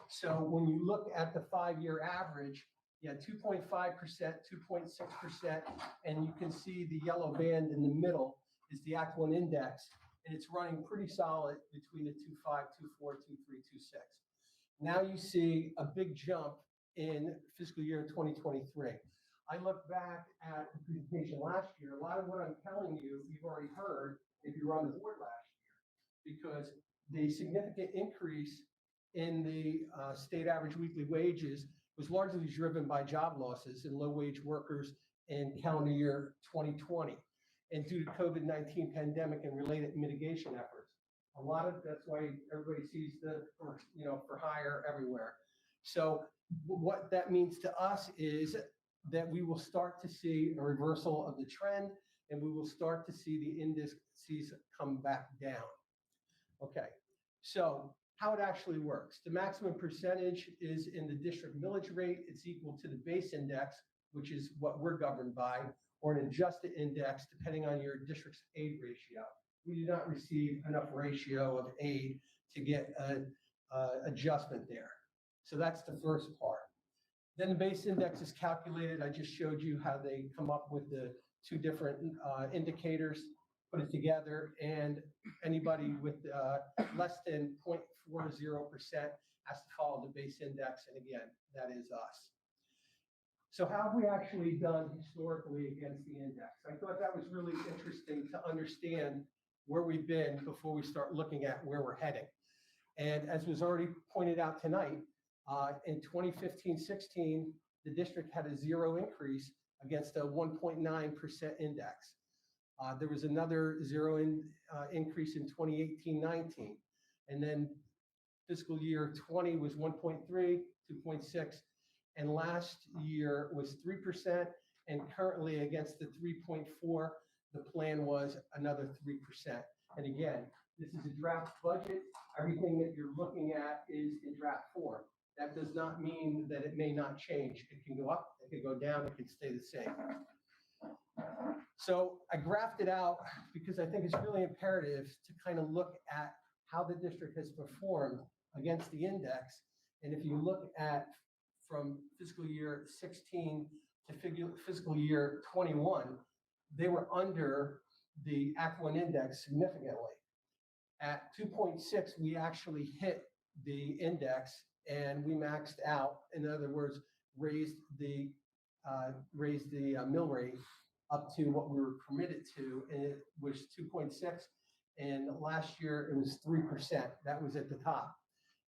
So when you look at the 5-year average, 2.5%, 2.6%, and you can see the yellow band in the middle is the Act 1 Index, and it's running pretty solid between the 2.5, 2.4, 2.3, 2.6. Now you see a big jump in fiscal year 2023. I look back at the presentation last year. A lot of what I'm telling you, you've already heard if you were on the board last year, because the significant increase in the state average weekly wages was largely driven by job losses in low-wage workers in calendar year 2020, and due to COVID-19 pandemic and related mitigation efforts. A lot of that's why everybody sees the for hire everywhere. So what that means to us is that we will start to see a reversal of the trend, and we will start to see the indices come back down. Okay, so how it actually works. The maximum percentage is in the district millage rate. It's equal to the base index, which is what we're governed by, or an adjusted index, depending on your district's aid ratio. We do not receive enough ratio of aid to get an adjustment there. So that's the first part. Then the base index is calculated. I just showed you how they come up with the two different indicators, put it together, and anybody with less than 0.40% has to follow the base index, and again, that is us. So how have we actually done historically against the index? I thought that was really interesting to understand where we've been before we start looking at where we're heading. And as was already pointed out tonight, in 2015-16, the district had a 0 increase against a 1.9% index. There was another 0 increase in 2018-19. And then fiscal year 20 was 1.3, 2.6, and last year was 3%, and currently against the 3.4, the plan was another 3%. And again, this is a draft budget. Everything that you're looking at is in draft form. That does not mean that it may not change. It can go up, it can go down, it can stay the same. So I graphed it out because I think it's really imperative to kind of look at how the district has performed against the index. And if you look at from fiscal year 16 to fiscal year 21, they were under the Act 1 index significantly. At 2.6, we actually hit the index and we maxed out. In other words, raised the mill rate up to what we were permitted to, and it was 2.6. And last year it was 3%. That was at the top.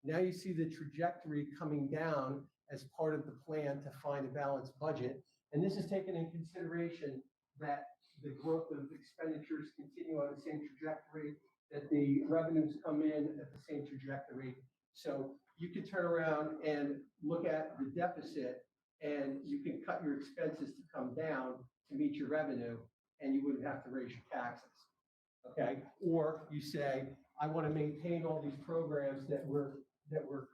Now you see the trajectory coming down as part of the plan to find a balanced budget. And this is taken in consideration that the growth of expenditures continue on the same trajectory, that the revenues come in at the same trajectory. So you can turn around and look at the deficit, and you can cut your expenses to come down to meet your revenue, and you wouldn't have to raise your taxes. Okay? Or you say, I want to maintain all these programs that we're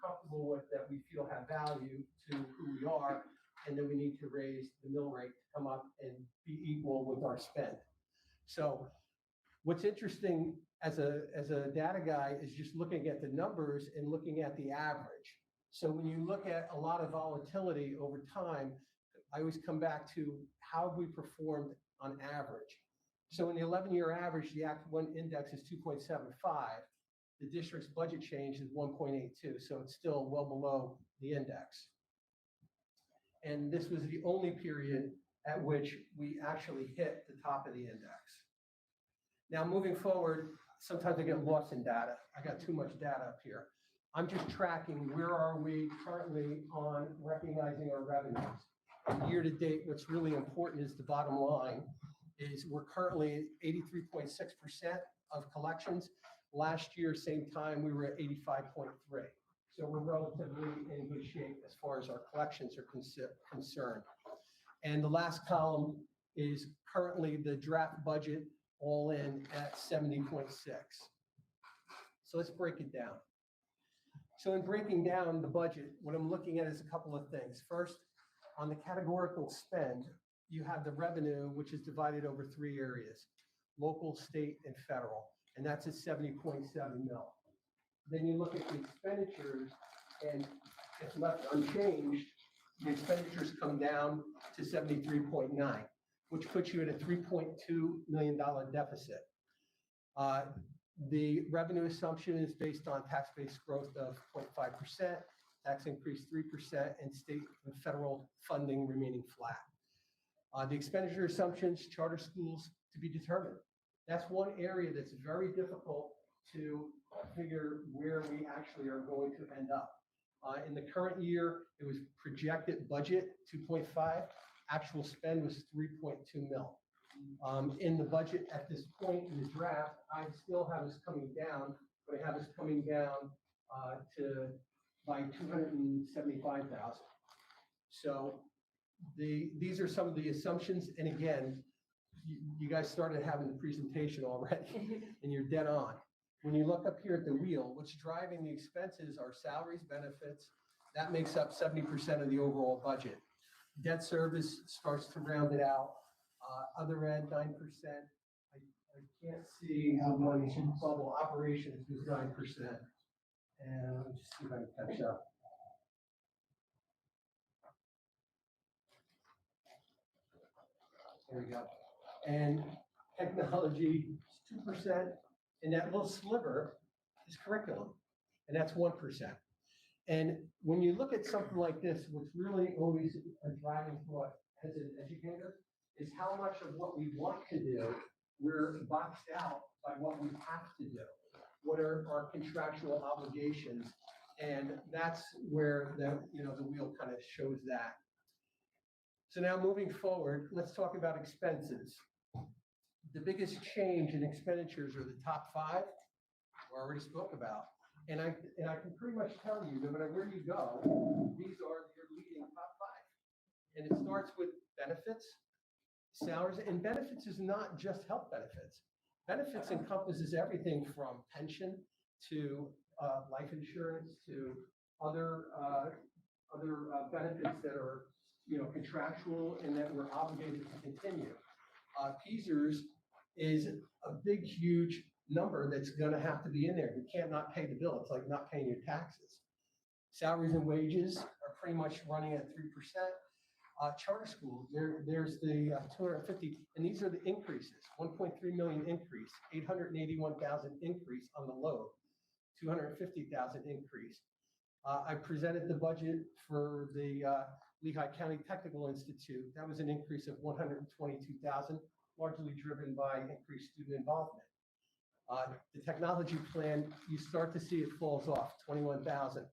comfortable with, that we feel have value to who we are, and then we need to raise the mill rate to come up and be equal with our spend. So what's interesting as a data guy is just looking at the numbers and looking at the average. So when you look at a lot of volatility over time, I always come back to how have we performed on average. So in the 11-year average, the Act 1 index is 2.75. The district's budget change is 1.82, so it's still well below the index. And this was the only period at which we actually hit the top of the index. Now, moving forward, sometimes I get lost in data. I got too much data up here. I'm just tracking where are we currently on recognizing our revenues. And year to date, what's really important is the bottom line, is we're currently 83.6% of collections. Last year, same time, we were at 85.3. So we're relatively in good shape as far as our collections are concerned. And the last column is currently the draft budget all in at 70.6. So let's break it down. So in breaking down the budget, what I'm looking at is a couple of things. First, on the categorical spend, you have the revenue, which is divided over 3 areas: local, state, and federal. And that's at 70.7 mil. Then you look at the expenditures, and if left unchanged, the expenditures come down to 73.9, which puts you at a $3.2 million deficit. The revenue assumption is based on tax-based growth of 0.5%, tax increase 3%, and state and federal funding remaining flat. The expenditure assumptions, charter schools to be determined. That's one area that's very difficult to figure where we actually are going to end up. In the current year, it was projected budget 2.5, actual spend was 3.2 mil. In the budget at this point in the draft, I still have us coming down, but I have us coming down by 275,000. So these are some of the assumptions, and again, you guys started having the presentation already, and you're dead on. When you look up here at the wheel, what's driving the expenses are salaries, benefits. That makes up 70% of the overall budget. Debt service starts to round it out. Other ed, 9%. I can't see how much bubble operations is 9%. And let me just see if I can catch up. There we go. And technology is 2%, and that little sliver is curriculum, and that's 1%. And when you look at something like this, what's really always a driving force as an educator is how much of what we want to do, we're boxed out by what we have to do. What are our contractual obligations? And that's where the wheel kind of shows that. So now moving forward, let's talk about expenses. The biggest change in expenditures are the top 5, we already spoke about. And I can pretty much tell you, no matter where you go, these are your leading top 5. And it starts with benefits, salaries, and benefits is not just health benefits. Benefits encompasses everything from pension to life insurance to other benefits that are contractual and that we're obligated to continue. PSERS is a big, huge number that's going to have to be in there. You can't not pay the bill. It's like not paying your taxes. Salaries and wages are pretty much running at 3%. Charter schools, there's the 250, and these are the increases. 1.3 million increase, 881,000 increase on the load, 250,000 increase. I presented the budget for the Lehigh County Technical Institute. That was an increase of 122,000, largely driven by increased student involvement. The technology plan, you start to see it falls off, 21,000.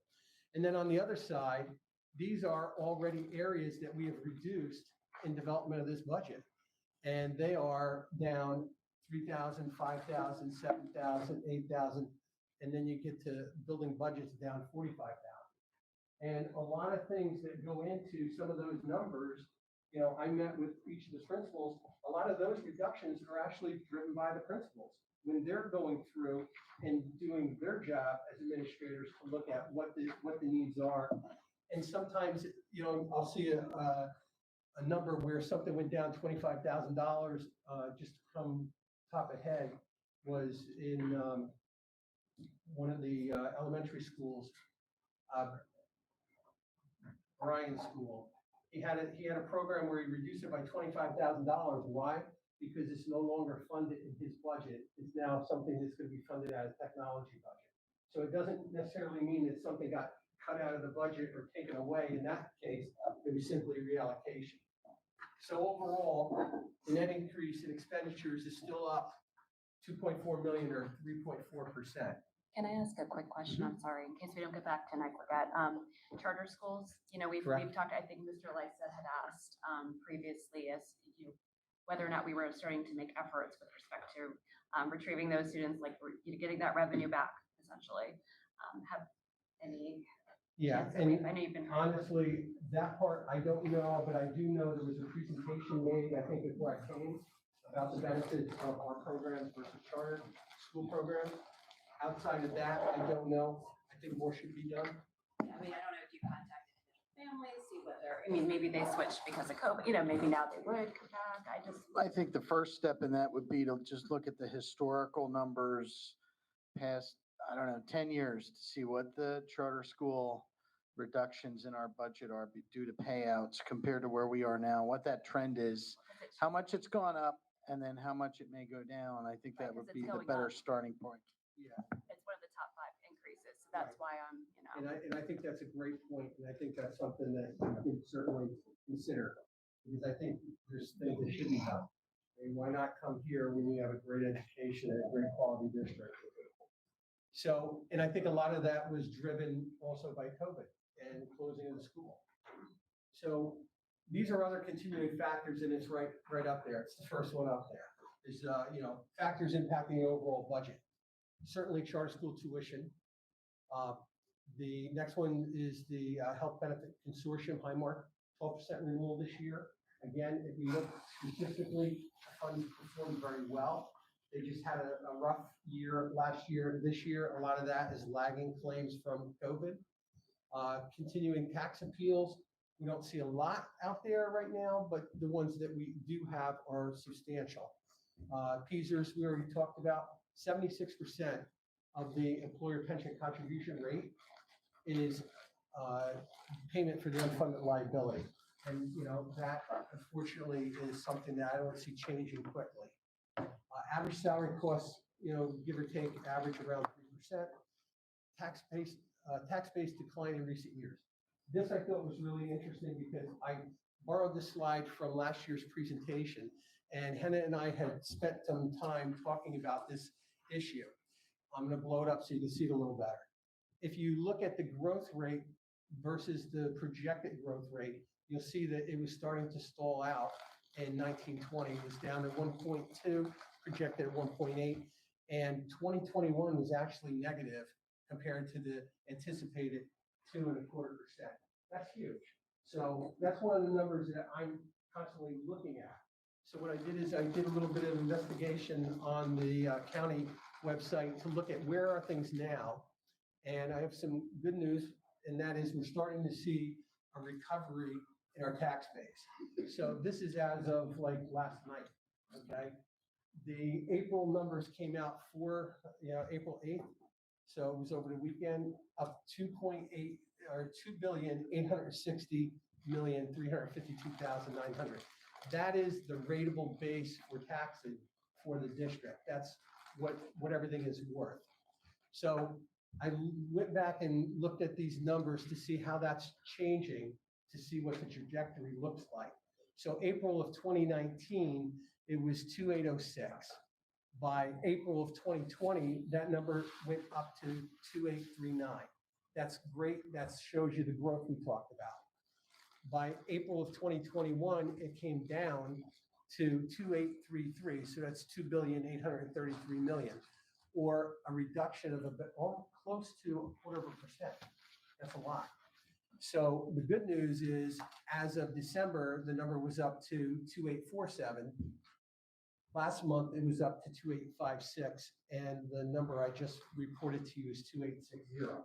And then on the other side, these are already areas that we have reduced in development of this budget. And they are down 3,000, 5,000, 7,000, 8,000. And then you get to building budgets down 45,000. And a lot of things that go into some of those numbers, I met with each of the principals. A lot of those reductions are actually driven by the principals when they're going through and doing their job as administrators to look at what the needs are. And sometimes, I'll see a number where something went down $25,000 just to come top ahead was in one of the elementary schools. Ryan's school. He had a program where he reduced it by $25,000. Why? Because it's no longer funded in his budget. It's now something that's going to be funded out of technology budget. So it doesn't necessarily mean that something got cut out of the budget or taken away. In that case, it was simply reallocation. So overall, the net increase in expenditures is still up 2.4 million or 3.4%. Can I ask a quick question? I'm sorry, in case we don't get back to and I forget. Charter schools, we've Correct. talked, I think Mr. Lysa had asked previously as whether or not we were starting to make efforts with respect to retrieving those students, like getting that revenue back, essentially. Have any? Yeah, answer? and I know you've been. honestly, that part I don't know, but I do know there was a presentation made, I think before I came, about the benefits of our programs versus charter school programs. Outside of that, I don't know. I think more should be done. Yeah, I mean, I don't know if you contacted families, see whether, maybe they switched because of COVID, maybe now they would come back. I think the first step in that would be to just look at the historical numbers past, 10 years to see what the charter school reductions in our budget are due to payouts compared to where we are now, what that trend is, how much it's gone up, and then how much it may go down. I think that would be the better starting point. Yeah. It's one of the top 5 increases, so that's why I'm, And I think that's a great point, and I think that's something that we can certainly consider, because I think there's things that should be done. I mean, why not come here when you have a great education and a great quality district? So, and I think a lot of that was driven also by COVID and closing of the school. So these are other continuing factors, and it's right up there. It's the first one up there. Is factors impacting the overall budget. Certainly charter school tuition. The next one is the Health Benefit Consortium, Highmark, 12% renewal this year. Again, if you look specifically, the fund performed very well. They just had a rough year last year. This year, a lot of that is lagging claims from COVID. Continuing tax appeals, we don't see a lot out there right now, but the ones that we do have are substantial. PSERS, we already talked about, 76% of the employer pension contribution rate is payment for the unfunded liability. And, that unfortunately is something that I don't see changing quickly. Average salary costs, give or take, average around 3%. Tax-based decline in recent years. This I thought was really interesting because I borrowed this slide from last year's presentation, and Henna and I had spent some time talking about this issue. I'm going to blow it up so you can see it a little better. If you look at the growth rate versus the projected growth rate, you'll see that it was starting to stall out in 1920. It was down to 1.2, projected at 1.8, and 2021 was actually negative compared to the anticipated 2.25%. That's huge. So that's one of the numbers that I'm constantly looking at. So what I did is I did a little bit of investigation on the county website to look at where are things now. And I have some good news, and that is we're starting to see a recovery in our tax base. So this is as of like last night, okay? The April numbers came out for, April 8th. So it was over the weekend, up 2,860,352,900. That is the rateable base for taxing for the district. That's what everything is worth. So I went back and looked at these numbers to see how that's changing, to see what the trajectory looks like. So April of 2019, it was 2,806. By April of 2020, that number went up to 2,839. That's great. That shows you the growth we talked about. By April of 2021, it came down to 2,833. So that's 2,833,000,000, or a reduction of close to 0.25%. That's a lot. So the good news is, as of December, the number was up to 2,847. Last month, it was up to 2,856, and the number I just reported to you is 2,860.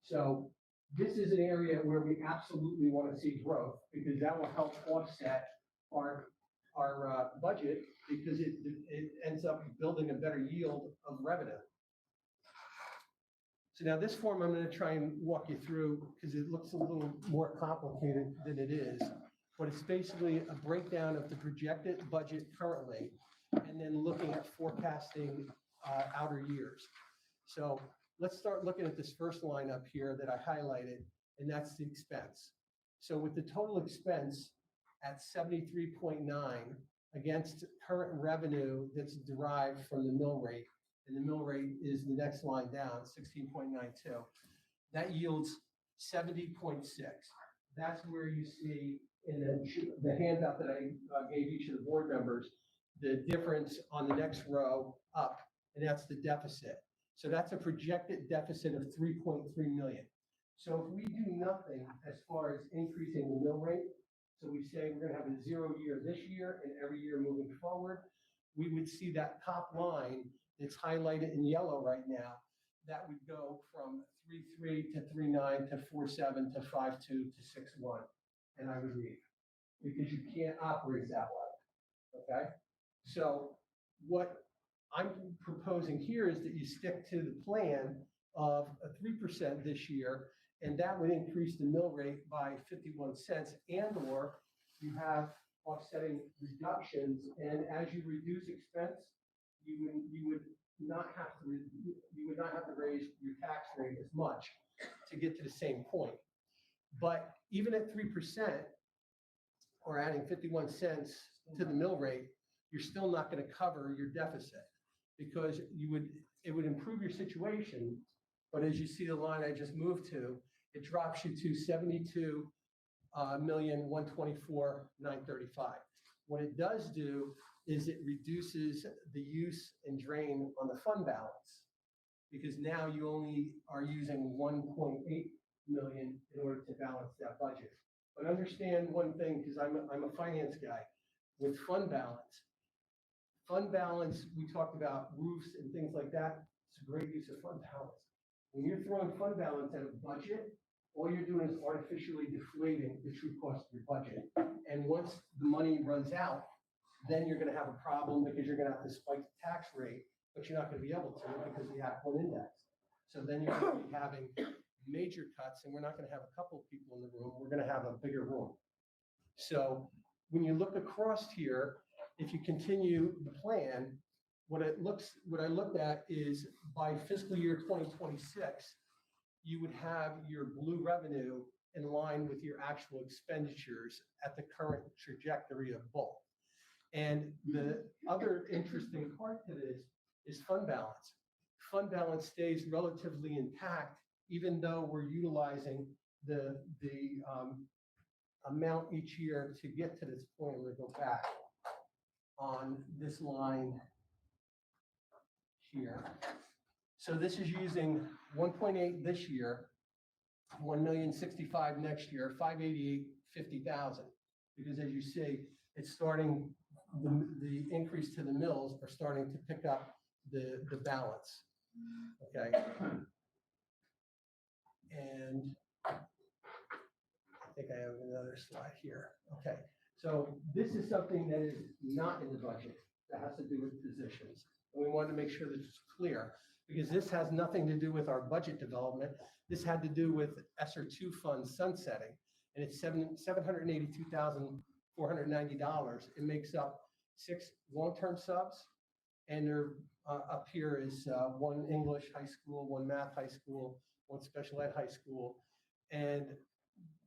So this is an area where we absolutely want to see growth, because that will help offset our budget, because it ends up building a better yield of revenue. So now this form, I'm gonna try and walk you through, because it looks a little more complicated than it is. But it's basically a breakdown of the projected budget currently, and then looking at forecasting outer years. So let's start looking at this first line up here that I highlighted, and that's the expense. So with the total expense at 73.9 against current revenue that's derived from the mill rate, and the mill rate is the next line down, 16.92. That yields 70.6. That's where you see in the handout that I gave each of the board members, the difference on the next row up, and that's the deficit. So that's a projected deficit of 3.3 million. So if we do nothing as far as increasing the mill rate, so we say we're gonna have a 0 year this year and every year moving forward, we would see that top line that's highlighted in yellow right now, that would go from 3.3 to 3.9 to 4.7 to 5.2 to 6.1. And I would leave, because you can't operate that way, okay? So what I'm proposing here is that you stick to the plan of a 3% this year, and that would increase the mill rate by 51 cents, and/or you have offsetting reductions, and as you reduce expense, you would not have to raise your tax rate as much to get to the same point. But even at 3%, or adding 51 cents to the mill rate, you're still not going to cover your deficit, because it would improve your situation. But as you see the line I just moved to, it drops you to 72,124,935. What it does do is it reduces the use and drain on the fund balance, because now you only are using 1.8 million in order to balance that budget. But understand one thing, because I'm a finance guy, with fund balance, we talked about roofs and things like that. It's a great use of fund balance. When you're throwing fund balance at a budget, all you're doing is artificially deflating the true cost of your budget. And once the money runs out, then you're gonna have a problem, because you're gonna have to spike the tax rate, but you're not gonna be able to, because you have one index. So then you're gonna be having major cuts, and we're not gonna have a couple of people in the room, we're gonna have a bigger room. So when you look across here, if you continue the plan, what I looked at is by fiscal year 2026, you would have your blue revenue in line with your actual expenditures at the current trajectory of both. And the other interesting part to this is fund balance. Fund balance stays relatively intact, even though we're utilizing the amount each year to get to this point. I'm gonna go back on this line here. So this is using 1.8 this year, 1,065,000 next year, 588,50,000. Because as you see, it's starting, the increase to the mills are starting to pick up the balance, okay? And I think I have another slide here. Okay, so this is something that is not in the budget, that has to do with positions. And we wanted to make sure that it's clear, because this has nothing to do with our budget development. This had to do with ESSER 2 funds sunsetting, and it's $782,490. It makes up 6 long-term subs, and they're up here is 1 English high school, 1 math high school, 1 special ed high school, and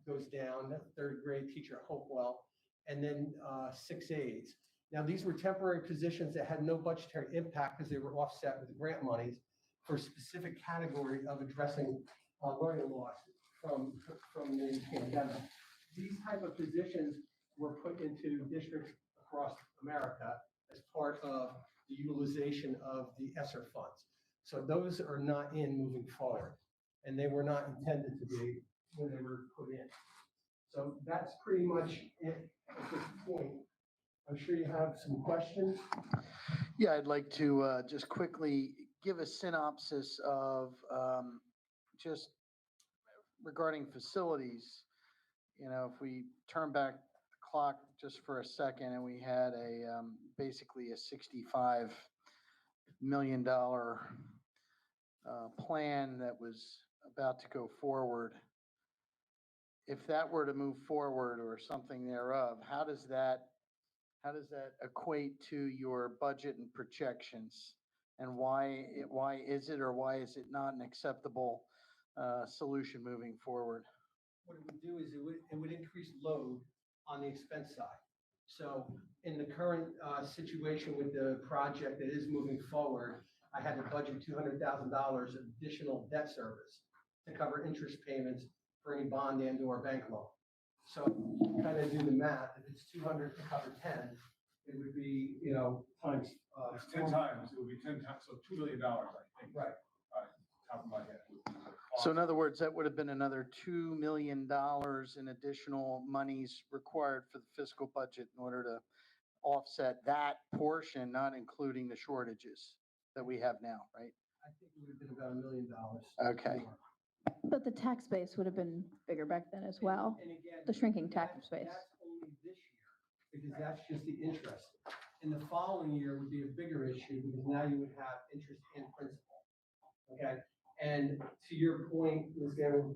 goes down, 3rd grade teacher at Hopewell, and then 6 aides. Now, these were temporary positions that had no budgetary impact, because they were offset with grant monies for a specific category of addressing learning loss from the pandemic. These type of positions were put into districts across America as part of the utilization of the ESSER funds. So those are not in moving forward, and they were not intended to be when they were put in. So that's pretty much it at this point. I'm sure you have some questions. Yeah, I'd like to just quickly give a synopsis of just regarding facilities. You know, if we turn back the clock just for a second, and we had basically a $65 million plan that was about to go forward, if that were to move forward or something thereof, how does that equate to your budget and projections? And why is it or why is it not an acceptable solution moving forward? What it would do is it would increase load on the expense side. So in the current situation with the project that is moving forward, I had to budget $200,000 of additional debt service to cover interest payments for any bond and or bank loan. So kind of do the math, if it's 200 to cover 10, it would be, times. It's 10 times, it would be 10 times, so $2 million, I think. Right. Top of my head. So in other words, that would have been another $2 million in additional monies required for the fiscal budget in order to offset that portion, not including the shortages that we have now, right? I think it would have been about $1 million. Okay. But the tax base would have been bigger back then as well. And again, The shrinking tax base. That's only this year, because that's just the interest. In the following year would be a bigger issue, because now you would have interest and principal. Okay, and to your point, Ms. Gavin,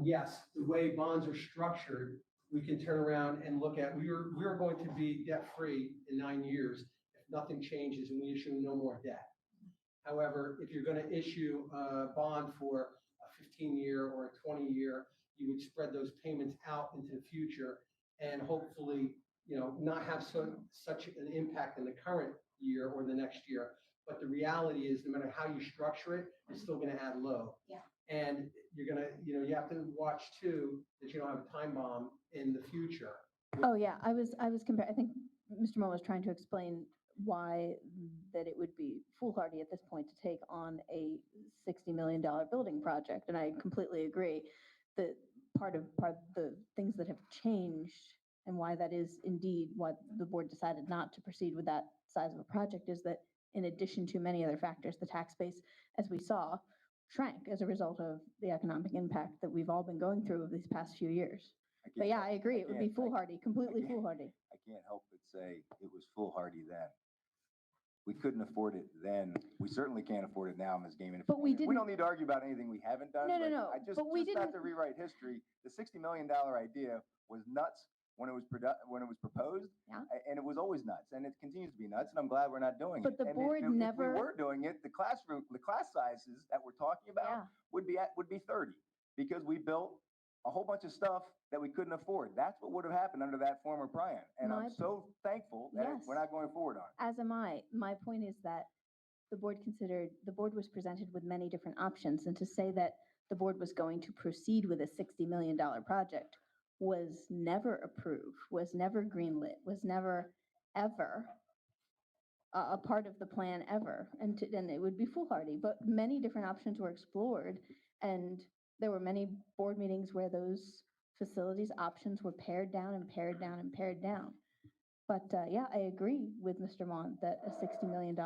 yes, the way bonds are structured, we can turn around and look at, we are going to be debt-free in 9 years if nothing changes and we issue no more debt. However, if you're going to issue a bond for a 15-year or a 20-year, you would spread those payments out into the future and hopefully, not have such an impact in the current year or the next year. But the reality is, no matter how you structure it, it's still going to add load. Yeah. And you're going to, you have to watch too, that you don't have a time bomb in the future. Oh, yeah, I was comparing, I think Mr. Mo was trying to explain why that it would be foolhardy at this point to take on a $60 million building project. And I completely agree that part of the things that have changed and why that is indeed what the board decided not to proceed with that size of a project is that in addition to many other factors, the tax base, as we saw, shrank as a result of the economic impact that we've all been going through over these past few years. But yeah, I agree, it would be foolhardy, completely foolhardy. I can't help but say it was foolhardy then. We couldn't afford it then. We certainly can't afford it now, Ms. Gaiman. But we didn't. We don't need to argue about anything we haven't done. No, no, but no, I just but we not didn't. to rewrite history. The $60 million idea was nuts when it was proposed. Yeah. And it was always nuts, and it continues to be nuts, and I'm glad we're not doing But it. the And board if never. we were doing it, the class sizes that we're talking about would be 30, because we built a whole bunch of stuff that we couldn't afford. That's what would have happened under that former plan. And I'm so thankful that Yes. we're not going forward on it. As am I. My point is that the board was presented with many different options, and to say that the board was going to proceed with a $60 million project was never approved, was never greenlit, was never, ever a part of the plan ever. And it would be foolhardy, but many different options were explored, and there were many board meetings where those facilities options were pared down and pared down and pared down. But yeah, I agree with Mr. Mont that a $60 million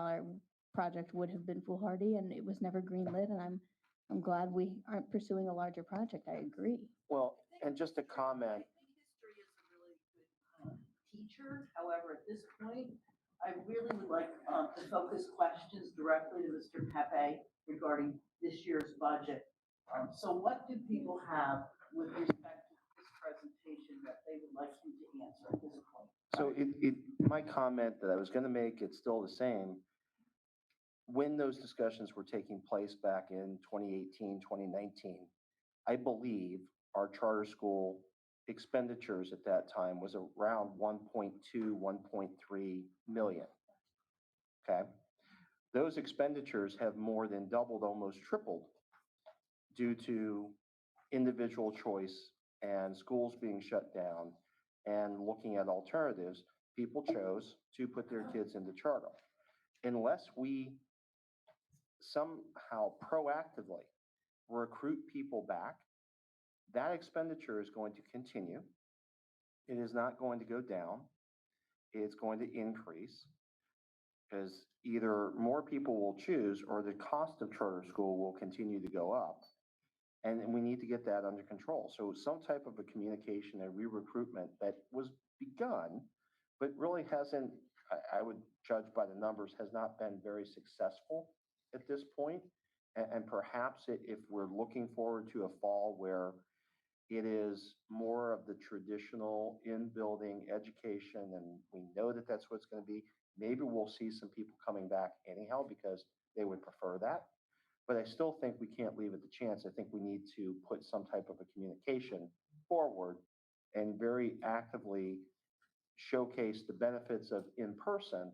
project would have been foolhardy, and it was never greenlit, and I'm glad we aren't pursuing a larger project. I agree. Well, and just a comment, History is a really good teacher. However, at this point, I really would like to focus questions directly to Mr. Pepe regarding this year's budget. So what do people have with respect to this presentation that they would like him to answer at this point? so my comment that I was going to make, it's still the same. When those discussions were taking place back in 2018, 2019, I believe our charter school expenditures at that time was around 1.2, 1.3 million. Okay. Those expenditures have more than doubled, almost tripled, due to individual choice and schools being shut down and looking at alternatives. People chose to put their kids into charter. Unless we somehow proactively recruit people back, that expenditure is going to continue. It is not going to go down. It's going to increase, because either more people will choose or the cost of charter school will continue to go up. And we need to get that under control. So some type of a communication and re-recruitment that was begun, but really hasn't, I would judge by the numbers, has not been very successful at this point. And perhaps if we're looking forward to a fall where it is more of the traditional in-building education, and we know that that's what it's going to be, maybe we'll see some people coming back anyhow because they would prefer that. But I still think we can't leave it to chance. I think we need to put some type of a communication forward and very actively showcase the benefits of in-person,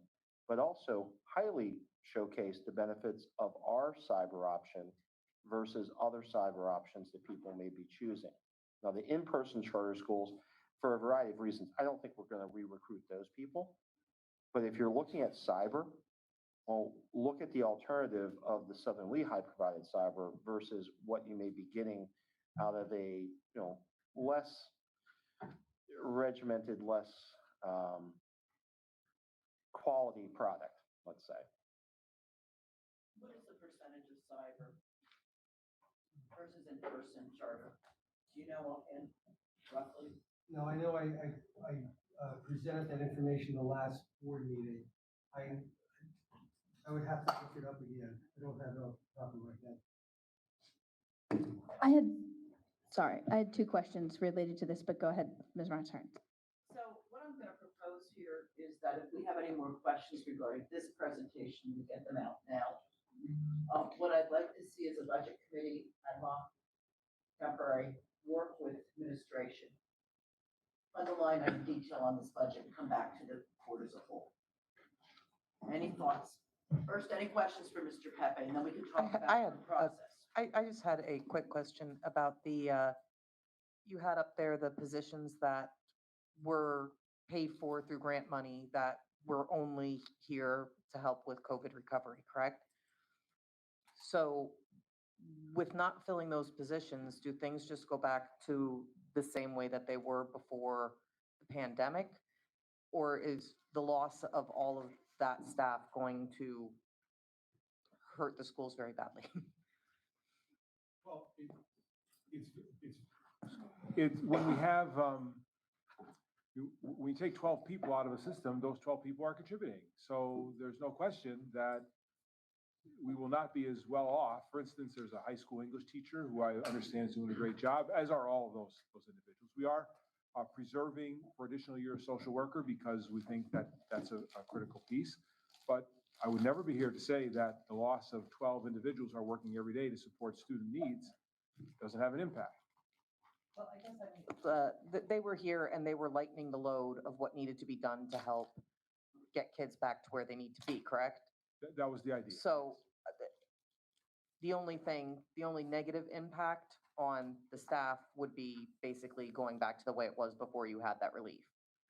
but also highly showcase the benefits of our cyber option versus other cyber options that people may be choosing. Now, the in-person charter schools, for a variety of reasons, I don't think we're going to re-recruit those people. But if you're looking at cyber, well, look at the alternative of the Southern Lehigh provided cyber versus what you may be getting out of a, less regimented, less quality product, let's say. What is the percentage of cyber versus in-person charter? Do you know offhand, roughly? No, I know I presented that information the last board meeting. I would have to look it up again. I don't have it off the top of my head. I had two questions related to this, but go ahead, Ms. Martin. So what I'm going to propose here is that if we have any more questions regarding this presentation, we get them out now. What I'd like to see is a budget committee ad hoc, temporary, work with administration. Underline item detail on this budget and come back to the board as a whole. Any thoughts? First, any questions for Mr. Pepe, and then we can talk about the process. I just had a quick question about the, you had up there the positions that were paid for through grant money that were only here to help with COVID recovery, correct? So with not filling those positions, do things just go back to the same way that they were before the pandemic? Or is the loss of all of that staff going to hurt the schools very badly? Well, it's when we have, when you take 12 people out of a system, those 12 people are contributing. So there's no question that we will not be as well off. For instance, there's a high school English teacher who I understand is doing a great job, as are all of those individuals. We are preserving for additional year of social worker because we think that that's a critical piece. But I would never be here to say that the loss of 12 individuals who are working every day to support student needs doesn't have an impact. Well, I guess they were here and they were lightening the load of what needed to be done to help get kids back to where they need to be, correct? That was the idea. So the only negative impact on the staff would be basically going back to the way it was before you had that relief.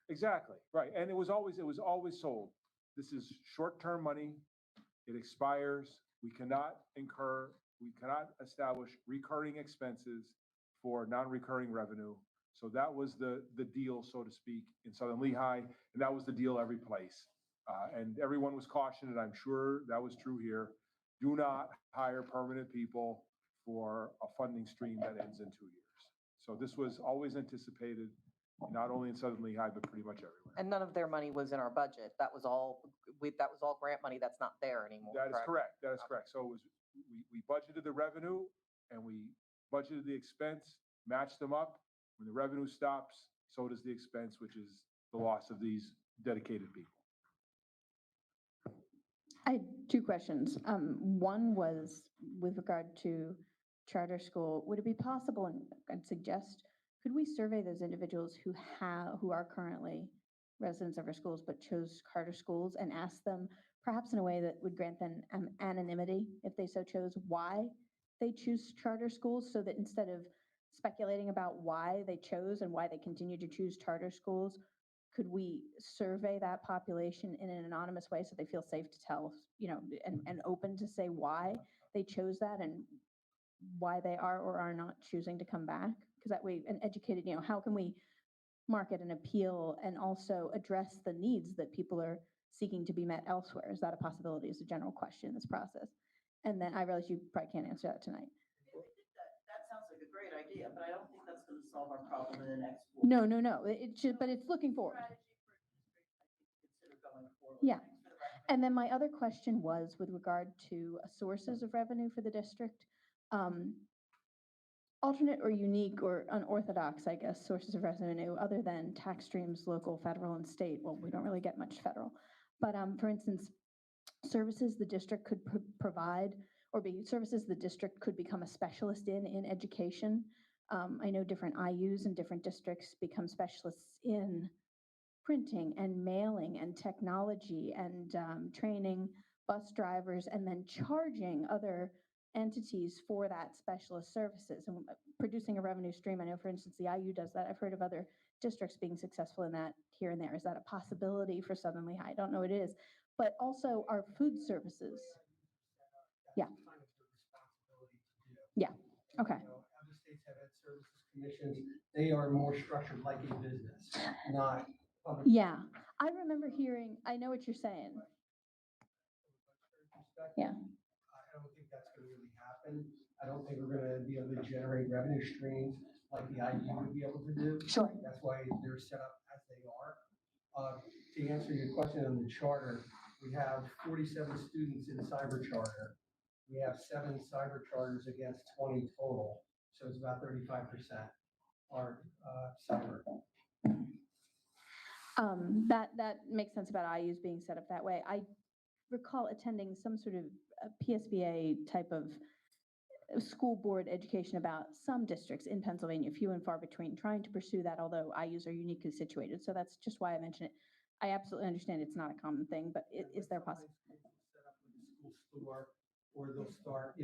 Exactly, right. And it was always sold. This is short-term money. It expires. We cannot establish recurring expenses for non-recurring revenue. So that was the deal, so to speak, in Southern Lehigh, and that was the deal every place. And everyone was cautioned, and I'm sure that was true here. Do not hire permanent people for a funding stream that ends in 2 years. So this was always anticipated, not only in Southern Lehigh, but pretty much everywhere. And none of their money was in our budget. That was all grant money that's not there anymore. That is correct. That is correct. So it was, we budgeted the revenue and we budgeted the expense, matched them up. When the revenue stops, so does the expense, which is the loss of these dedicated people. I had two questions. One was with regard to charter school. Would it be possible, and I'd suggest, could we survey those individuals who are currently residents of our schools but chose charter schools and ask them, perhaps in a way that would grant them anonymity if they so chose, why they choose charter schools, so that instead of speculating about why they chose and why they continue to choose charter schools, could we survey that population in an anonymous way so they feel safe to tell, and open to say why they chose that and why they are or are not choosing to come back? Because that way, an educated, how can we market and appeal and also address the needs that people are seeking to be met elsewhere? Is that a possibility? Is a general question in this process. And then I realize you probably can't answer that tonight. That sounds like a great idea, but I don't think that's going to solve our problem in the next. No. It should, but it's looking forward. Strategy for administration, I think, to consider going forward. Yeah. Thanks for the And then my other question was with regard to sources of revenue for the district. Alternate or unique or unorthodox, I guess, sources of revenue other than tax streams, local, federal, and state. Well, we don't really get much federal. But for instance, services the district could provide or be services the district could become a specialist in education. I know different IUs and different districts become specialists in printing and mailing and technology and training bus drivers and then charging other entities for that specialist services and producing a revenue stream. I know, for instance, the IU does that. I've heard of other districts being successful in that here and there. Is that a possibility for Southern Lehigh? I don't know it is, but also our food services. Yeah. Yeah. Okay. Other states have had services commissions. They are more structured like a business, not public. Yeah. I remember hearing, I know what you're saying. Yeah. I don't think that's going to really happen. I don't think we're going to be able to generate revenue streams like the IU would be able to do. Sure. That's why they're set up as they are. To answer your question on the charter, we have 47 students in cyber charter. We have 7 cyber charters against 20 total, so it's about 35% are cyber. That makes sense about IUs being set up that way. I recall attending some sort of PSBA type of school board education about some districts in Pennsylvania, few and far between, trying to pursue that, although IUs are uniquely situated. So that's just why I mention it. I absolutely understand it's not a common thing, but is there possible? Set up like a school store, or they'll start,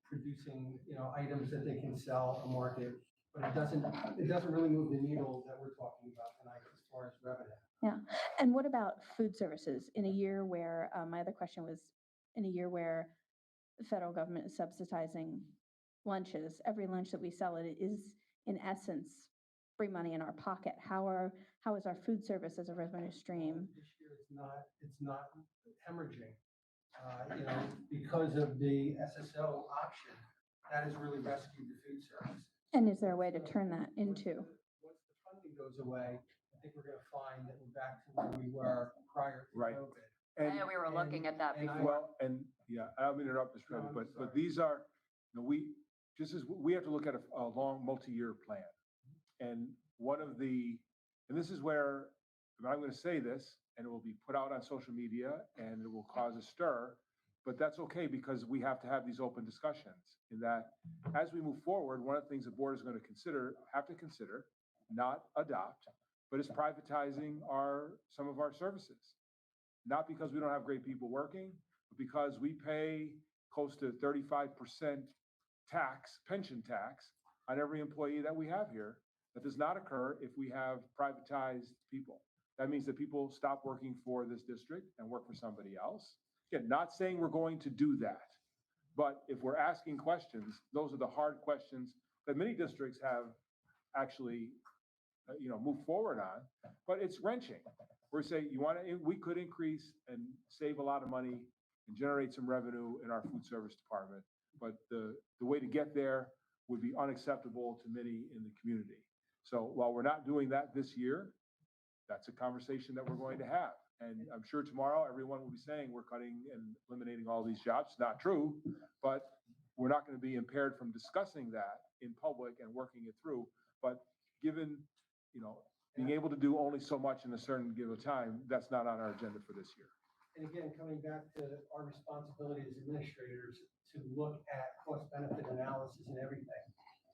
producing, items that they can sell or market, but it doesn't really move the needle that we're talking about tonight as far as revenue. Yeah. And what about food services in a year where, my other question was, in a year where the federal government is subsidizing lunches, every lunch that we sell it is in essence free money in our pocket. How is our food service as a revenue stream? This year it's not hemorrhaging, because of the SSO option, that has really rescued the food service. And is there a way to turn that into? Once the funding goes away, I think we're gonna find that we're back to where we were prior to Right. COVID. I know we were looking at that before. Well, and yeah, I don't mean to interrupt this, No, I'm but sorry. these are, we have to look at a long multi-year plan. And and this is where, and I'm going to say this, and it will be put out on social media and it will cause a stir, but that's okay because we have to have these open discussions in that as we move forward, one of the things the board is going to have to consider, not adopt, but is privatizing some of our services. Not because we don't have great people working, but because we pay close to 35% pension tax on every employee that we have here. That does not occur if we have privatized people. That means that people stop working for this district and work for somebody else. Again, not saying we're going to do that, but if we're asking questions, those are the hard questions that many districts have actually, moved forward on, but it's wrenching. We're saying we could increase and save a lot of money and generate some revenue in our food service department, but the way to get there would be unacceptable to many in the community. So while we're not doing that this year, that's a conversation that we're going to have. And I'm sure tomorrow, everyone will be saying we're cutting and eliminating all these jobs. It's not true, but we're not going to be impaired from discussing that in public and working it through. But given, being able to do only so much in a certain given time, that's not on our agenda for this year. And again, coming back to our responsibility as administrators to look at cost benefit analysis and everything.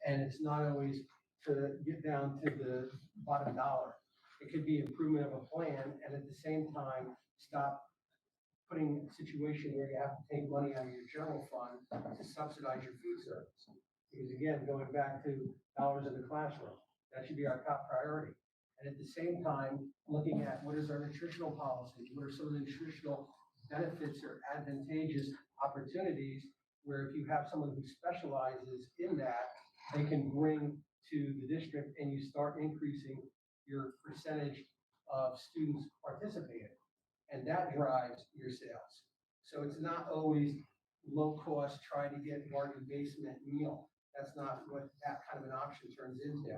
And it's not always to get down to the bottom dollar. It could be improvement of a plan and at the same time, stop putting a situation where you have to take money out of your general fund to subsidize your food service. Because again, going back to dollars in the classroom, that should be our top priority. And at the same time, looking at what is our nutritional policy, what are some of the nutritional benefits or advantageous opportunities where if you have someone who specializes in that, they can bring to the district and you start increasing your percentage of students participating. And that drives your sales. So it's not always low cost, try to get bargain basement meal. That's not what that kind of an option turns into.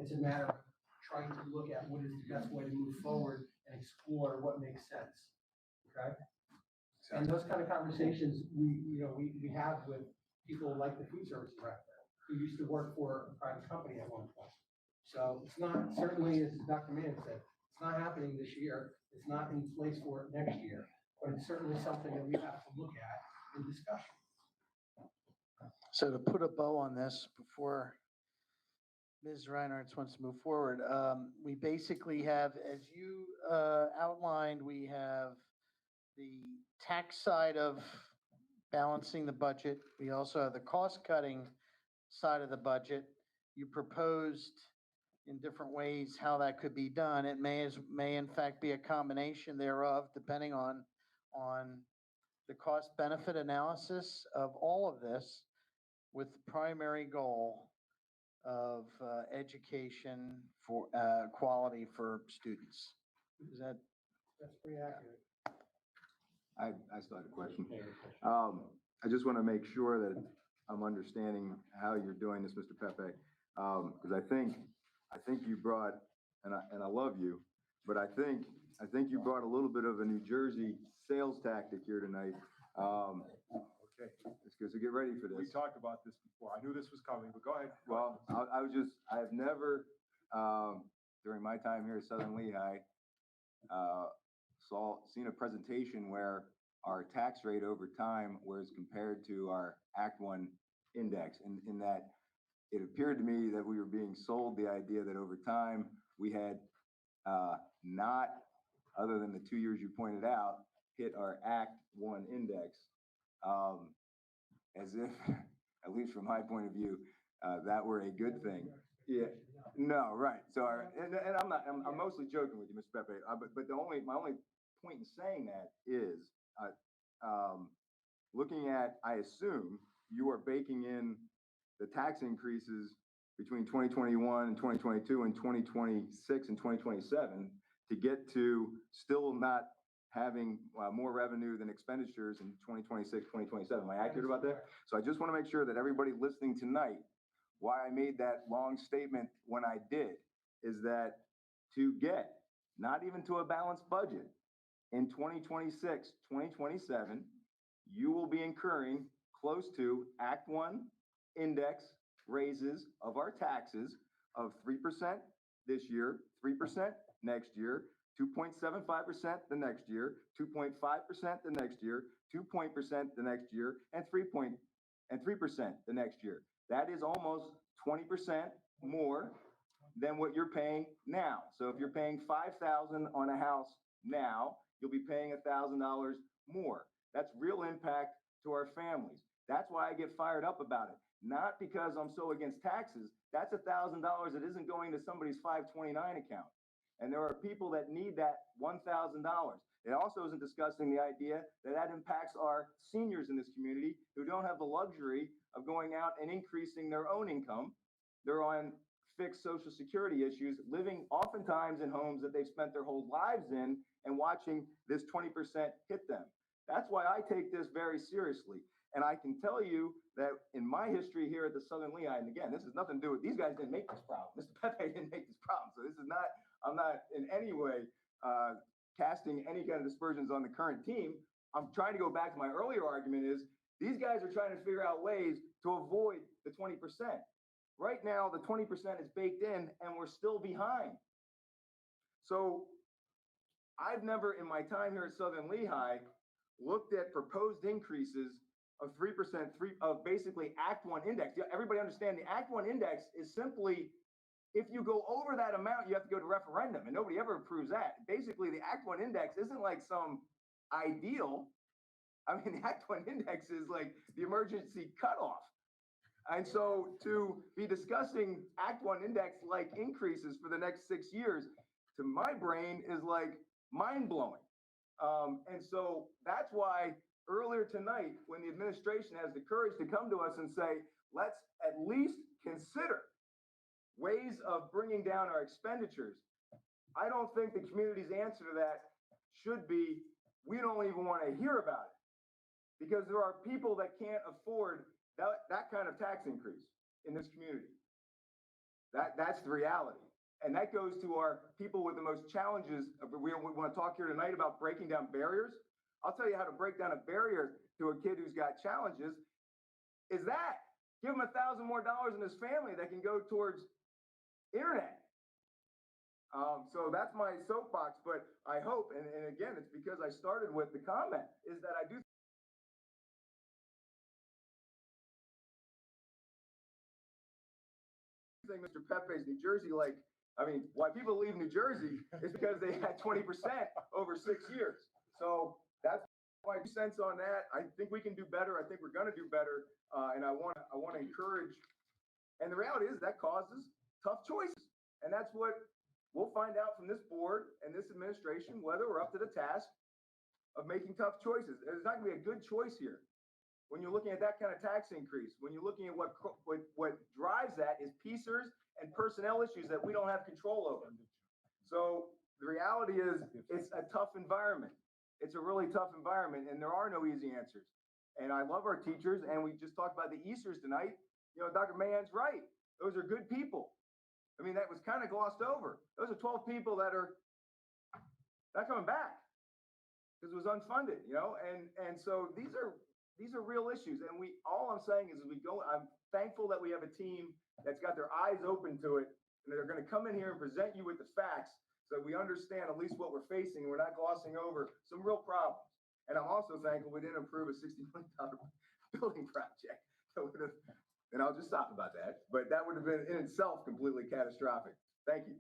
It's a matter of trying to look at what is the best way to move forward and explore what makes sense. Okay? And those kind of conversations, we have with people like the food service director, who used to work for a private company at one point. So it's not, certainly, as Dr. Mann said, it's not happening this year, it's not in place for it next year, but it's certainly something that we have to look at in discussion. So to put a bow on this before Ms. Reinhardt wants to move forward, we basically have, as you outlined, we have the tax side of balancing the budget. We also have the cost-cutting side of the budget. You proposed in different ways how that could be done. It may in fact be a combination thereof, depending on the cost-benefit analysis of all of this, with the primary goal of education for quality for students. Is that? That's pretty accurate. I still had a question. I just want to make sure that I'm understanding how you're doing this, Mr. Pepe. Because I think you brought, and I love you, but I think you brought a little bit of a New Jersey sales tactic here tonight. Okay. It's good to get ready for this. We talked about this before. I knew this was coming, but go ahead. Well, I have never, during my time here at Southern Lehigh, seen a presentation where our tax rate over time was compared to our Act One index, in that it appeared to me that we were being sold the idea that over time we had not, other than the 2 years you pointed out, hit our Act One index, as if, at least from my point of view, that were a good thing. Yeah. No, right. So, and I'm mostly joking with you, Mr. Pepe. But my only point in saying that is, looking at, I assume you are baking in the tax increases between 2021 and 2022 and 2026 and 2027 to get to still not having more revenue than expenditures in 2026, 2027. Am I accurate about that? So I just want to make sure that everybody listening tonight, why I made that long statement when I did, is that to get not even to a balanced budget in 2026, 2027, you will be incurring close to Act One index raises of our taxes of 3% this year, 3% next year, 2.75% the next year, 2.5% the next year, 2% the next year, and 3% the next year. That is almost 20% more than what you're paying now. So if you're paying $5,000 on a house now, you'll be paying $1,000 more. That's real impact to our families. That's why I get fired up about it. Not because I'm so against taxes. That's $1,000 that isn't going to somebody's 529 account. And there are people that need that $1,000. It also isn't discussing the idea that that impacts our seniors in this community who don't have the luxury of going out and increasing their own income. They're on fixed Social Security issues, living oftentimes in homes that they've spent their whole lives in and watching this 20% hit them. That's why I take this very seriously. And I can tell you that in my history here at the Southern Lehigh, and again, this has nothing to do with, these guys didn't make this problem. Mr. Pepe didn't make this problem. So this is not, I'm not in any way casting any kind of dispersions on the current team. I'm trying to go back to my earlier argument is these guys are trying to figure out ways to avoid the 20%. Right now, the 20% is baked in and we're still behind. So I've never in my time here at Southern Lehigh looked at proposed increases of 3%, of basically Act One index. Everybody understand the Act One index is simply, if you go over that amount, you have to go to referendum, and nobody ever approves that. Basically, the Act One index isn't like some ideal. I mean, the Act One index is like the emergency cutoff. And so to be discussing Act One index like increases for the next 6 years, to my brain is like mind blowing. And so that's why earlier tonight, when the administration has the courage to come to us and say, let's at least consider ways of bringing down our expenditures, I don't think the community's answer to that should be, we don't even want to hear about it. Because there are people that can't afford that kind of tax increase in this community. That's the reality. And that goes to our people with the most challenges. We want to talk here tonight about breaking down barriers. I'll tell you how to break down a barrier to a kid who's got challenges is that. Give him $1,000 more in his family that can go towards internet. So that's my soapbox, but I hope, and again, it's because I started with the comment, is that I do think Mr. Pepe's New Jersey, why people leave New Jersey is because they had 20% over 6 years. So that's my 2 cents on that. I think we can do better. I think we're going to do better. And I want to encourage. And the reality is that causes tough choices. And that's what we'll find out from this board and this administration, whether we're up to the task of making tough choices. There's not going to be a good choice here. When you're looking at that kind of tax increase, when you're looking at what drives that is PCERs and personnel issues that we don't have control over. So the reality is it's a tough environment. It's a really tough environment, and there are no easy answers. And I love our teachers, and we just talked about the Easters tonight. You know, Dr. Mahan's right. Those are good people. I mean, that was kind of glossed over. Those are 12 people that are not coming back because it was unfunded, you know? And so these are real issues. And all I'm saying is as we go, I'm thankful that we have a team that's got their eyes open to it, and they're going to come in here and present you with the facts so we understand at least what we're facing, and we're not glossing over some real problems. And I'm also thankful we didn't approve a $60 million building project. And I'll just stop about that, but that would have been in itself completely catastrophic. Thank you.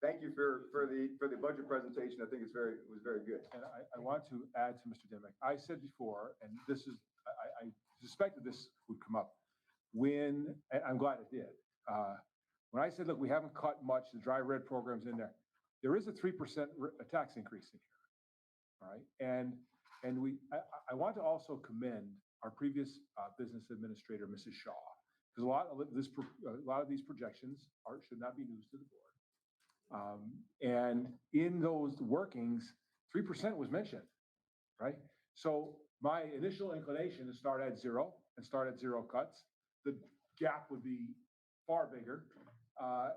Thank you for the budget presentation. I think it was very good. And I want to add to Mr. Dimick. I said before, and I suspected this would come up and I'm glad it did. When I said, look, we haven't cut much, the dry red program's in there. There is a 3% tax increase in here. All right. And I want to also commend our previous business administrator, Mrs. Shaw, because a lot of these projections should not be news to the board. And in those workings, 3% was mentioned, right? So my initial inclination is start at zero cuts. The gap would be far bigger,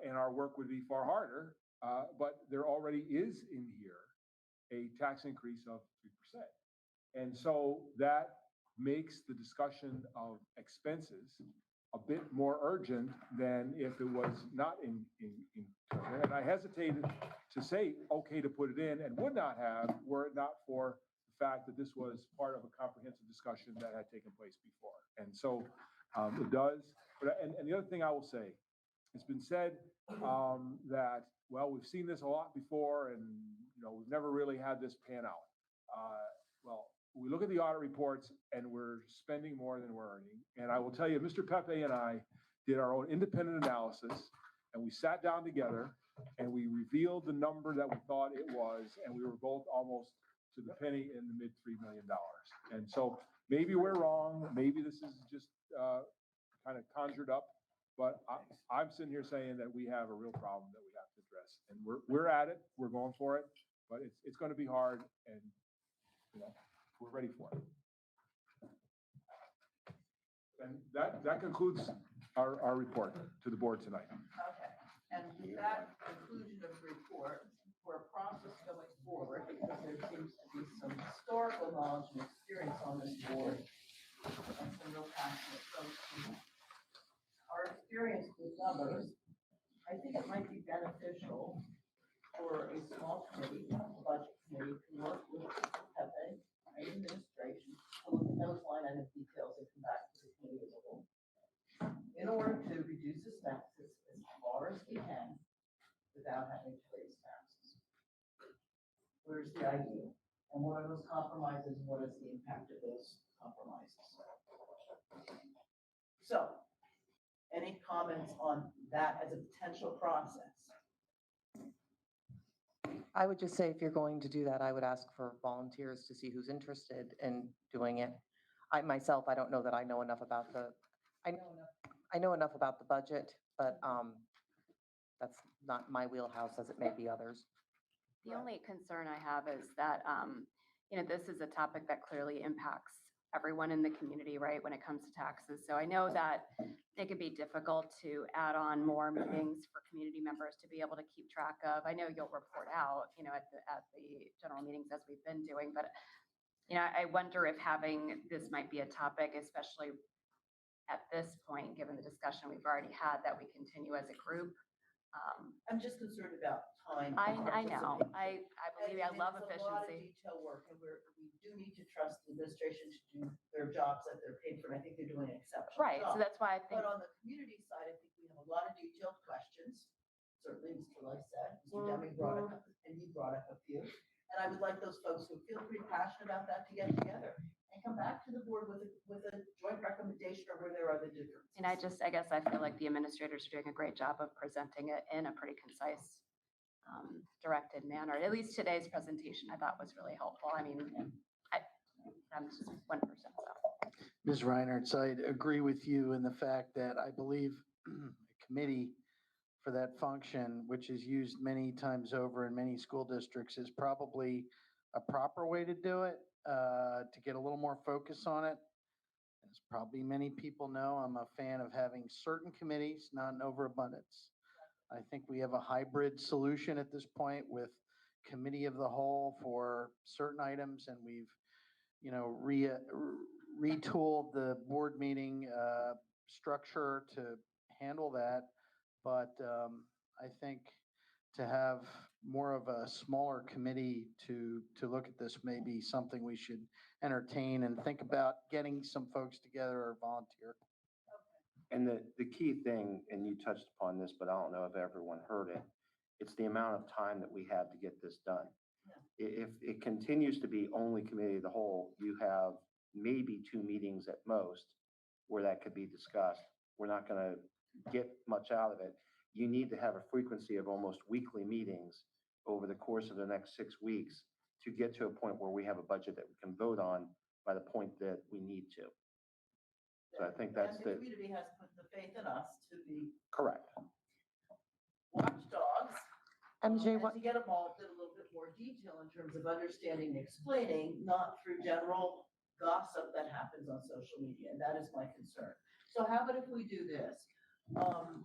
and our work would be far harder. But there already is in here a tax increase of 3%. And so that makes the discussion of expenses a bit more urgent than if it was not in. And I hesitated to say, okay, to put it in, and would not have were it not for the fact that this was part of a comprehensive discussion that had taken place before. And so it does. And the other thing I will say, it's been said that, well, we've seen this a lot before, and we've never really had this pan out. Well, we look at the audit reports, and we're spending more than we're earning. And I will tell you, Mr. Pepe and I did our own independent analysis, and we sat down together, and we revealed the number that we thought it was, and we were both almost to the penny in the mid $3 million. And so maybe we're wrong. Maybe this is just kind of conjured up. But I'm sitting here saying that we have a real problem that we have to address, and we're at it. We're going for it, but it's going to be hard, and we're ready for it. And that concludes our report to the board tonight. Okay, and with that conclusion of the report, for a process going forward, because there seems to be some historical knowledge and experience on this board, and some real passionate folks who are experienced with numbers, I think it might be beneficial for a small committee, a budget committee, to work with Pepe and administration to look at those line item details and come back to the committee as a whole, in order to reduce the taxes as far as we can without having to raise taxes. Where's the idea? And what are those compromises? And what is the impact of those compromises? So, any comments on that as a potential process? I would just say if you're going to do that, I would ask for volunteers to see who's interested in doing it. I myself, I don't know that I know enough about I know enough about the budget, but that's not my wheelhouse as it may be others. The only concern I have is that, this is a topic that clearly impacts everyone in the community, right, when it comes to taxes. So I know that it could be difficult to add on more meetings for community members to be able to keep track of. I know you'll report out, at the general meetings as we've been doing, but I wonder if having, this might be a topic, especially at this point, given the discussion we've already had, that we continue as a group. I'm just concerned about time. I know, I believe, I love It's a lot of efficiency. detail work, and we do need to trust the administration to do their jobs that they're paid for, and I think they're doing an exceptional Right, job. so that's why I think, But on the community side, I think we have a lot of detailed questions. Certainly, Mr. Lice said, Mr. Deming brought up, and you brought up a few. And I would like those folks who feel pretty passionate about that to get together and come back to the board with a joint recommendation or where there are the differences. and I guess I feel like the administrators are doing a great job of presenting it in a pretty concise, directed manner. At least today's presentation I thought was really helpful. I mean, I'm just one person, so. Ms. Reinhardt, I'd agree with you in the fact that I believe a committee for that function, which is used many times over in many school districts, is probably a proper way to do it, to get a little more focus on it. As probably many people know, I'm a fan of having certain committees, not an overabundance. I think we have a hybrid solution at this point with committee of the whole for certain items, and we've, retooled the board meeting structure to handle that. But I think to have more of a smaller committee to look at this may be something we should entertain and think about getting some folks together or volunteer. And the key thing, and you touched upon this, but I don't know if everyone heard it, it's the amount of time that we have to get this done. If it continues to be only committee of the whole, you have maybe 2 meetings at most where that could be discussed. We're not going to get much out of it. You need to have a frequency of almost weekly meetings over the course of the next 6 weeks to get to a point where we have a budget that we can vote on by the point that we need to. So I think that's And the community has put the faith in us to be correct. watchdogs. MJ, And to get involved in a little bit more detail in terms of understanding and explaining, not through general gossip that happens on social media. And that is my concern. So how about if we do this?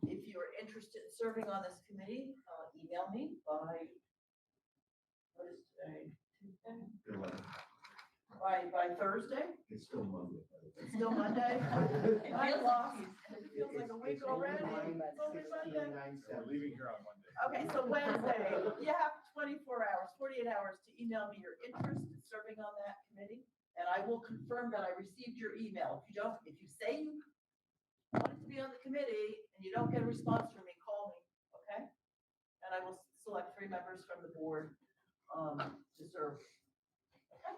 If you're interested in serving on this committee, email me by, what is today? Tuesday? By Thursday? It's still Monday. It's still Monday? I'm lost. It feels like a week already. It's only Monday. We're leaving here on Monday. Okay, so Wednesday, you have 24 hours, 48 hours to email me your interest in serving on that committee. And I will confirm that I received your email. If you say you wanted to be on the committee and you don't get a response from me, call me, okay? And I will select 3 members from the board to serve. Okay?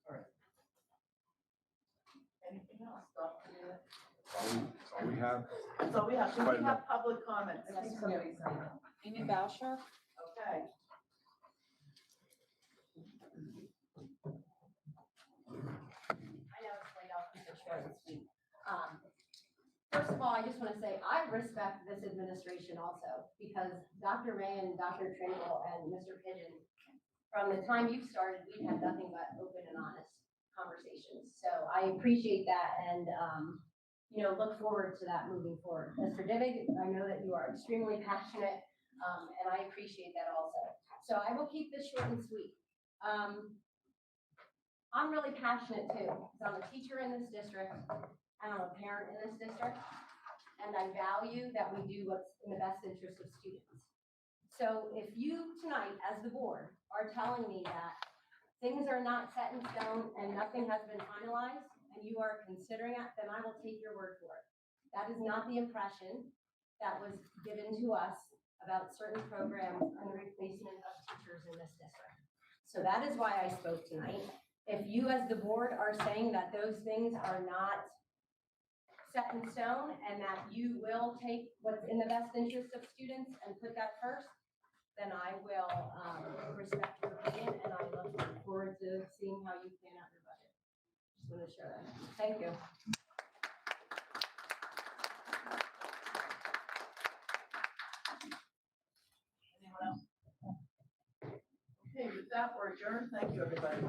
All right. Anything else, Dr. Leah? That's all we have. That's all we have. Do we have public comments? I think somebody's on it. Amy Boucher? Okay. I know it's late, I'll keep it short and sweet. First of all, I just want to say, I respect this administration also, because Dr. May and Dr. Tringle and Mr. Pigeon, from the time you've started, we've had nothing but open and honest conversations. So I appreciate that and, look forward to that moving forward. Mr. Divig, I know that you are extremely passionate, and I appreciate that also. So I will keep this short and sweet. I'm really passionate too, because I'm a teacher in this district, and I'm a parent in this district, and I value that we do what's in the best interest of students. So if you tonight, as the board, are telling me that things are not set in stone and nothing has been finalized, and you are considering it, then I will take your word for it. That is not the impression that was given to us about certain programs and the replacement of teachers in this district. So that is why I spoke tonight. If you as the board are saying that those things are not set in stone and that you will take what's in the best interest of students and put that first, then I will respect your opinion and I look forward to seeing how you plan out your budget. Just want to share that. Thank you. Anyone else? Okay, with that, we're adjourned. Thank you, everybody.